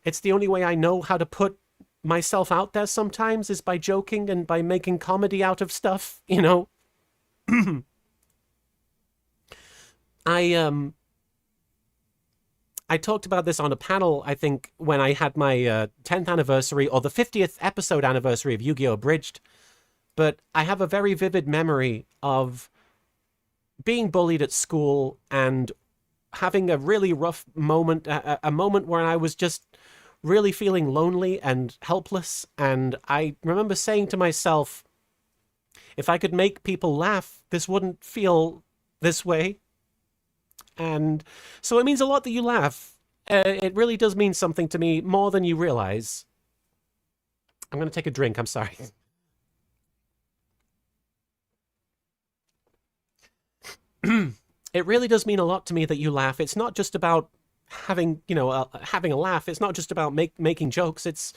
It's the only way I know how to put myself out there sometimes, is by joking and by making comedy out of stuff, you know? I talked about this on a panel, I think, when I had my 10th anniversary or the 50th episode anniversary of Yu-Gi-Oh! Abridged. But I have a very vivid memory of being bullied at school and having a really rough moment, a moment where I was just really feeling lonely and helpless. And I remember saying to myself, if I could make people laugh, this wouldn't feel this way. And so it means a lot that you laugh. It really does mean something to me, more than you realize. I'm going to take a drink. I'm sorry. It really does mean a lot to me that you laugh. It's not just about having, having a laugh. It's not just about making jokes. It's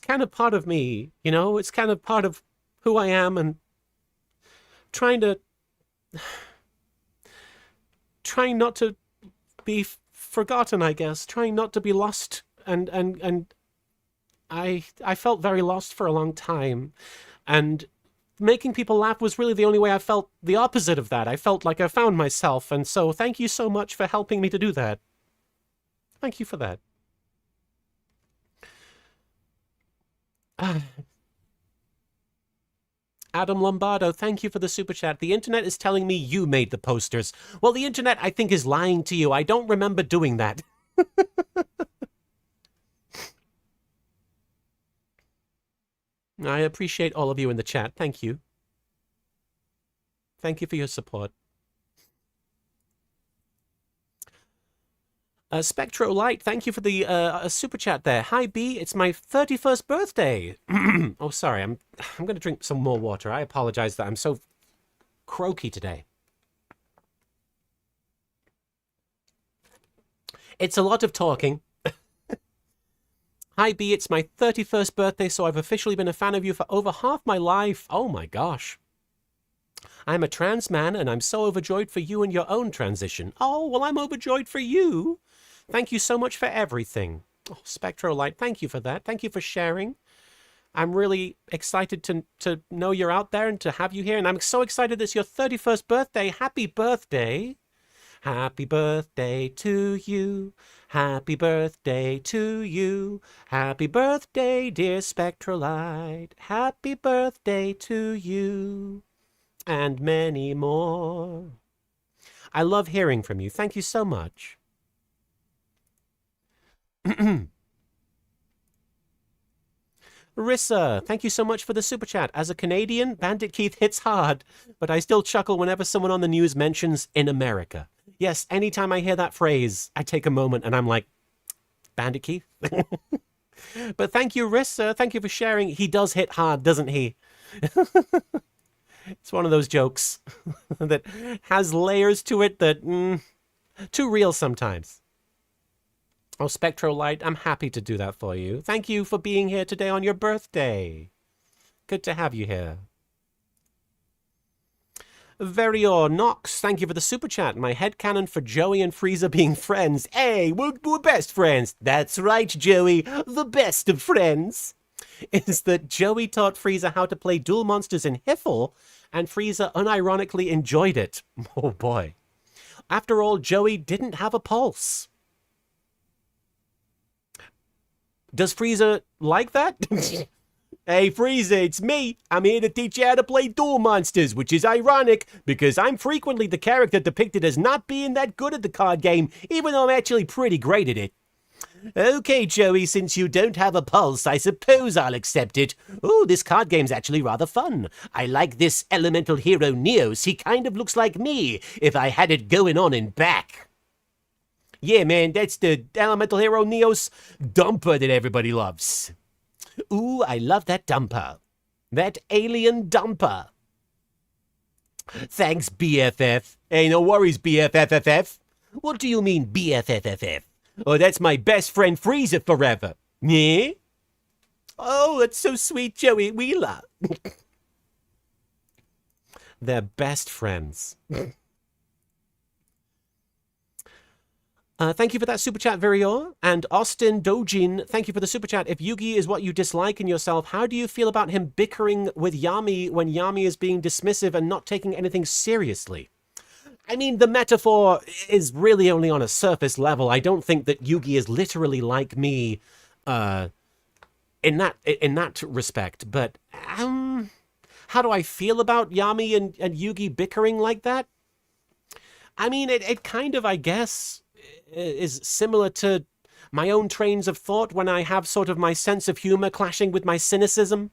kind of part of me, It's kind of part of who I am, and trying not to be forgotten, I guess. Trying not to be lost, and I felt very lost for a long time, and making people laugh was really the only way I felt the opposite of that. I felt like I found myself, and so thank you so much for helping me to do that. Thank you for that. Adam Lombardo, thank you for the super chat. The internet is telling me you made the posters. Well, the internet, I think, is lying to you. I don't remember doing that. I appreciate all of you in the chat. Thank you. Thank you for your support. Spectro Light, thank you for the super chat there. Hi B, it's my 31st birthday. Oh, sorry, I'm going to drink some more water. I apologize that I'm so croaky today. It's a lot of talking. Hi B, it's my 31st birthday, so I've officially been a fan of you for over half my life. Oh my gosh. I'm a trans man, and I'm so overjoyed for you and your own transition. Oh, well, I'm overjoyed for you. Thank you so much for everything. Oh, Spectrolight, thank you for that. Thank you for sharing. I'm really excited to know you're out there and to have you here. And I'm so excited it's your 31st birthday. Happy birthday. Happy birthday to you. Happy birthday to you. Happy birthday, dear Spectrolight. Happy birthday to you. And many more. I love hearing from you. Thank you so much. Rissa, thank you so much for the super chat. As a Canadian, Bandit Keith hits hard, but I still chuckle whenever someone on the news mentions in America. Yes, anytime I hear that phrase, I take a moment and I'm like, Bandit Keith? But thank you, Rissa. Thank you for sharing. He does hit hard, doesn't he? It's one of those jokes that has layers to it that, too real sometimes. Oh, Spectrolight, I'm happy to do that for you. Thank you for being here today on your birthday. Good to have you here. Verior Knox, thank you for the super chat. My headcanon for Joey and Frieza being friends. Hey, we're best friends. That's right, Joey, the best of friends. Is that Joey taught Frieza how to play Duel Monsters in Hiffle, and Frieza unironically enjoyed it. Oh boy. After all, Joey didn't have a pulse. Does Frieza like that? Hey Frieza, it's me. I'm here to teach you how to play Duel Monsters, which is ironic because I'm frequently the character depicted as not being that good at the card game, even though I'm actually pretty great at it. Okay, Joey, since you don't have a pulse, I suppose I'll accept it. Oh, this card game's actually rather fun. I like this elemental hero Neos. He kind of looks like me if I had it going on in back. Yeah, man, that's the elemental hero Neos dumper that everybody loves. Ooh, I love that dumper. That alien dumper. Thanks, BFF. Hey, no worries, BFFFF. What do you mean, BFFFF? Oh, that's my best friend Frieza forever. Yeah? Oh, that's so sweet, Joey Wheeler. They're best friends. Thank you for that super chat, Verior. And Austin Dojin, thank you for the super chat. If Yugi is what you dislike in yourself, how do you feel about him bickering with Yami when Yami is being dismissive and not taking anything seriously? I mean, the metaphor is really only on a surface level. I don't think that Yugi is literally like me in that respect. But how do I feel about Yami and Yugi bickering like that? I mean, it kind of, I guess, is similar to my own trains of thought when I have sort of my sense of humor clashing with my cynicism.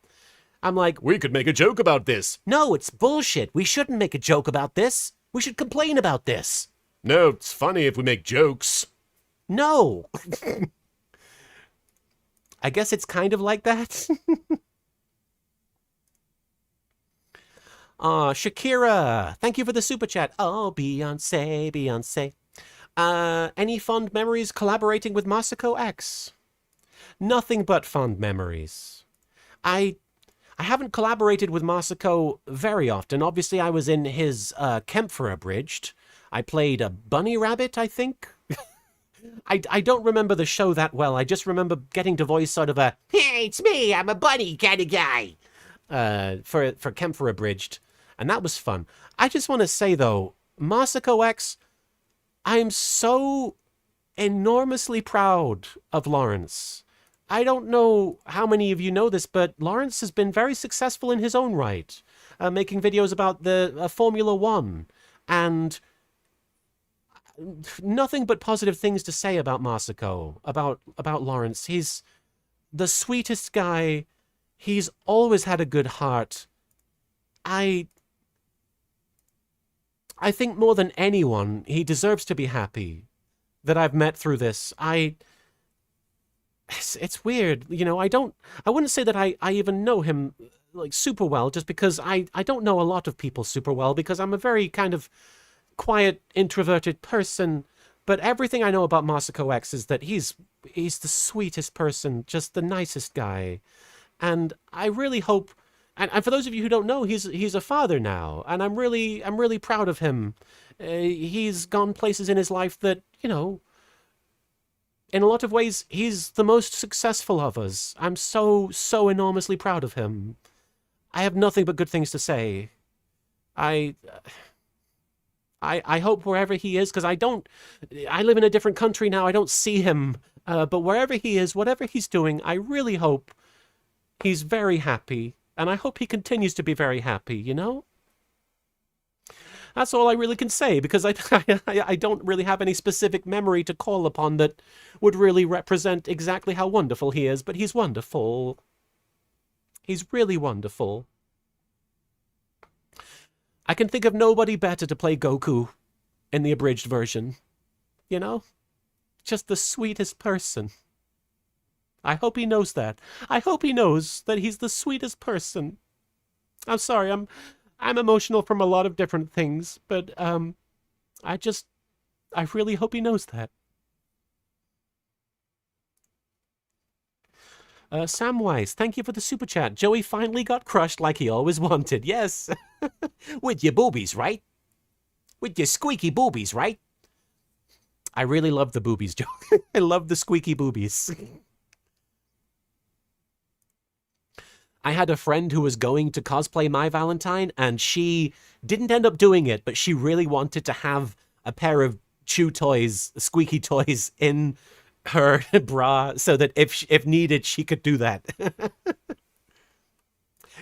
I'm like, We could make a joke about this. no, it's bullshit. We shouldn't make a joke about this. We should complain about this. No, it's funny if we make jokes. No. I guess it's kind of like that. Shakira, thank you for the super chat. Oh, Beyonce, Beyonce. Any fond memories collaborating with Masako X? Nothing but fond memories. I haven't collaborated with Masako very often. Obviously, I was in his YGO Abridged. I played a bunny rabbit, I think. I don't remember the show that well. I just remember getting to voice sort of a, Hey, it's me, I'm a bunny kind of guy. for YGO Abridged. And that was fun. I just want to say, though, Masako X, I'm so enormously proud of Lawrence. I don't know how many of you know this, but Lawrence has been very successful in his own right, making videos about the Formula One, and nothing but positive things to say about Masako, about Lawrence. He's the sweetest guy. He's always had a good heart. I think more than anyone, he deserves to be happy that I've met through this. It's weird, you know, I wouldn't say that I even know him like super well, just because I don't know a lot of people super well, because I'm a very kind of quiet, introverted person. But everything I know about Masako X is that he's the sweetest person, just the nicest guy. And I really hope, and for those of you who don't know, he's a father now, and I'm really proud of him. He's gone places in his life that, you know, in a lot of ways, he's the most successful of us. I'm so enormously proud of him. I have nothing but good things to say. I hope wherever he is, because I live in a different country now, I don't see him, but wherever he is, whatever he's doing, I really hope he's very happy, and I hope he continues to be very happy, you know? That's all I really can say, because I don't really have any specific memory to call upon that would really represent exactly how wonderful he is, but he's wonderful. He's really wonderful. I can think of nobody better to play Goku in the abridged version. You know? Just the sweetest person. I hope he knows that. I hope he knows that he's the sweetest person. I'm sorry, I'm emotional from a lot of different things, but I really hope he knows that. Samwise, thank you for the super chat. Joey finally got crushed like he always wanted. Yes. With your boobies, right? With your squeaky boobies, right? I really love the boobies, Joe. I love the squeaky boobies. I had a friend who was going to cosplay My Valentine, and she didn't end up doing it, but she really wanted to have a pair of chew toys, squeaky toys, in her bra so that if needed, she could do that. It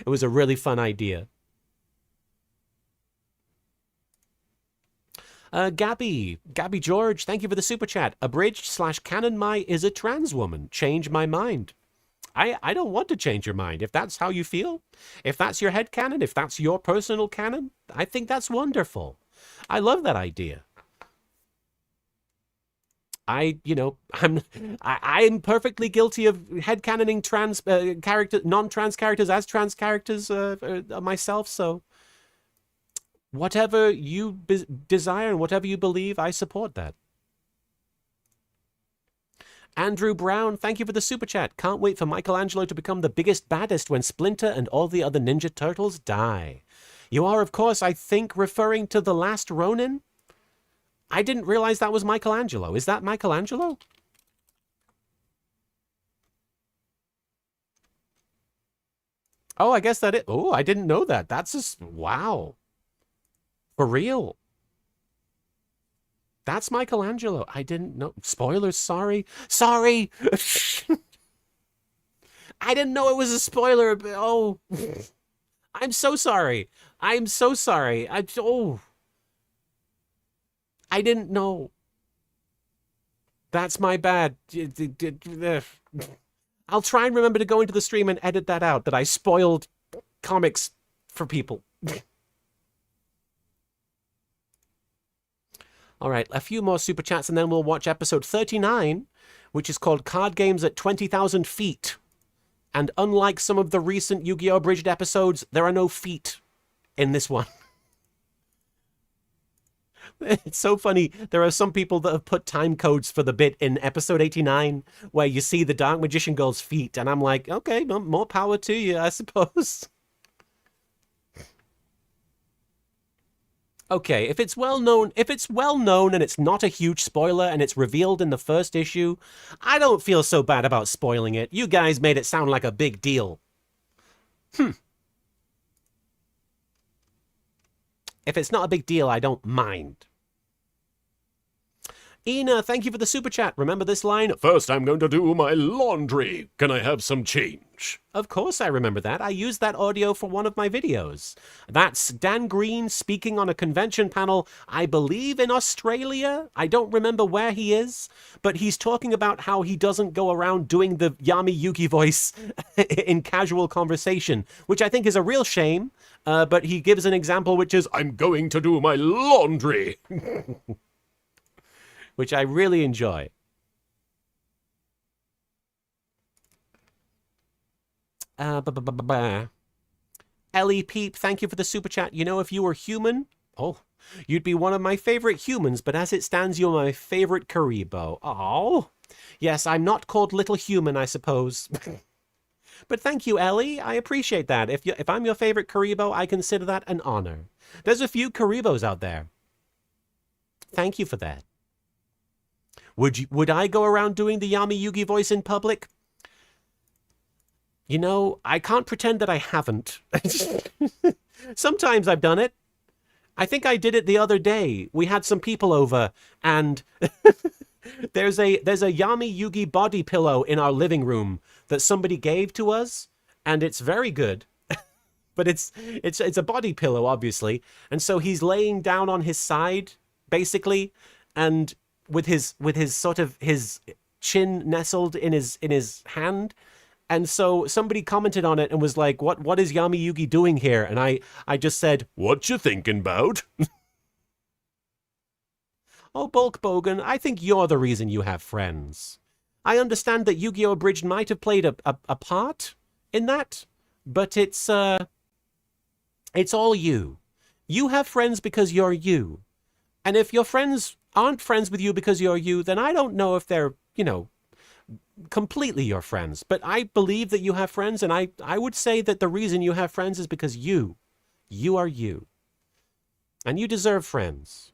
was a really fun idea. Gabby George, thank you for the super chat. Abridged/canon Mai is a trans woman. Change my mind. I don't want to change your mind. If that's how you feel, if that's your head canon, if that's your personal canon, I think that's wonderful. I love that idea. I'm perfectly guilty of headcanoning non-trans characters as trans characters myself. So whatever you desire and whatever you believe, I support that. Andrew Brown, thank you for the super chat. Can't wait for Michelangelo to become the biggest, baddest when Splinter and all the other Ninja Turtles die. You are, of course, I think, referring to The Last Ronin? I didn't realize that was Michelangelo. Is that Michelangelo? Oh, I guess that it. Oh, I didn't know that. That's just, wow. For real. That's Michelangelo. I didn't know. Spoilers, sorry. Sorry! I didn't know it was a spoiler. Oh. I'm so sorry. I'm so sorry. I didn't know. That's my bad. I'll try and remember to go into the stream and edit that out, that I spoiled comics for people. All right, a few more super chats and then we'll watch episode 39, which is called Card Games at 20,000 Feet. And unlike some of the recent Yu-Gi-Oh! Abridged episodes, there are no feet in this one. It's so funny. There are some people that have put time codes for the bit in episode 89 where you see the Dark Magician Girl's feet. And I'm like, okay, more power to you, I suppose. Okay, if it's well known and it's not a huge spoiler and it's revealed in the first issue, I don't feel so bad about spoiling it. You guys made it sound like a big deal. If it's not a big deal, I don't mind. Ina, thank you for the super chat. Remember this line? First, I'm going to do my laundry. Can I have some change? Of course I remember that. I used that audio for one of my videos. That's Dan Green speaking on a convention panel, I believe in Australia. I don't remember where he is, but he's talking about how he doesn't go around doing the Yami Yugi voice in casual conversation, which I think is a real shame. But he gives an example, which is, I'm going to do my laundry. Which I really enjoy. Ellie Peep, thank you for the super chat. You know, if you were human, you'd be one of my favorite humans, but as it stands, you're my favorite Karibo. Oh, yes, I'm not called Little Human, I suppose. But thank you, Ellie. I appreciate that. If I'm your favorite Karibo, I consider that an honor. There's a few Karibos out there. Thank you for that. Would I go around doing the Yami Yugi voice in public? You know, I can't pretend that I haven't. Sometimes I've done it. I think I did it the other day. We had some people over, and there's a Yami Yugi body pillow in our living room that somebody gave to us, and it's very good. But it's a body pillow, obviously, and so he's laying down on his side, basically, and with his sort of his chin nestled in his hand. And so somebody commented on it and was like, what is Yami Yugi doing here? And I just said, what you thinking about? Oh, Bulk Bogan, I think you're the reason you have friends. I understand that Yu-Gi-Oh! Abridged might have played a part in that, but it's all you. You have friends because you're you. And if your friends aren't friends with you because you're you, then I don't know if they're, completely your friends. But I believe that you have friends, and I would say that the reason you have friends is because you are you. And you deserve friends.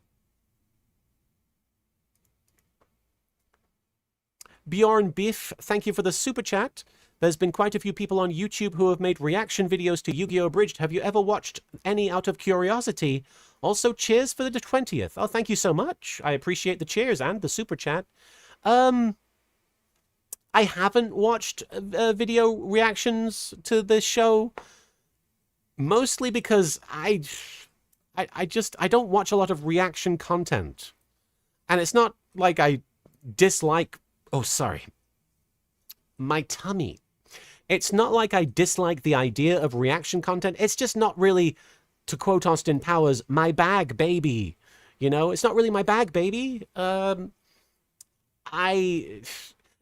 Bjorn Biff, thank you for the super chat. There's been quite a few people on YouTube who have made reaction videos to Yu-Gi-Oh! Abridged. Have you ever watched any out of curiosity? Also, cheers for the 20th. Oh, thank you so much. I appreciate the cheers and the super chat. I haven't watched video reactions to this show, mostly because I don't watch a lot of reaction content. And it's not like I dislike... Oh, sorry. My tummy. It's not like I dislike the idea of reaction content. It's just not really, to quote Austin Powers, my bag, baby. It's not really my bag, baby.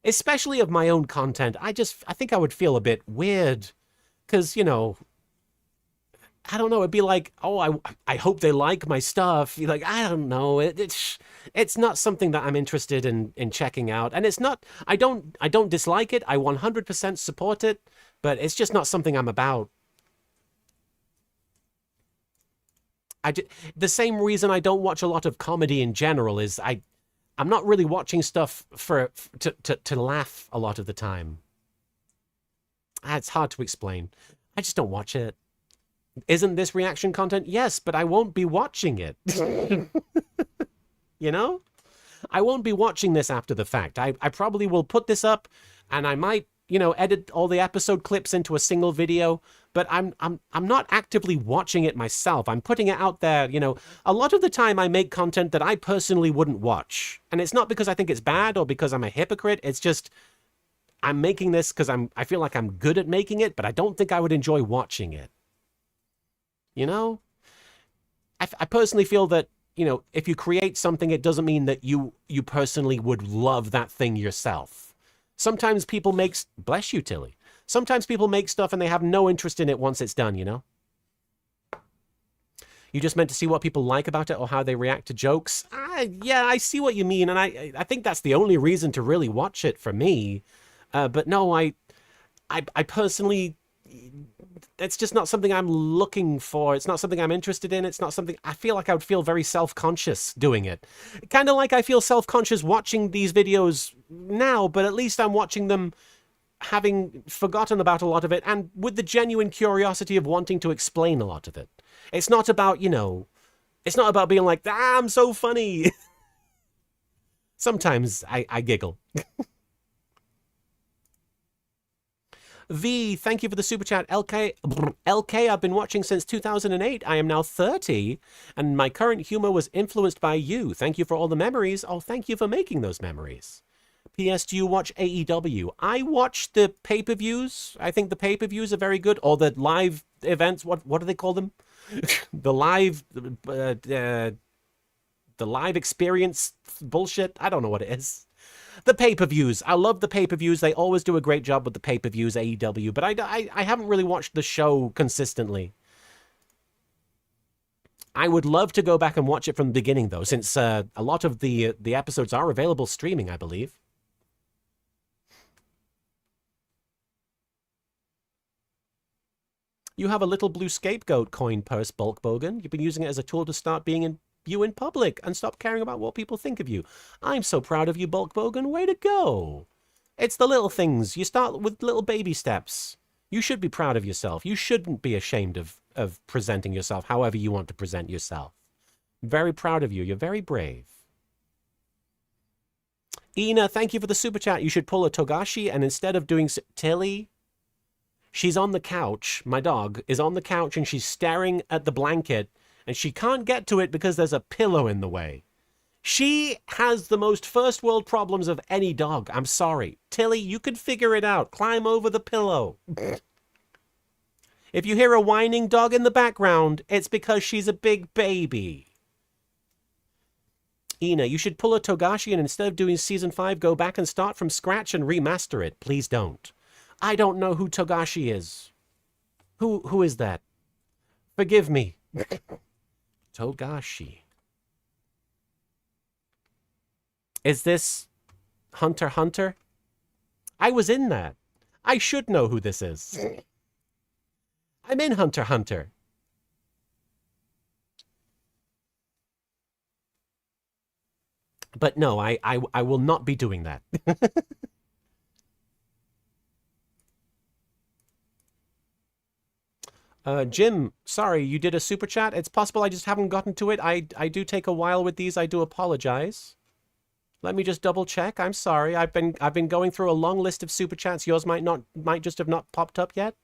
Especially of my own content, I think I would feel a bit weird. Because, I don't know, it'd be like, oh, I hope they like my stuff. Like, I don't know. It's not something that I'm interested in checking out. And it's not, I don't dislike it. I 100% support it, but it's just not something I'm about. The same reason I don't watch a lot of comedy in general is I'm not really watching stuff to laugh a lot of the time. It's hard to explain. I just don't watch it. Isn't this reaction content? Yes, but I won't be watching it. I won't be watching this after the fact. I probably will put this up and I might, edit all the episode clips into a single video, but I'm not actively watching it myself. I'm putting it out there, you know. A lot of the time I make content that I personally wouldn't watch. And it's not because I think it's bad or because I'm a hypocrite. It's just I'm making this because I feel like I'm good at making it, but I don't think I would enjoy watching it. You know? I personally feel that, you know, if you create something, it doesn't mean that you personally would love that thing yourself. Sometimes people make... Bless you, Tilly. Sometimes people make stuff and they have no interest in it once it's done, you know? You just meant to see what people like about it or how they react to jokes? Yeah, I see what you mean, and I think that's the only reason to really watch it for me. But no, I personally... It's just not something I'm looking for. It's not something I'm interested in. It's not something... I feel like I would feel very self-conscious doing it. Kind of like I feel self-conscious watching these videos now, but at least I'm watching them having forgotten about a lot of it and with the genuine curiosity of wanting to explain a lot of it. It's not about, you know, it's not about being like, I'm so funny. Sometimes I giggle. V, thank you for the super chat. LK, I've been watching since 2008. I am now 30, and my current humor was influenced by you. Thank you for all the memories. Oh, thank you for making those memories. P.S. Do you watch AEW? I watch the pay-per-views. I think the pay-per-views are very good. Or the live events. What do they call them? The live experience bullshit. I don't know what it is. The pay-per-views. I love the pay-per-views. They always do a great job with the pay-per-views, AEW. But I haven't really watched the show consistently. I would love to go back and watch it from the beginning, though, since a lot of the episodes are available streaming, I believe. You have a little blue scapegoat coin purse, Bulk Bogan. You've been using it as a tool to start being you in public and stop caring about what people think of you. I'm so proud of you, Bulk Bogan. Way to go. It's the little things. You start with little baby steps. You should be proud of yourself. You shouldn't be ashamed of presenting yourself however you want to present yourself. Very proud of you. You're very brave. Ina, thank you for the super chat. You should pull a Togashi and instead of doing... Tilly, she's on the couch. My dog is on the couch and she's staring at the blanket and she can't get to it because there's a pillow in the way. She has the most first world problems of any dog. I'm sorry. Tilly, you can figure it out. Climb over the pillow. If you hear a whining dog in the background, it's because she's a big baby. Ina, you should pull a Togashi and instead of doing season 5, go back and start from scratch and remaster it. Please don't. I don't know who Togashi is. Who is that? Forgive me. Togashi. Is this Hunter x Hunter? I was in that. I should know who this is. I'm in Hunter x Hunter. But no, I will not be doing that. Jim, sorry, you did a super chat. It's possible I just haven't gotten to it. I do take a while with these. I do apologize. Let me just double check. I'm sorry. I've been going through a long list of super chats. Yours might just have not popped up yet.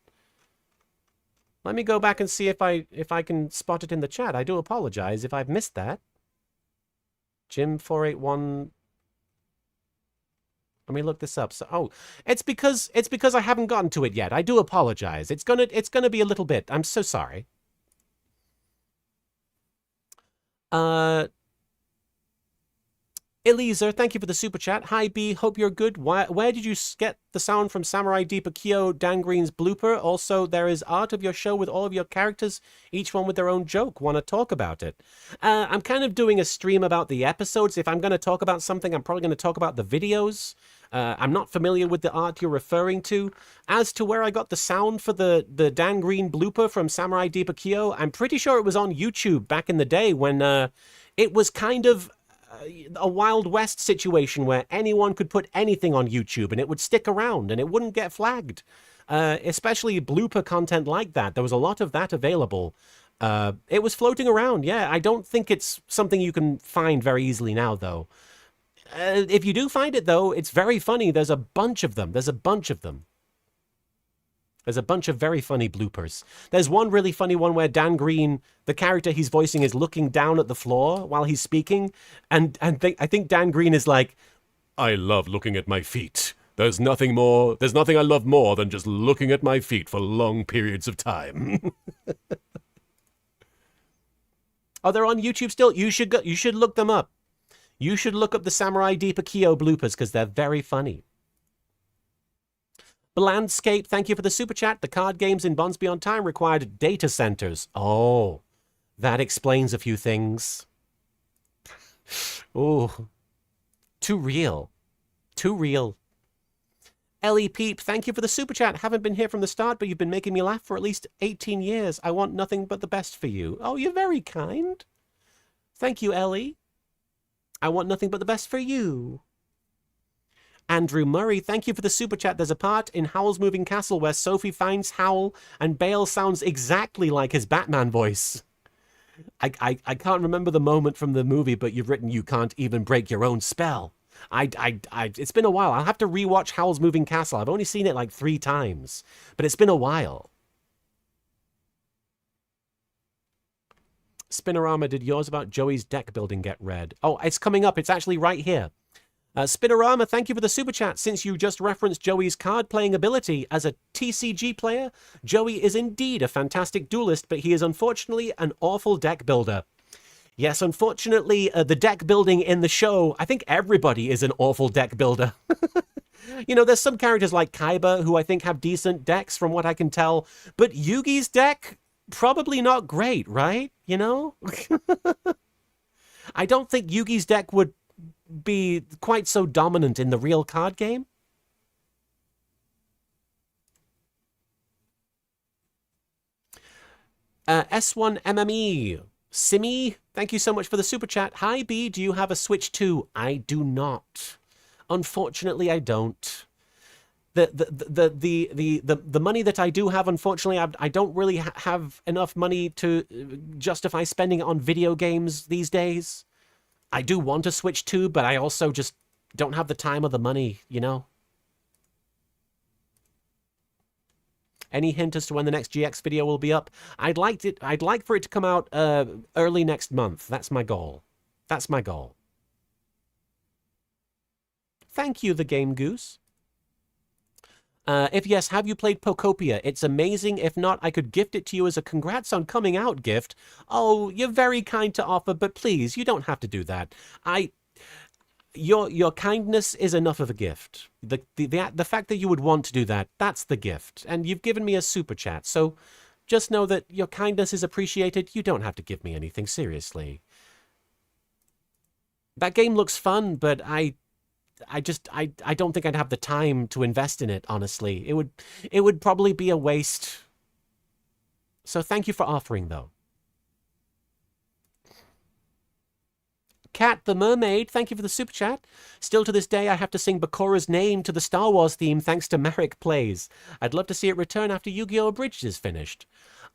Let me go back and see if I can spot it in the chat. I do apologize if I've missed that. Jim 481. Let me look this up. So, oh, it's because I haven't gotten to it yet. I do apologize. It's gonna be a little bit. I'm so sorry. Eliezer, thank you for the super chat. Hi B, hope you're good. Where did you get the sound from Samurai Deepa Kyo Dan Green's blooper? Also, there is art of your show with all of your characters, each one with their own joke. Want to talk about it? I'm kind of doing a stream about the episodes. If I'm going to talk about something, I'm probably going to talk about the videos. I'm not familiar with the art you're referring to. As to where I got the sound for the Dan Green blooper from Samurai Deepa Kyo, I'm pretty sure it was on YouTube back in the day when it was kind of a Wild West situation where anyone could put anything on YouTube and it would stick around and it wouldn't get flagged. Especially blooper content like that. There was a lot of that available. It was floating around, yeah. I don't think it's something you can find very easily now, though. If you do find it, though, it's very funny. There's a bunch of them. There's a bunch of very funny bloopers. There's one really funny one where Dan Green, the character he's voicing, is looking down at the floor while he's speaking. And I think Dan Green is like, I love looking at my feet. There's nothing I love more than just looking at my feet for long periods of time. Oh, they're on YouTube still? You should look them up. You should look up the Samurai Deeper Kyo bloopers because they're very funny. Landscape, thank you for the super chat. The card games in Bonds Beyond Time required data centers. Oh, that explains a few things. Oh, too real. Too real. Ellie Peep, thank you for the super chat. Haven't been here from the start, but you've been making me laugh for at least 18 years. I want nothing but the best for you. Oh, you're very kind. Thank you, Ellie. I want nothing but the best for you. Andrew Murray, thank you for the super chat. There's a part in Howl's Moving Castle where Sophie finds Howl and Bale sounds exactly like his Batman voice. I can't remember the moment from the movie, but you've written you can't even break your own spell. It's been a while. I'll have to rewatch Howl's Moving Castle. I've only seen it like 3 times, but it's been a while. Spinorama, did yours about Joey's deck building get read? Oh, it's coming up. It's actually right here. Spinorama, thank you for the super chat. Since you just referenced Joey's card playing ability as a TCG player, Joey is indeed a fantastic duelist, but he is unfortunately an awful deck builder. Yes, unfortunately, the deck building in the show, I think everybody is an awful deck builder. You know, there's some characters like Kaiba who I think have decent decks from what I can tell, but Yugi's deck, probably not great, right? You know? I don't think Yugi's deck would be quite so dominant in the real card game. S1MME. Simi, thank you so much for the super chat. Hi B, do you have a Switch 2? I do not. Unfortunately, I don't. The money that I do have, unfortunately, I don't really have enough money to justify spending it on video games these days. I do want a Switch 2, but I also just don't have the time or the money, you know? Any hint as to when the next GX video will be up? I'd like for it to come out early next month. That's my goal. That's my goal. Thank you, the Game Goose. If yes, have you played Pocopia? It's amazing. If not, I could gift it to you as a congrats on coming out gift. Oh, you're very kind to offer, but please, you don't have to do that. Your kindness is enough of a gift. The fact that you would want to do that, that's the gift. And you've given me a super chat, so just know that your kindness is appreciated. You don't have to give me anything, seriously. That game looks fun, but I don't think I'd have the time to invest in it, honestly. It would probably be a waste. So thank you for offering, though. Cat the Mermaid, thank you for the super chat. Still to this day, I have to sing Bakura's name to the Star Wars theme thanks to Merrick Plays. I'd love to see it return after YGO Abridged is finished.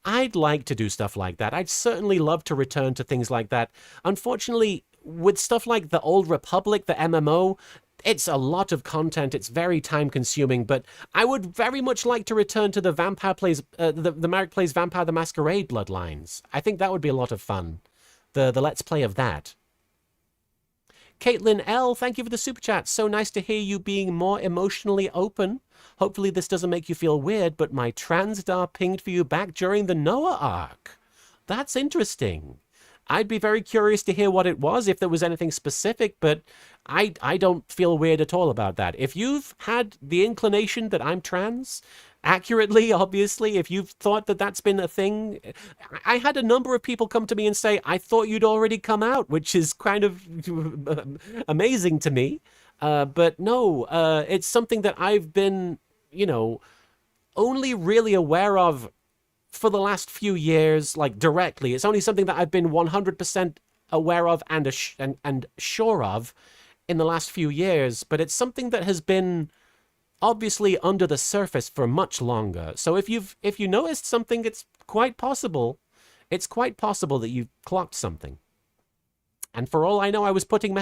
I'd like to do stuff like that. I'd certainly love to return to things like that. Unfortunately, with stuff like the Old Republic, the MMO, it's a lot of content. It's very time-consuming, but I would very much like to return to the Vampire Plays, the Merrick Plays Vampire the Masquerade Bloodlines. I think that would be a lot of fun. The Let's Play of that. Caitlin L, thank you for the super chat. So nice to hear you being more emotionally open. Hopefully this doesn't make you feel weird, but my Transdar pinged for you back during the Noah arc. That's interesting. I'd be very curious to hear what it was, if there was anything specific, but I don't feel weird at all about that. If you've had the inclination that I'm trans, accurately, obviously, if you've thought that that's been a thing, I had a number of people come to me and say, I thought you'd already come out, which is kind of amazing to me. But no, it's something that I've been, you know, only really aware of for the last few years, like directly. It's only something that I've been 100% aware of and sure of in the last few years, but it's something that has been obviously under the surface for much longer. So if you noticed something, it's quite possible. It's quite possible that you've clocked something. And for all I know, I was putting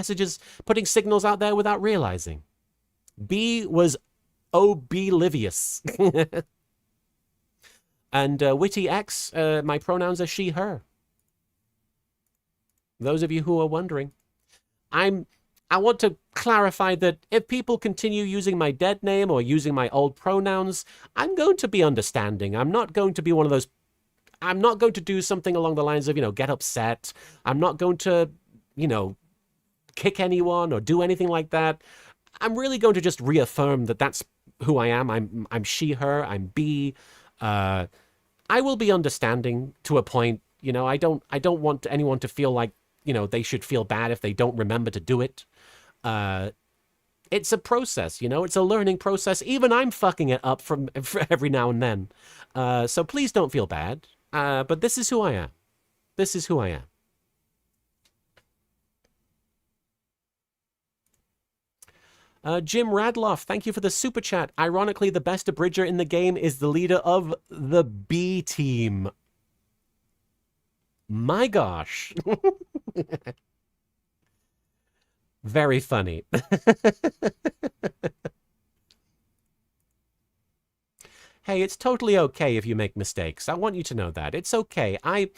signals out there without realizing. B was oblivious. And Witty X, my pronouns are she, her. Those of you who are wondering. I want to clarify that if people continue using my dead name or using my old pronouns, I'm going to be understanding. I'm not going to be one of those... I'm not going to do something along the lines of, get upset. I'm not going to, kick anyone or do anything like that. I'm really going to just reaffirm that that's who I am. I'm she, her. I'm B. I will be understanding to a point. I don't want anyone to feel like, they should feel bad if they don't remember to do it. It's a process, it's a learning process. Even I'm fucking it up from every now and then. So please don't feel bad. But this is who I am. This is who I am. Jim Radloff, thank you for the super chat. Ironically, the best abridger in the game is the leader of the B team. My gosh. Very funny. Hey, it's totally okay if you make mistakes. I want you to know that. It's okay. I'm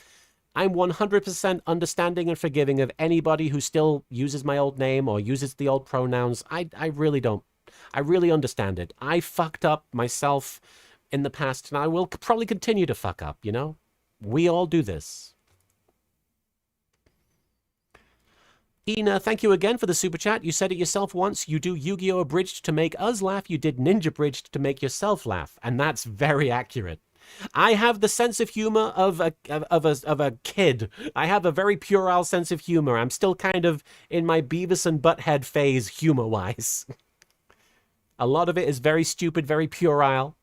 100% understanding and forgiving of anybody who still uses my old name or uses the old pronouns. I really don't. I really understand it. I fucked up myself in the past, and I will probably continue to fuck up, We all do this. Ina, thank you again for the super chat. You said it yourself once. You do YGO Abridged to make us laugh. You did Ninja Bridged to make yourself laugh. And that's very accurate. I have the sense of humor of a kid. I have a very puerile sense of humor. I'm still kind of in my Beavis and Butthead phase humor-wise. A lot of it is very stupid, very puerile.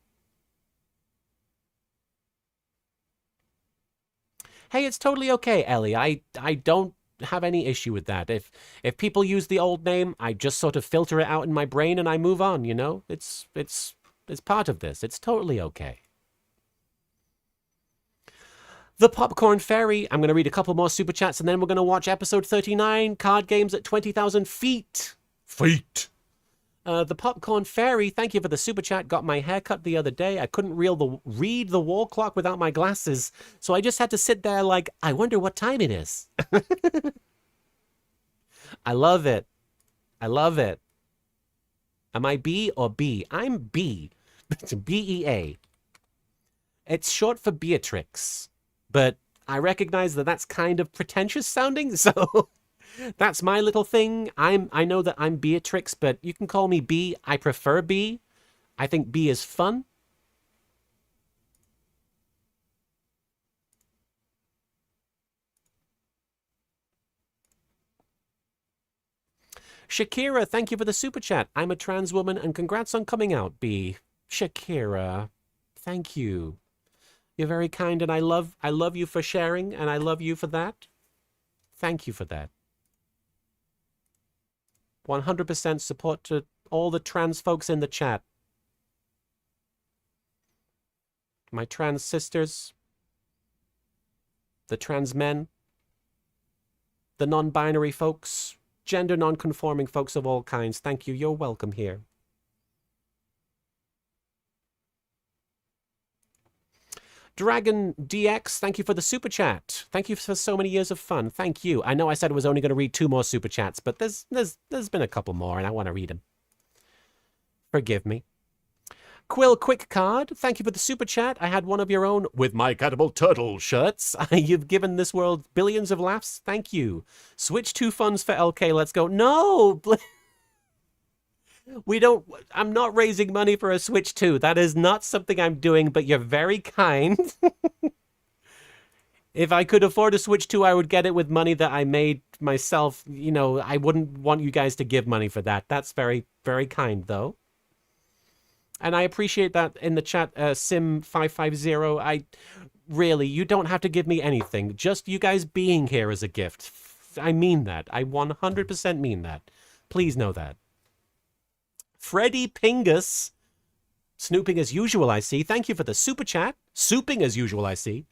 Hey, it's totally okay, Ellie. I don't have any issue with that. If people use the old name, I just sort of filter it out in my brain and I move on, It's part of this. It's totally okay. The Popcorn Fairy. I'm going to read a couple more super chats and then we're going to watch episode 39, Card Games at 20,000 Feet. Feet. The Popcorn Fairy, thank you for the super chat. Got my hair cut the other day. I couldn't read the wall clock without my glasses, so I just had to sit there like, I wonder what time it is. I love it. I love it. Am I B or B? I'm B. It's B-E-A. It's short for Beatrix, but I recognize that that's kind of pretentious sounding, so... That's my little thing. I know that I'm Beatrix, but you can call me B. I prefer B. I think B is fun. Shakira, thank you for the super chat. I'm a trans woman and congrats on coming out, B. Shakira, thank you. You're very kind and I love you for sharing and I love you for that. Thank you for that. 100% support to all the trans folks in the chat. My trans sisters, the trans men, the non-binary folks, gender non-conforming folks of all kinds. Thank you. You're welcome here. Dragon DX, thank you for the super chat. Thank you for so many years of fun. Thank you. I know I said I was only going to read 2 more super chats, but there's been a couple more, and I want to read them. Forgive me. Quill Quick Card, thank you for the super chat. I had one of your own with my Cannibal Turtle shirts. You've given this world billions of laughs. Thank you. Switch 2 funds for LK. Let's go. No! I'm not raising money for a Switch 2. That is not something I'm doing, but you're very kind. If I could afford a Switch 2, I would get it with money that I made myself. I wouldn't want you guys to give money for that. That's very, very kind, though. And I appreciate that in the chat, Sim550. You don't have to give me anything. Just you guys being here is a gift. I mean that. I 100% mean that. Please know that. Freddy Pingus, snooping as usual, I see. Thank you for the super chat. Souping as usual, I see.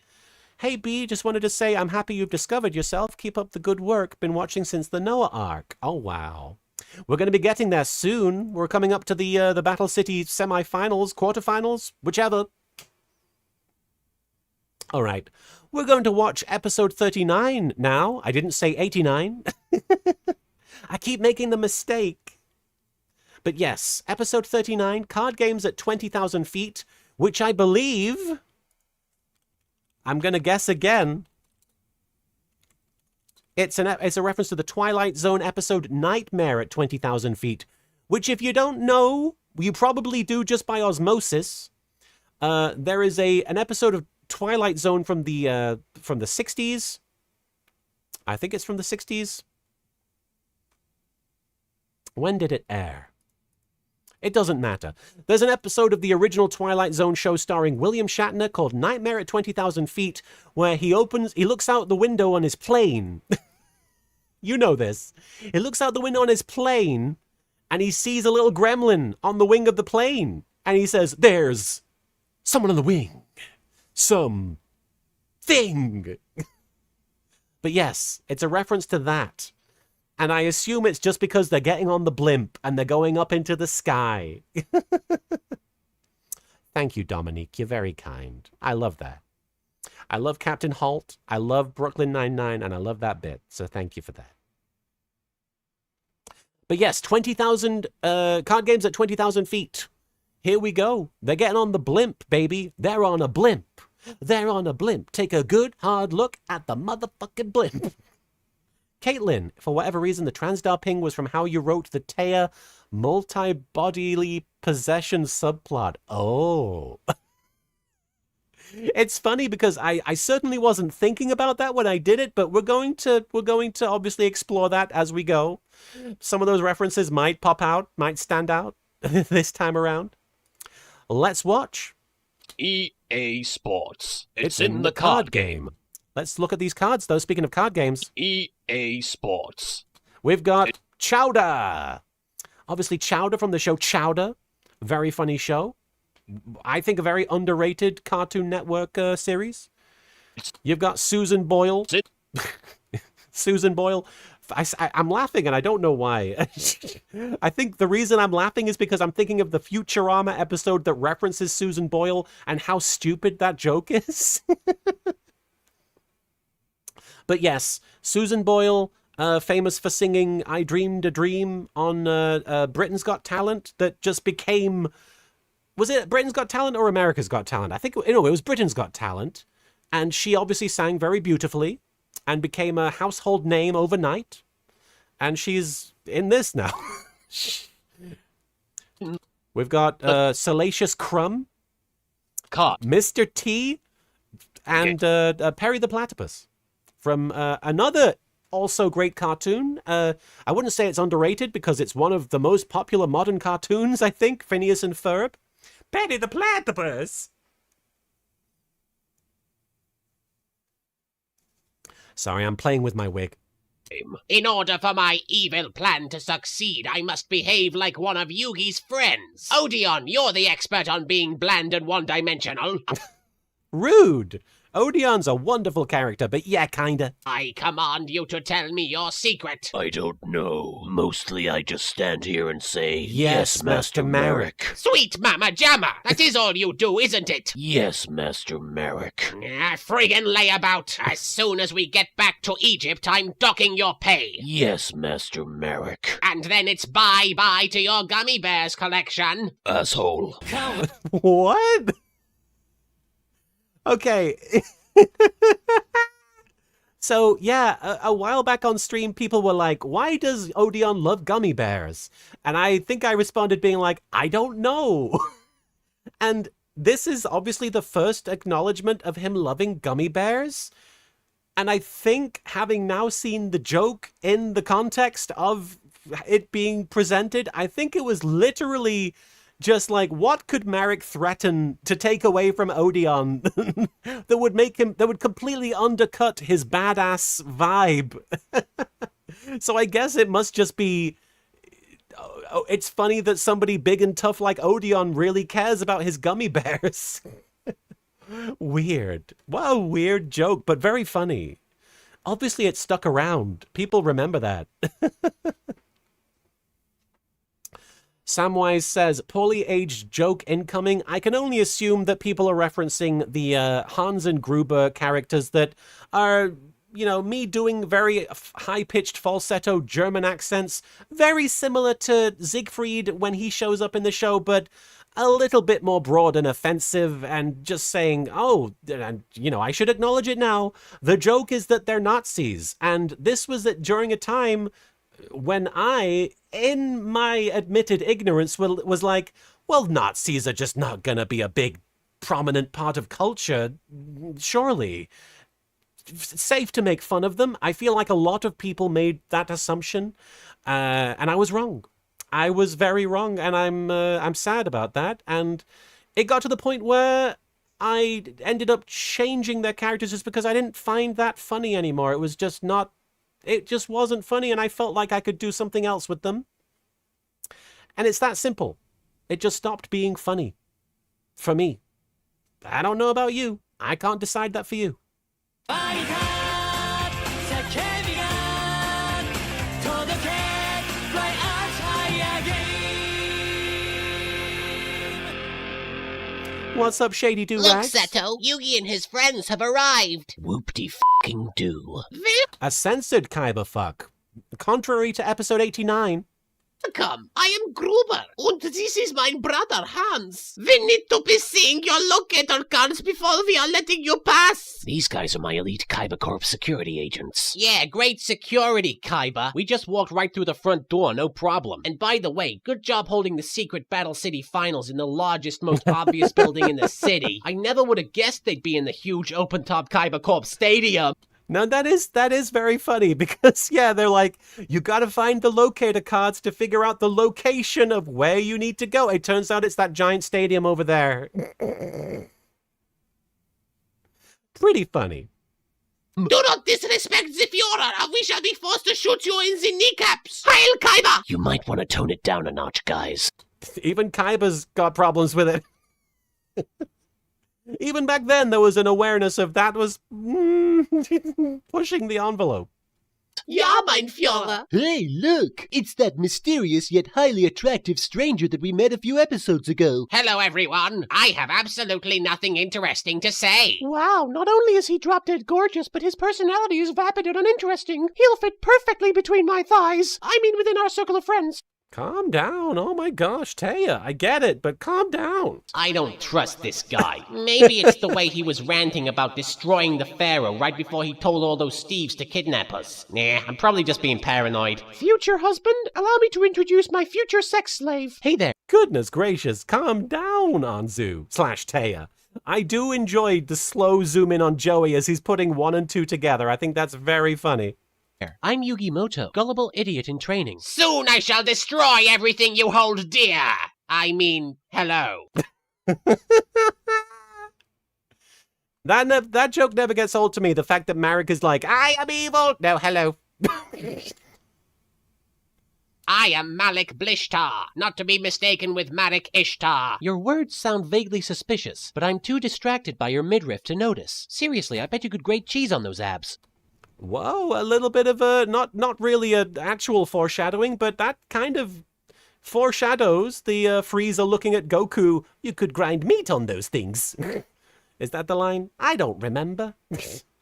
Hey, B, just wanted to say I'm happy you've discovered yourself. Keep up the good work. Been watching since the Noah arc. Oh, wow. We're going to be getting there soon. We're coming up to the Battle City semi-finals, quarterfinals, whichever. All right. We're going to watch episode 39 now. I didn't say 89. I keep making the mistake. But yes, episode 39, card games at 20,000 feet, which I believe, I'm going to guess again, it's a reference to the Twilight Zone episode Nightmare at 20,000 feet, which if you don't know, you probably do just by osmosis. There is an episode of Twilight Zone from the 60s. I think it's from the 60s. When did it air? It doesn't matter. There's an episode of the original Twilight Zone show starring William Shatner called Nightmare at 20,000 Feet, where he looks out the window on his plane. You know this. He looks out the window on his plane, and he sees a little gremlin on the wing of the plane. And he says, "There's someone on the wing. Some thing." But yes, it's a reference to that. And I assume it's just because they're getting on the blimp and they're going up into the sky. Thank you, Dominique. You're very kind. I love that. I love Captain Holt. I love Brooklyn Nine-Nine, and I love that bit. So thank you for that. But yes, 20,000 card games at 20,000 feet. Here we go. They're getting on the blimp, baby. They're on a blimp. They're on a blimp. Take a good, hard look at the motherfucking blimp. Caitlin, for whatever reason, the transdar ping was from how you wrote the Taya multi-bodily possession subplot. Oh. It's funny because I certainly wasn't thinking about that when I did it, but we're going to obviously explore that as we go. Some of those references might pop out, might stand out this time around. Let's watch. EA Sports. It's in the card game. Let's look at these cards, though. Speaking of card games. EA Sports. We've got Chowder. Obviously, Chowder from the show Chowder. Very funny show. I think a very underrated Cartoon Network series. You've got Susan Boyle. Susan Boyle. I'm laughing, and I don't know why. I think the reason I'm laughing is because I'm thinking of the Futurama episode that references Susan Boyle and how stupid that joke is. But yes, Susan Boyle, famous for singing I Dreamed a Dream on Britain's Got Talent, that just became... Was it Britain's Got Talent or America's Got Talent? I think, it was Britain's Got Talent. And she obviously sang very beautifully and became a household name overnight. And she's in this now. We've got Salacious Crumb, Mr. T, and Perry the Platypus from another also great cartoon. I wouldn't say it's underrated because it's one of the most popular modern cartoons, I think, Phineas and Ferb. Perry the Platypus! Sorry, I'm playing with my wig. In order for my evil plan to succeed, I must behave like one of Yugi's friends. Odeon, you're the expert on being bland and one-dimensional. Rude! Odeon's a wonderful character, but yeah, kinda. I command you to tell me your secret. I don't know. Mostly I just stand here and say, Yes, Master Merrick. Sweet Mama Jamma! That is all you do, isn't it? Yes, Master Merrick. Friggin' layabout! As soon as we get back to Egypt, I'm docking your pay. Yes, Master Merrick. And then it's bye-bye to your gummy bears collection. Asshole. What? Okay. So, yeah, a while back on stream, people were like, why does Odeon love gummy bears? And I think I responded being like, I don't know. And this is obviously the first acknowledgement of him loving gummy bears. And I think, having now seen the joke in the context of it being presented, I think it was literally just like, what could Merrick threaten to take away from Odeon that would completely undercut his badass vibe? So I guess it must just be, it's funny that somebody big and tough like Odeon really cares about his gummy bears. Weird. What a weird joke, but very funny. Obviously it stuck around. People remember that. Samwise says, poorly aged joke incoming. I can only assume that people are referencing the Hans and Gruber characters that are, you know, me doing very high-pitched falsetto German accents, very similar to Siegfried when he shows up in the show, but a little bit more broad and offensive, and just saying, oh, and, you know, I should acknowledge it now. The joke is that they're Nazis, and this was during a time when I, in my admitted ignorance, was like, well, Nazis are just not gonna be a big, prominent part of culture, surely. Safe to make fun of them. I feel like a lot of people made that assumption, and I was wrong. I was very wrong, and I'm sad about that. And it got to the point where I ended up changing their characters just because I didn't find that funny anymore. It was just not. It just wasn't funny, and I felt like I could do something else with them. And it's that simple. It just stopped being funny. For me. I don't know about you. I can't decide that for you. What's up, Shady Do Look, Rags? Seto, Yugi and his friends have arrived. Whoop-de-f***ing-do. A censored Kaiba fuck. Contrary to episode 89. Welcome, I am Gruber, and this is my brother Hans. We need to be seeing your locator cards before we are letting you pass. These guys are my elite Kaiba Corp security agents. Yeah, great security, Kaiba. We just walked right through the front door, no problem. And by the way, good job holding the secret Battle City finals in the largest, most obvious building in the city. I never would have guessed they'd be in the huge open-top Kaiba Corp stadium. No, that is very funny because, yeah, they're like, you gotta find the locator cards to figure out the location of where you need to go. It turns out it's that giant stadium over there. Pretty funny. Do not disrespect the Führer, or we shall be forced to shoot you in the kneecaps. Hail Kaiba! You might want to tone it down a notch, guys. Even Kaiba's got problems with it. Even back then, there was an awareness of that was pushing the envelope. Ja, mein Führer. Hey, look! It's that mysterious yet highly attractive stranger that we met a few episodes ago. Hello, everyone. I have absolutely nothing interesting to say. Wow, not only is he drop-dead gorgeous, but his personality is vapid and uninteresting. He'll fit perfectly between my thighs. I mean, within our circle of friends. Calm down. Oh my gosh, Taya, I get it, but calm down. I don't trust this guy. Maybe it's the way he was ranting about destroying the Pharaoh right before he told all those Steves to kidnap us. Nah, I'm probably just being paranoid. Future husband, allow me to introduce my future sex slave. Hey there. Goodness gracious, calm down, Anzu/Taya. I do enjoy the slow zoom in on Joey as he's putting 1 and 2 together. I think that's very funny. I'm Yugi Moto, gullible idiot in training. Soon I shall destroy everything you hold dear. I mean, hello. That joke never gets old to me. The fact that Marek is like, I am evil. No, hello. I am Malik Blishtar, not to be mistaken with Malik Ishtar. Your words sound vaguely suspicious, but I'm too distracted by your midriff to notice. Seriously, I bet you could grate cheese on those abs. Whoa, a little bit of a, not really an actual foreshadowing, but that kind of foreshadows the Frieza looking at Goku. You could grind meat on those things. Is that the line? I don't remember.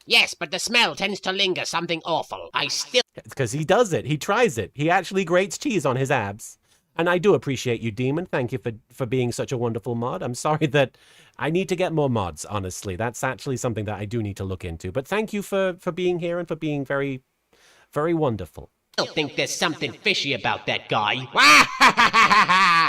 Yes, but the smell tends to linger something awful. It's because he does it. He tries it. He actually grates cheese on his abs. And I do appreciate you, Demon. Thank you for being such a wonderful mod. I'm sorry that I need to get more mods, honestly. That's actually something that I do need to look into. But thank you for being here and for being very, very wonderful. I think there's something fishy about that guy.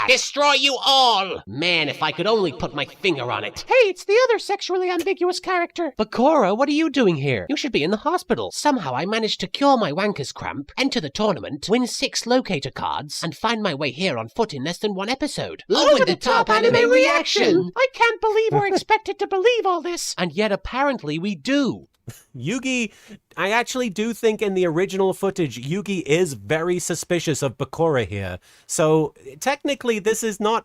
Destroy you all! Man, if I could only put my finger on it. Hey, it's the other sexually ambiguous character. Bakura, what are you doing here? You should be in the hospital. Somehow I managed to cure my wanker's cramp, enter the tournament, win 6 locator cards, and find my way here on foot in less than 1 episode. Over the top anime reaction! I can't believe we're expected to believe all this. And yet apparently we do. Yugi, I actually do think in the original footage, Yugi is very suspicious of Bakura here. So technically this is not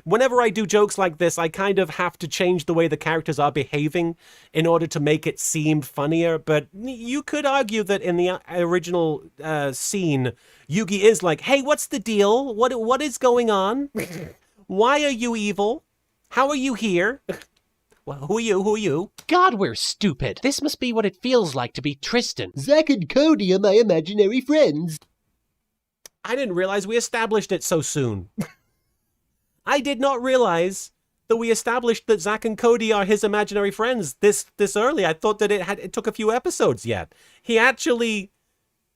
whenever I do jokes like this, I kind of have to change the way the characters are behaving in order to make it seem funnier. But you could argue that in the original scene, Yugi is like, hey, what's the deal? What is going on? Why are you evil? How are you here? Well, who are you? Who are you? God, we're stupid. This must be what it feels like to be Tristan. Zack and Cody are my imaginary friends. I didn't realize we established it so soon. I did not realize that we established that Zack and Cody are his imaginary friends this early. I thought that it took a few episodes yet. He actually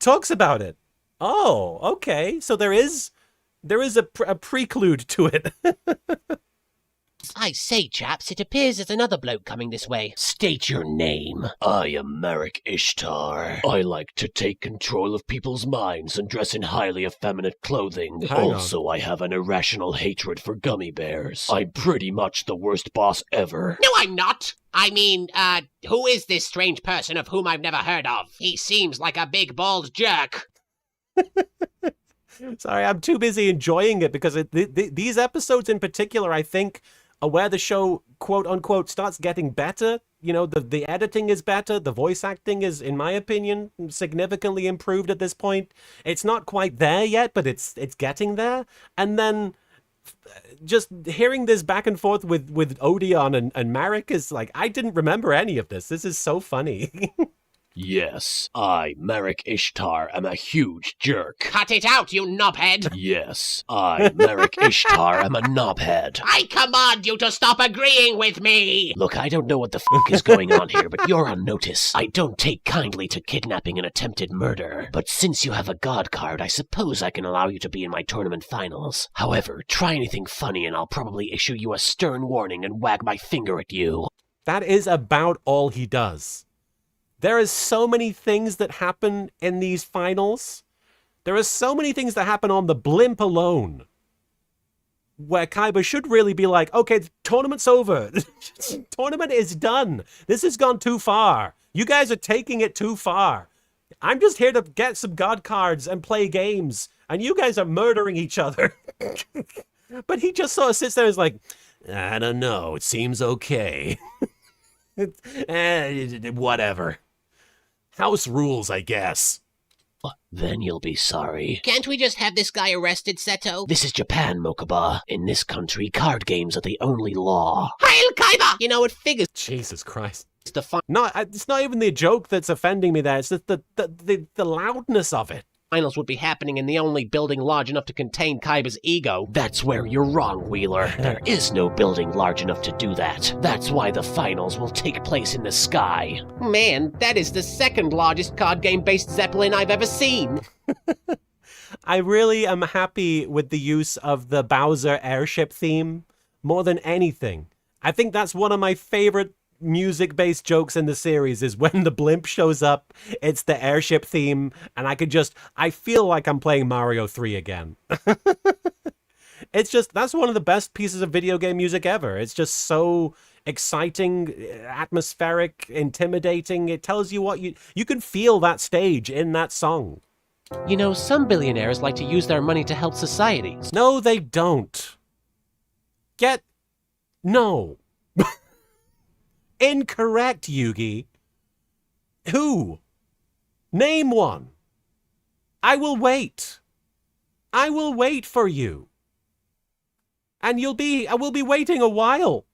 talks about it. Oh, okay. So there is a preclude to it. I say, chaps, it appears there's another bloke coming this way. State your name. I am Marek Ishtar. I like to take control of people's minds and dress in highly effeminate clothing. Also, I have an irrational hatred for gummy bears. I'm pretty much the worst boss ever. No, I'm not. I mean, who is this strange person of whom I've never heard of? He seems like a big bald jerk. Sorry, I'm too busy enjoying it because these episodes in particular, I think, are where the show, quote unquote, starts getting better. You know, the editing is better. The voice acting is, in my opinion, significantly improved at this point. It's not quite there yet, but it's getting there. And then just hearing this back and forth with Odeon and Marek is like, I didn't remember any of this. This is so funny. Yes, I, Marek Ishtar, am a huge jerk. Cut it out, you knobhead. Yes, I, Marek Ishtar, am a knobhead. I command you to stop agreeing with me. Look, I don't know what the is going on here, but you're on notice. I don't take kindly to kidnapping and attempted murder. But since you have a god card, I suppose I can allow you to be in my tournament finals. However, try anything funny and I'll probably issue you a stern warning and wag my finger at you. That is about all he does. There is so many things that happen in these finals. There are so many things that happen on the blimp alone where Kaiba should really be like, okay, the tournament's over. Tournament is done. This has gone too far. You guys are taking it too far. I'm just here to get some god cards and play games, and you guys are murdering each other. But he just sort of sits there and is like, I don't know, it seems okay. Whatever. House rules, I guess. Then you'll be sorry. Can't we just have this guy arrested, Seto? This is Japan, Mokuba. In this country, card games are the only law. Hail Kaiba! You know, it figures. Jesus Christ. No, it's not even the joke that's offending me there. It's just the loudness of it. Finals would be happening in the only building large enough to contain Kaiba's ego. That's where you're wrong, Wheeler. There is no building large enough to do that. That's why the finals will take place in the sky. Man, that is the second largest card game-based Zeppelin I've ever seen. I really am happy with the use of the Bowser airship theme more than anything. I think that's one of my favorite music-based jokes in the series is when the blimp shows up, it's the airship theme, and I feel like I'm playing Mario 3 again. It's just, that's one of the best pieces of video game music ever. It's just so exciting, atmospheric, intimidating. It tells you what you can feel that stage in that song. You know, some billionaires like to use their money to help society. No, they don't. No. Incorrect, Yugi. Who? Name one. I will wait. I will wait for you. And I will be waiting a while.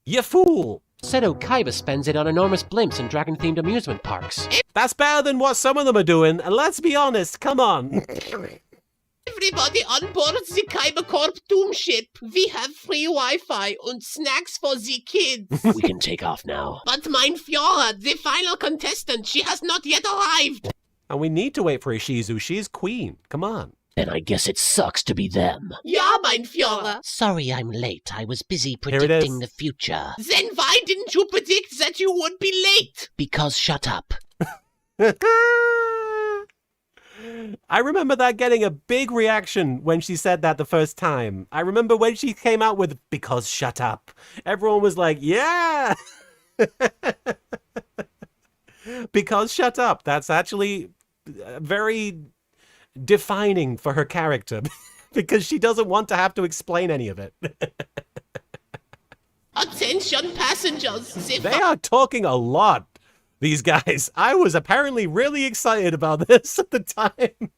You fool. Seto Kaiba spends it on enormous blimps and dragon-themed amusement parks. That's better than what some of them are doing, and let's be honest, come on. Everybody on board the Kaiba Corp Doom ship. We have free Wi-Fi and snacks for the kids. We can take off now. But mein Führer, the final contestant, she has not yet arrived. And we need to wait for Ishizu. She's queen. Come on. Then I guess it sucks to be them. Ja, mein Führer. Sorry I'm late. I was busy predicting the future. Then why didn't you predict that you would be late? Because shut up. I remember that getting a big reaction when she said that the first time. I remember when she came out with, because shut up. Everyone was like, yeah. Because shut up. That's actually very defining for her character. because she doesn't want to have to explain any of it. Attention passengers. They are talking a lot, these guys. I was apparently really excited about this at the time.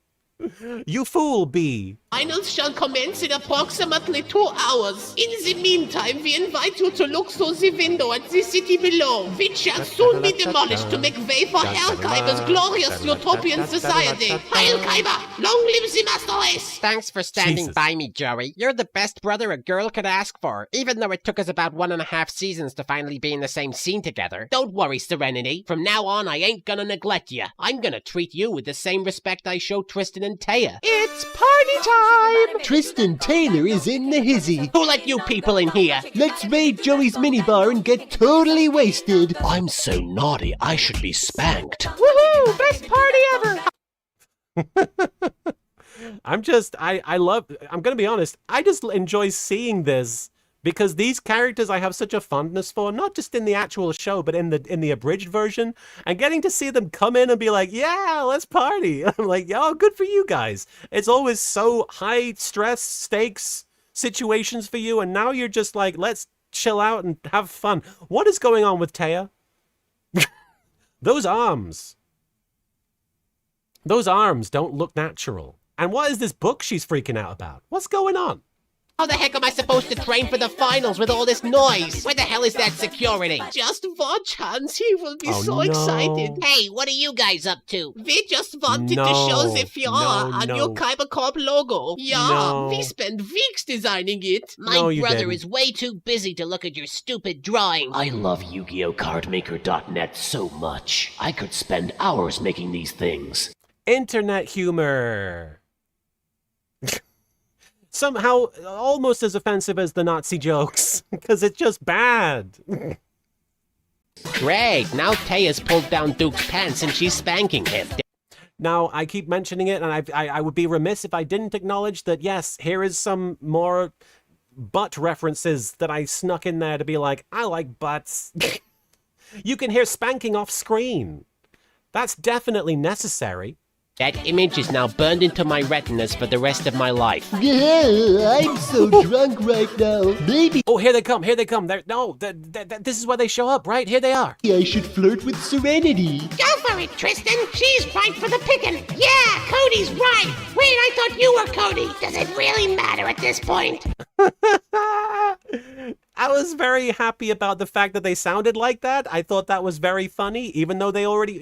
You fool, B. Finals shall commence in approximately 2 hours. In the meantime, we invite you to look through the window at the city below, which shall soon be demolished to make way for Hellkaiber's glorious utopian society. Heil Kaiber! Long live the Master Race! Thanks for standing Jesus. by me, Joey. You're the best brother a girl could ask for, even though it took us about 1.5 seasons to finally be in the same scene together. Don't worry, Serenity. From now on, I ain't gonna neglect you. I'm gonna treat you with the same respect I show Tristan and Taya. It's party time! Tristan Taylor is in the hizzy. Who let you people in here? Let's raid Joey's minibar and get totally wasted. I'm so naughty, I should be spanked. Woohoo! Best party ever! I'm gonna be honest, I just enjoy seeing this because these characters I have such a fondness for, not just in the actual show, but in the abridged version, and getting to see them come in and be like, yeah, let's party. I'm like, oh, good for you guys. It's always so high stress stakes situations for you, and now you're just like, let's chill out and have fun. What is going on with Taya? Those arms don't look natural. And what is this book she's freaking out about? What's going on? How the heck am I supposed to train for the finals with all this noise? Where the hell is that security? Just watch, Hans. He will be Oh, so no. excited. Hey, what are you guys up to? We just wanted to No, show the Fiora no, our no. new Kyber Corp logo. Yeah, No. we spent weeks designing it. My No, you brother didn't. is way too busy to look at your stupid drawings. I love Yu-Gi-Oh! Cardmaker.net so much. I could spend hours making these things. Internet humor. Somehow almost as offensive as the Nazi jokes, because it's just bad. Great, now Taya's pulled down Duke's pants and she's spanking him. Now, I keep mentioning it, and I would be remiss if I didn't acknowledge that, yes, here is some more butt references that I snuck in there to be like, I like butts. You can hear spanking off screen. That's definitely necessary. That image is now burned into my retinas for the rest of my life. Yeah, I'm so drunk right now. Maybe Oh, here they come, here they come. This is where they show up, right? Here they are. I should flirt with Serenity. Go for it, Tristan. She's right for the picking. Yeah, Cody's right. Wait, I thought you were Cody. Does it really matter at this point? I was very happy about the fact that they sounded like that. I thought that was very funny, even though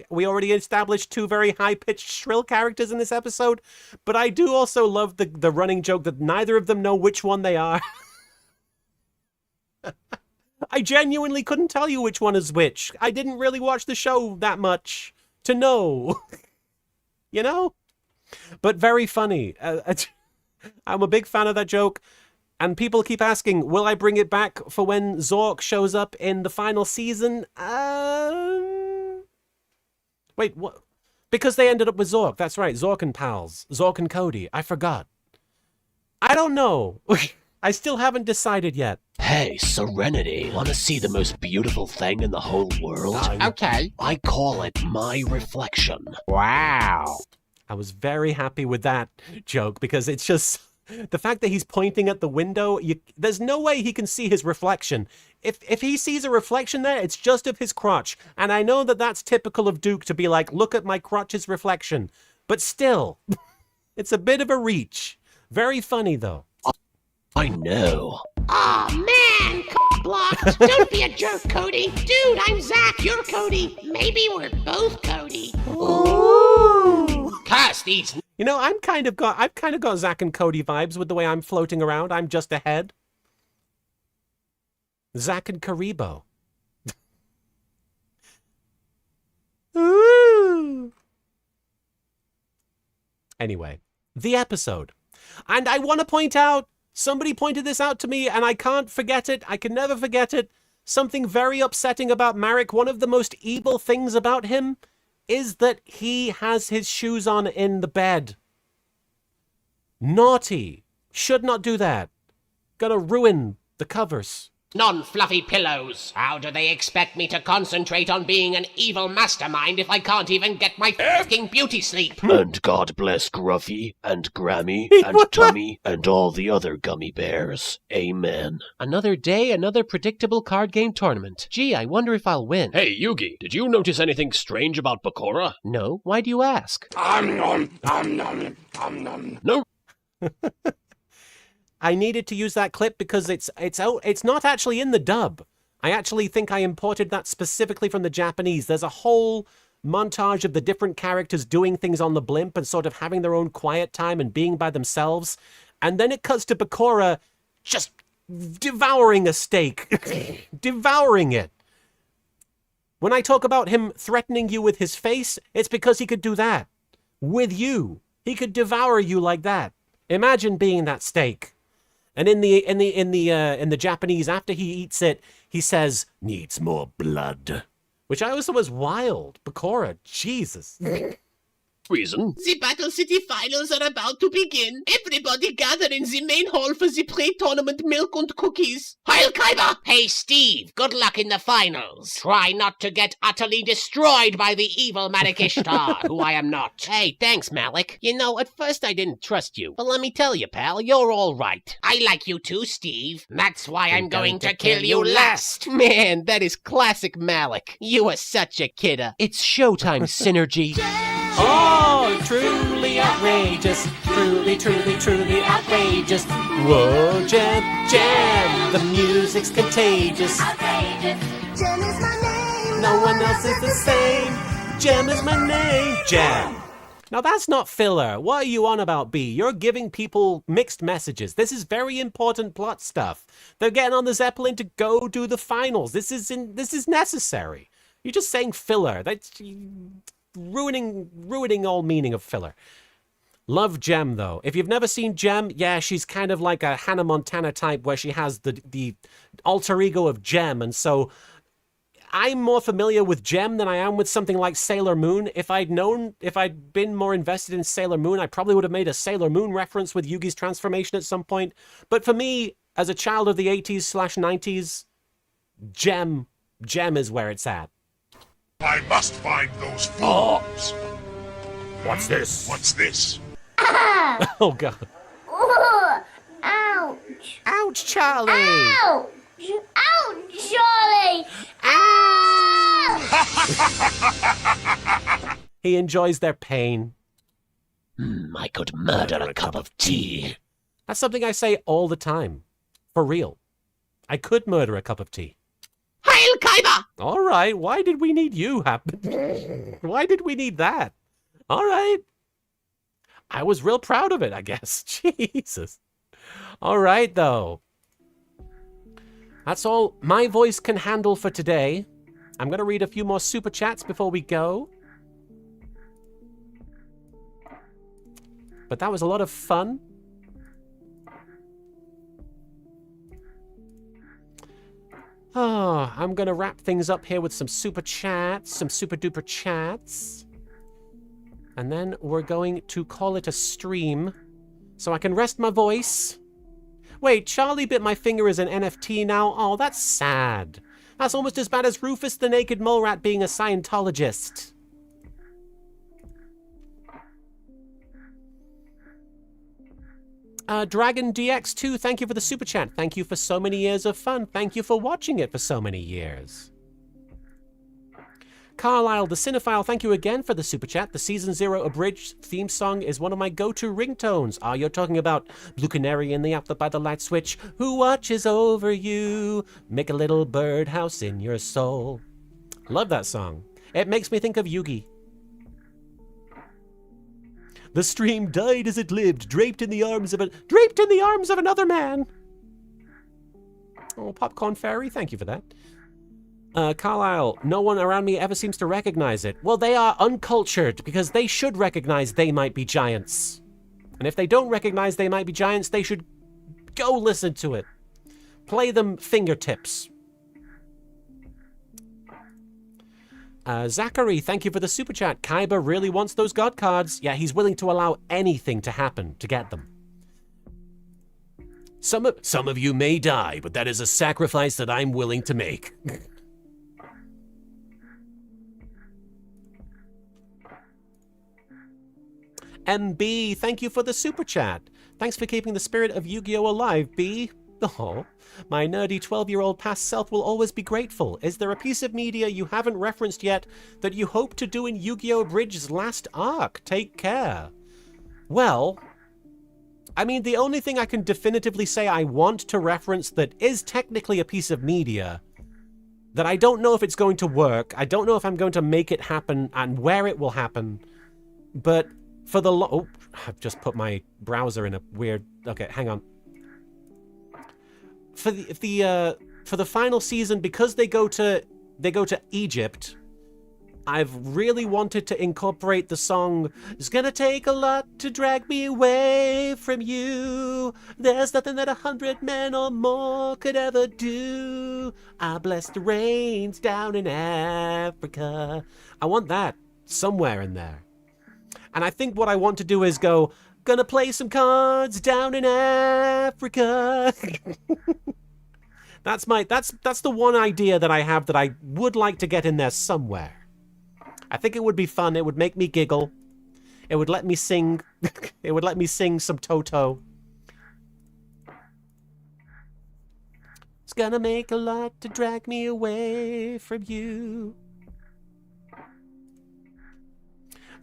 we already established 2 very high-pitched shrill characters in this episode. But I do also love the running joke that neither of them know which one they are. I genuinely couldn't tell you which one is which. I didn't really watch the show that much to know. You know? But very funny. I'm a big fan of that joke. And people keep asking, will I bring it back for when Zork shows up in the final season? Wait, what? Because they ended up with Zork. That's right, Zork and pals. Zork and Cody. I forgot. I don't know. I still haven't decided yet. Hey, Serenity, want to see the most beautiful thing in the whole world? Okay. I call it my reflection. Wow. I was very happy with that joke because it's just... The fact that he's pointing at the window, there's no way he can see his reflection. If he sees a reflection there, it's just of his crotch. And I know that that's typical of Duke to be like, look at my crotch's reflection. But still, it's a bit of a reach. Very funny, though. I know. Aw, man. Blocked. Don't be a jerk, Cody. Dude, I'm Zach. You're Cody. Maybe we're both Cody. Ooh. Curse these. You know, I've kind of got Zach and Cody vibes with the way I'm floating around. I'm just ahead. Zach and Karibo. Ooh. Anyway, the episode. And I want to point out, somebody pointed this out to me, and I can't forget it. I can never forget it. Something very upsetting about Marek. One of the most evil things about him is that he has his shoes on in the bed. Naughty. Should not do that. Gonna ruin the covers. Non-fluffy pillows. How do they expect me to concentrate on being an evil mastermind if I can't even get my fucking beauty sleep? And God bless Gruffy and Grammy and Tummy and all the other gummy bears. Amen. Another day, another predictable card game tournament. Gee, I wonder if I'll win. Hey, Yugi, did you notice anything strange about Bakura? No? Why do you ask? No. I needed to use that clip because it's not actually in the dub. I actually think I imported that specifically from the Japanese. There's a whole montage of the different characters doing things on the blimp and sort of having their own quiet time and being by themselves. And then it cuts to Bakura just devouring a steak. Devouring it. When I talk about him threatening you with his face, it's because he could do that. With you. He could devour you like that. Imagine being that steak. And in the Japanese, after he eats it, he says, "Needs more blood," which I also was wild. Bakura, Jesus. Reason? The Battle City finals are about to begin. Everybody gather in the main hall for the pre-tournament milk and cookies. Heil Kaiba! Hey, Steve, good luck in the finals. Try not to get utterly destroyed by the evil Malik Ishtar, who I am not. Hey, thanks, Malik. You know, at first I didn't trust you. But let me tell you, pal, you're all right. I like you too, Steve. That's why I'm going to kill you last. Man, that is classic Malik. You are such a kidder. It's showtime, Synergy. Oh, truly outrageous. Truly, truly, truly outrageous. Whoa, Gem, Gem. The music's contagious. Outrageous. Gem is my name. No one else is the same. Gem is my name. Gem. Now that's not filler. What are you on about, B? You're giving people mixed messages. This is very important plot stuff. They're getting on the Zeppelin to go do the finals. This is necessary. You're just saying filler. That's ruining all meaning of filler. Love Gem, though. If you've never seen Gem, yeah, she's kind of like a Hannah Montana type where she has the alter ego of Gem. And so I'm more familiar with Gem than I am with something like Sailor Moon. If I'd been more invested in Sailor Moon, I probably would have made a Sailor Moon reference with Yugi's transformation at some point. But for me, as a child of the 80s/90s, Gem is where it's at. I must find those fools. What's this? What's this? Oh, God. Ooh, ouch. Ouch, Charlie. Ouch. Ouch, Charlie. Ow! He enjoys their pain. I could murder a cup of tea. That's something I say all the time. For real. I could murder a cup of tea. Heil Kaiba! All right, why did we need you happen? Why did we need that? All right. I was real proud of it, I guess. Jesus. All right, though. That's all my voice can handle for today. I'm going to read a few more super chats before we go. But that was a lot of fun. Oh, I'm going to wrap things up here with some super chats, some super duper chats. And then we're going to call it a stream so I can rest my voice. Wait, Charlie bit my finger as an NFT now? Oh, that's sad. That's almost as bad as Rufus the Naked Mole Rat being a Scientologist. Dragon DX2, thank you for the super chat. Thank you for so many years of fun. Thank you for watching it for so many years. Carlisle the Cinephile, thank you again for the super chat. The Season 0 Abridged theme song is one of my go-to ringtones. Ah, you're talking about Blue Canary in the Up by the Light Switch. Who watches over you? Make a little birdhouse in your soul. Love that song. It makes me think of Yugi. The stream died as it lived, draped in the arms of another man. Oh, Popcorn Fairy, thank you for that. Carlisle, no one around me ever seems to recognize it. Well, they are uncultured, because they should recognize they might be giants. And if they don't recognize they might be giants, they should go listen to it. Play them fingertips. Zachary, thank you for the super chat. Kaiba really wants those god cards. Yeah, he's willing to allow anything to happen to get them. Some of you may die, but that is a sacrifice that I'm willing to make. MB, thank you for the super chat. Thanks for keeping the spirit of Yu-Gi-Oh alive, B. Oh, my nerdy 12-year-old past self will always be grateful. Is there a piece of media you haven't referenced yet that you hope to do in Yu-Gi-Oh! Abridged's last arc? Take care. Well, I mean, the only thing I can definitively say I want to reference that is technically a piece of media, that I don't know if it's going to work, I don't know if I'm going to make it happen and where it will happen, but for the oh, I've just put my browser in a weird... Okay, hang on. For the final season, because they go to Egypt, I've really wanted to incorporate the song "It's gonna take a lot to drag me away from you. There's nothing that 100 men or more could ever do. I bless the rains down in Africa." I want that somewhere in there. And I think what I want to do is go, "Gonna play some cards down in Africa." That's the one idea that I have that I would like to get in there somewhere. I think it would be fun. It would make me giggle. It would let me sing. It would let me sing some Toto. It's gonna make a lot to drag me away from you.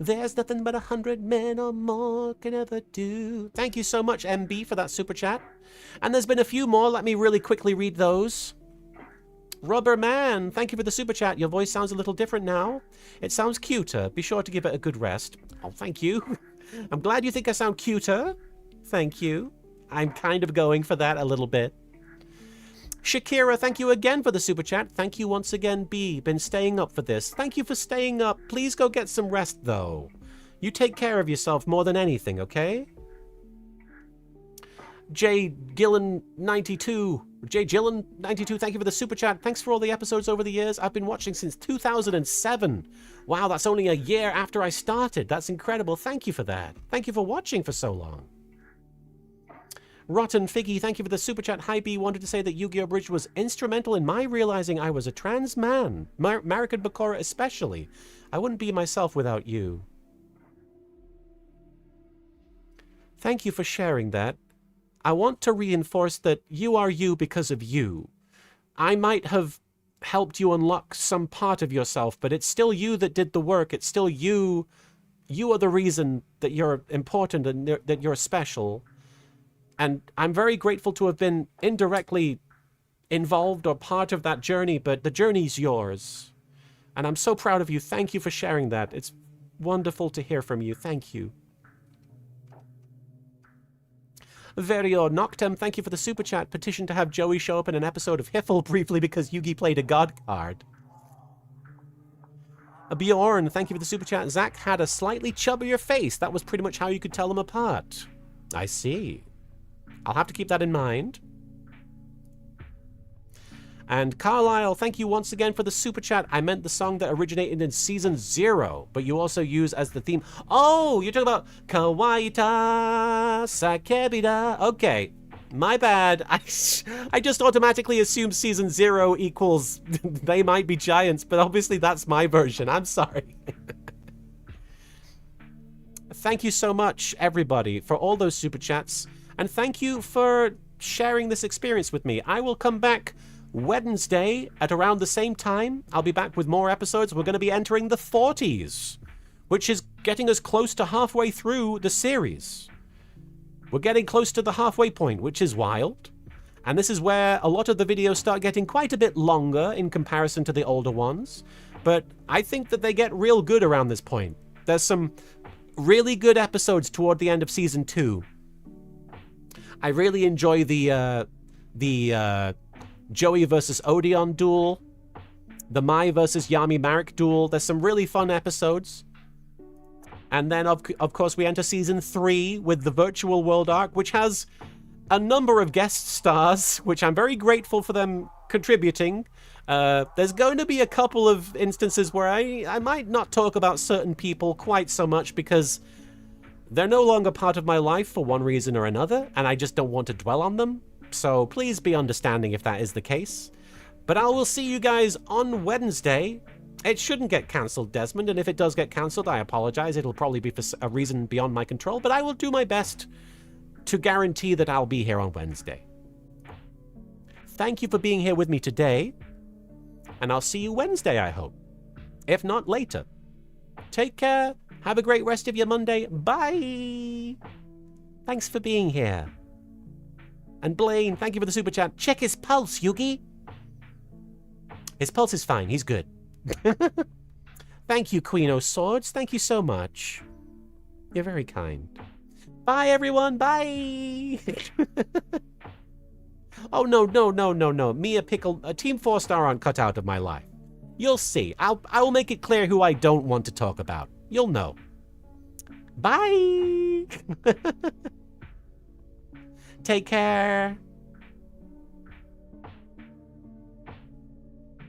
There's nothing but 100 men or more can ever do. Thank you so much, MB, for that super chat. And there's been a few more. Let me really quickly read those. Rubber Man, thank you for the super chat. Your voice sounds a little different now. It sounds cuter. Be sure to give it a good rest. Oh, thank you. I'm glad you think I sound cuter. Thank you. I'm kind of going for that a little bit. Shakira, thank you again for the super chat. Thank you once again, B. Been staying up for this. Thank you for staying up. Please go get some rest, though. You take care of yourself more than anything, okay? Jay Gillen 92, thank you for the super chat. Thanks for all the episodes over the years. I've been watching since 2007. Wow, that's only a year after I started. That's incredible. Thank you for that. Thank you for watching for so long. Rotten Figgy, thank you for the super chat. Hi B, wanted to say that Yu-Gi-Oh! Abridged was instrumental in my realizing I was a trans man. Marika Bakura especially. I wouldn't be myself without you. Thank you for sharing that. I want to reinforce that you are you because of you. I might have helped you unlock some part of yourself, but it's still you that did the work. It's still you. You are the reason that you're important and that you're special. And I'm very grateful to have been indirectly involved or part of that journey, but the journey's yours. And I'm so proud of you. Thank you for sharing that. It's wonderful to hear from you. Thank you. Verio Noctem, thank you for the super chat. Petition to have Joey show up in an episode of Hiffle briefly because Yugi played a god card. Bjorn, thank you for the super chat. Zach had a slightly chubbier face. That was pretty much how you could tell them apart. I see. I'll have to keep that in mind. And Carlisle, thank you once again for the super chat. I meant the song that originated in season 0, but you also use as the theme. Oh, you're talking about Kawaita Sakebida. Okay, my bad. I just automatically assumed season 0 equals They Might Be Giants, but obviously that's my version. I'm sorry. Thank you so much, everybody, for all those super chats. And thank you for sharing this experience with me. I will come back Wednesday at around the same time. I'll be back with more episodes. We're going to be entering the 40s, which is getting us close to halfway through the series. We're getting close to the halfway point, which is wild. And this is where a lot of the videos start getting quite a bit longer in comparison to the older ones. But I think that they get real good around this point. There's some really good episodes toward the end of season 2. I really enjoy the Joey versus Odeon duel, the Mai versus Yami Marek duel. There's some really fun episodes. And then, of course, we enter season 3 with the Virtual World arc, which has a number of guest stars, which I'm very grateful for them contributing. There's going to be a couple of instances where I might not talk about certain people quite so much because they're no longer part of my life for one reason or another, and I just don't want to dwell on them. So please be understanding if that is the case. But I will see you guys on Wednesday. It shouldn't get cancelled, Desmond, and if it does get cancelled, I apologize. It'll probably be for a reason beyond my control, but I will do my best to guarantee that I'll be here on Wednesday. Thank you for being here with me today, and I'll see you Wednesday, I hope. If not, later. Take care. Have a great rest of your Monday. Bye. Thanks for being here. And Blaine, thank you for the super chat. Check his pulse, Yugi. His pulse is fine. He's good. Thank you, Queen O' Swords. Thank you so much. You're very kind. Bye, everyone. Bye. Oh, no. Me, a Pickle, a Team 4-star aren't cut out of my life. You'll see. I will make it clear who I don't want to talk about. You'll know. Bye. Take care.